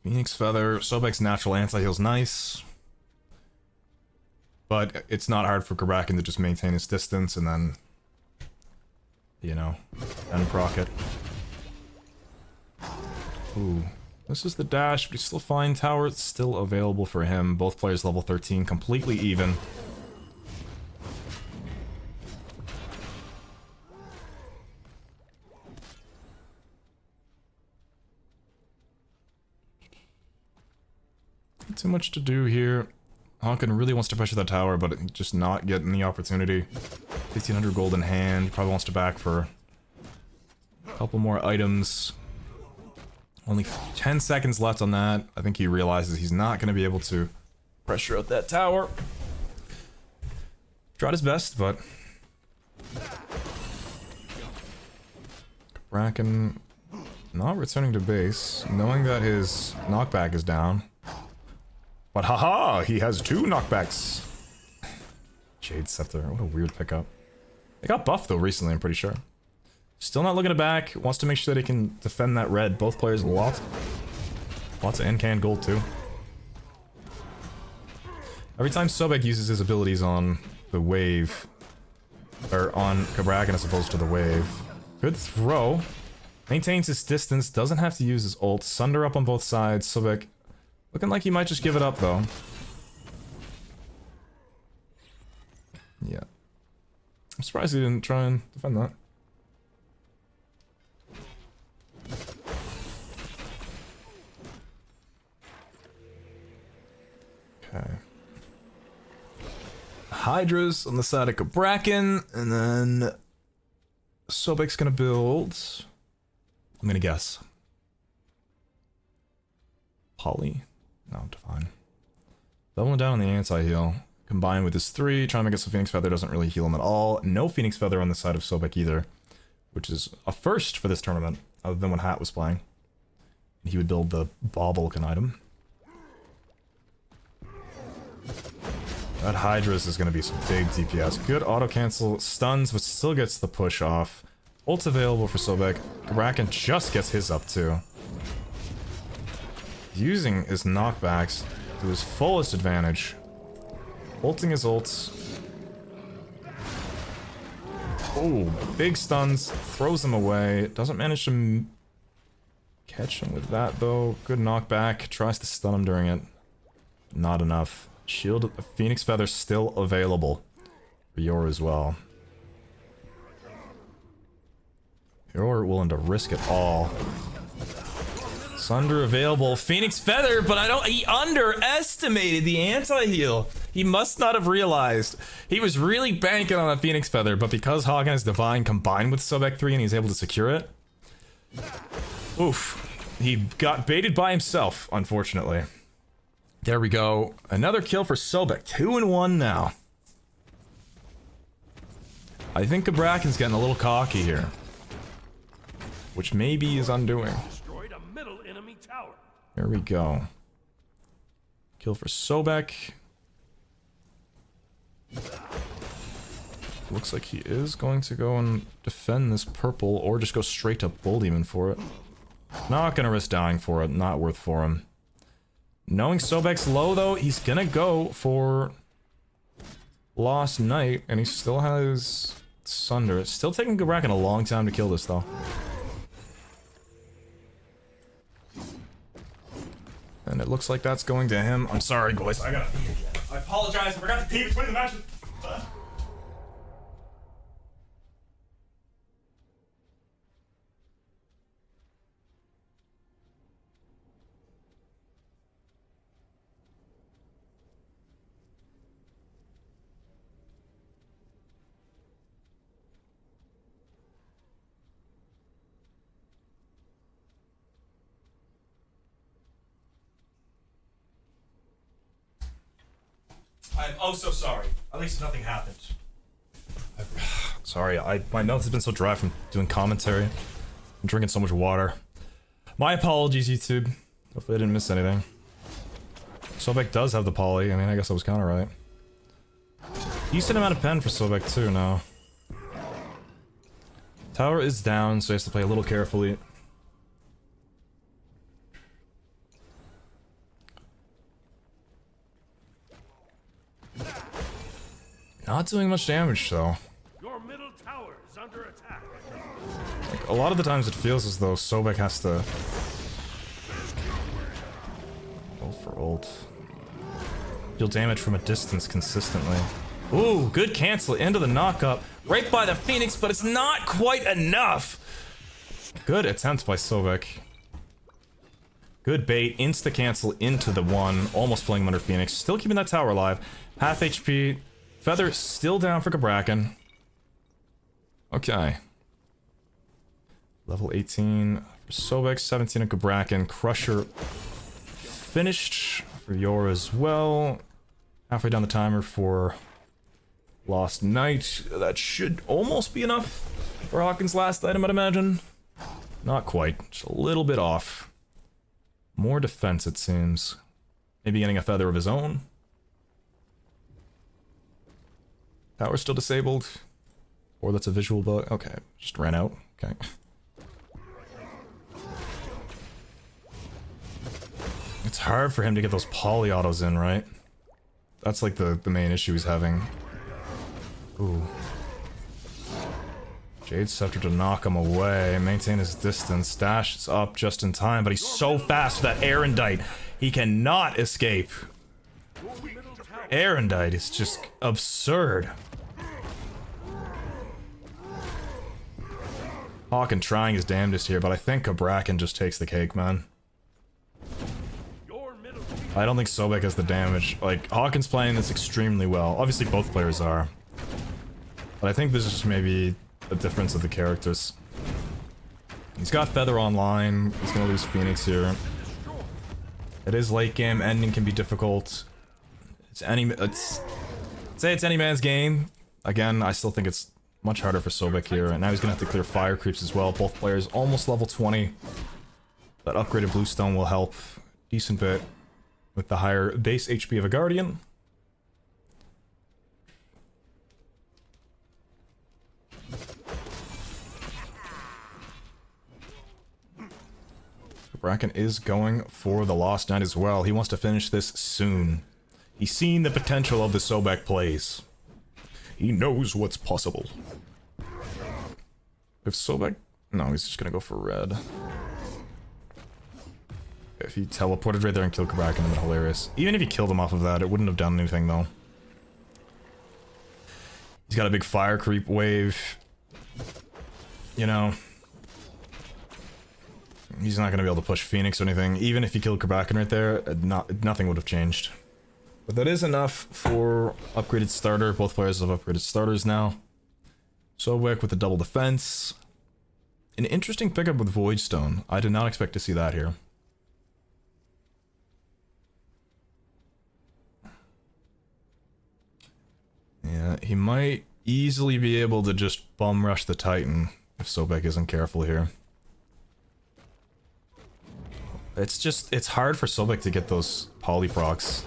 Phoenix Feather, Sobek's natural anti-heal's nice. But it's not hard for Kabrakan to just maintain his distance and then, you know, unproc it. Ooh. This is the dash, but he's still fine. Tower still available for him. Both players level 13, completely even. Not too much to do here. Hawken really wants to pressure that tower, but just not getting the opportunity. 1,500 gold in hand. Probably wants to back for a couple more items. Only 10 seconds left on that. I think he realizes he's not going to be able to pressure out that tower. Tried his best, but... Kabrakan not returning to base, knowing that his knockback is down. But haha, he has 2 knockbacks. Jade Scepter, what a weird pickup. They got buffed though recently, I'm pretty sure. Still not looking to back, wants to make sure that he can defend that red. Both players lots of N-can gold too. Every time Sobek uses his abilities on the wave, or on Kabrakan as opposed to the wave. Good throw. Maintains his distance, doesn't have to use his ult. Sunder up on both sides. Sobek looking like he might just give it up though. Yeah. I'm surprised he didn't try and defend that. Okay. Hydra's on the side of Kabrakan, and then Sobek's gonna build... I'm gonna guess. Poly? No, Divine. Doubling down on the anti-heal. Combined with his 3, trying to get some Phoenix Feather doesn't really heal him at all. No Phoenix Feather on the side of Sobek either, which is a first for this tournament, other than when Hat was playing. He would build the Bauble-looking item. That Hydra's is going to be some big DPS. Good auto-cancel, stuns, but still gets the push off. Ult's available for Sobek. Bracken just gets his up too. Using his knockbacks to his fullest advantage. Ulting his ults. Oh, big stuns. Throws them away. Doesn't manage to catch him with that though. Good knockback. Tries to stun him during it. Not enough. Shield, Phoenix Feather still available for Yor as well. Yor willing to risk it all. Sunder available. Phoenix Feather, but he underestimated the anti-heal. He must not have realized. He was really banking on a Phoenix Feather, but because Hagen has Divine combined with Sobek 3 and he's able to secure it. Oof. He got baited by himself, unfortunately. There we go. Another kill for Sobek. 2-1 now. I think Braken's getting a little cocky here. Which maybe is undoing. Destroyed a middle enemy tower. There we go. Kill for Sobek. Looks like he is going to go and defend this purple, or just go straight to Bull Demon for it. Not gonna risk dying for it, not worth for him. Knowing Sobek's low though, he's gonna go for Lost Knight, and he still has Sunder. It's still taking Bracken a long time to kill this though. And it looks like that's going to him. I'm sorry, boys. I gotta pee again. I apologize. I forgot to pee between the matches. I'm oh so sorry. At least nothing happened. Sorry, my mouth has been so dry from doing commentary. I'm drinking so much water. My apologies, YouTube. Hopefully I didn't miss anything. Sobek does have the poly. I mean, I guess I was kind of right. Decent amount of pen for Sobek too now. Tower is down, so he has to play a little carefully. Not doing much damage though. Your middle tower is under attack. Like, a lot of the times it feels as though Sobek has to ult for ult. Deal damage from a distance consistently. Ooh, good cancel into the knock-up. Right by the Phoenix, but it's not quite enough. Good attempt by Sobek. Good bait, insta-cancel into the one. Almost playing him under Phoenix. Still keeping that tower alive. Half HP. Feather still down for Bracken. Okay. Level 18 for Sobek, 17 at Bracken. Crusher finished for Yor as well. Halfway down the timer for Lost Knight. That should almost be enough for Hawkins' last item, I'd imagine. Not quite. Just a little bit off. More defense, it seems. Maybe getting a feather of his own. Tower still disabled. Or that's a visual bug. Okay, just ran out. Okay. It's hard for him to get those poly autos in, right? That's like the main issue he's having. Ooh. Jade Scepter to knock him away. Maintain his distance. Dash is up just in time, but he's so fast with that Erendite. He cannot escape. Erendite is just absurd. Hawken trying his damnedest here, but I think Bracken just takes the cake, man. I don't think Sobek has the damage. Like, Hawken's playing this extremely well. Obviously, both players are. But I think this is just maybe a difference of the characters. He's got Feather online. He's gonna lose Phoenix here. It is late game. Ending can be difficult. Say it's any man's game. Again, I still think it's much harder for Sobek here, and now he's gonna have to clear fire creeps as well. Both players almost level 20. That upgraded bluestone will help decent bit with the higher base HP of a guardian. Bracken is going for the Lost Knight as well. He wants to finish this soon. He's seen the potential of the Sobek plays. He knows what's possible. If Sobek... No, he's just gonna go for red. If he teleported right there and killed Kraken, it would have been hilarious. Even if he killed him off of that, it wouldn't have done anything though. He's got a big fire creep wave. You know... He's not going to be able to push Phoenix or anything. Even if he killed Kraken right there, nothing would have changed. But that is enough for upgraded starter. Both players have upgraded starters now. Sobek with the double defense. An interesting pickup with Voidstone. I did not expect to see that here. Yeah, he might easily be able to just bum rush the Titan if Sobek isn't careful here. It's hard for Sobek to get those polyprocs.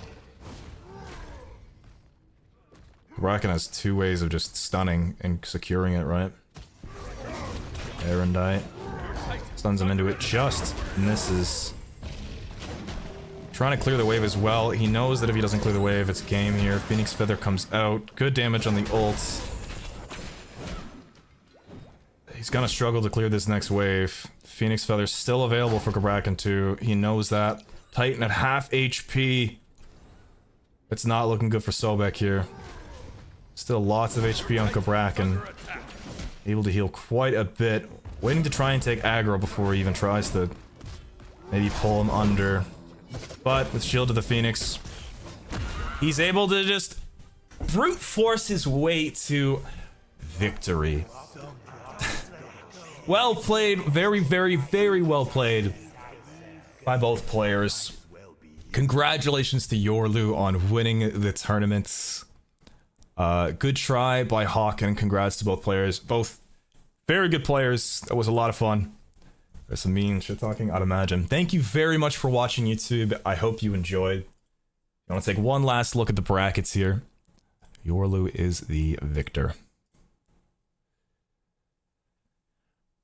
Kraken has two ways of just stunning and securing it, right? Erendite stuns him into it, just misses. Trying to clear the wave as well. He knows that if he doesn't clear the wave, it's game here. Phoenix Feather comes out. Good damage on the ult. He's gonna struggle to clear this next wave. Phoenix Feather's still available for Kraken too. He knows that. Titan at half HP. It's not looking good for Sobek here. Still lots of HP on Kraken. Able to heal quite a bit. Waiting to try and take aggro before he even tries to maybe pull him under. But with Shield to the Phoenix, he's able to just brute force his way to victory. Well played, very, very, very well played by both players. Congratulations to Yorlu on winning the tournament. Good try by Hawk, and congrats to both players. Both very good players. That was a lot of fun. There's some mean shit talking, I'd imagine. Thank you very much for watching YouTube. I hope you enjoyed. I want to take one last look at the brackets here. Yorlu is the victor.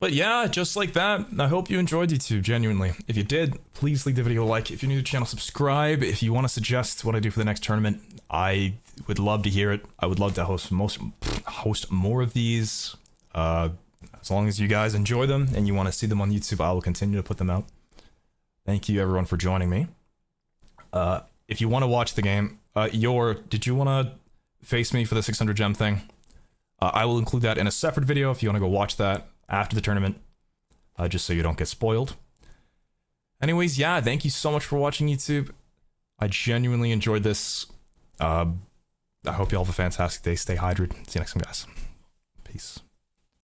But yeah, just like that, I hope you enjoyed YouTube, genuinely. If you did, please leave the video a like. If you're new to the channel, subscribe. If you want to suggest what I do for the next tournament, I would love to hear it. I would love to host more of these. As long as you guys enjoy them and you want to see them on YouTube, I will continue to put them out. Thank you everyone for joining me. If you want to watch the game, did you want to face me for the 600 gem thing? I will include that in a separate video if you want to go watch that after the tournament, just so you don't get spoiled. Anyways, yeah, thank you so much for watching YouTube. I genuinely enjoyed this. I hope you all have a fantastic day. Stay hydrated. See you next time, guys. Peace.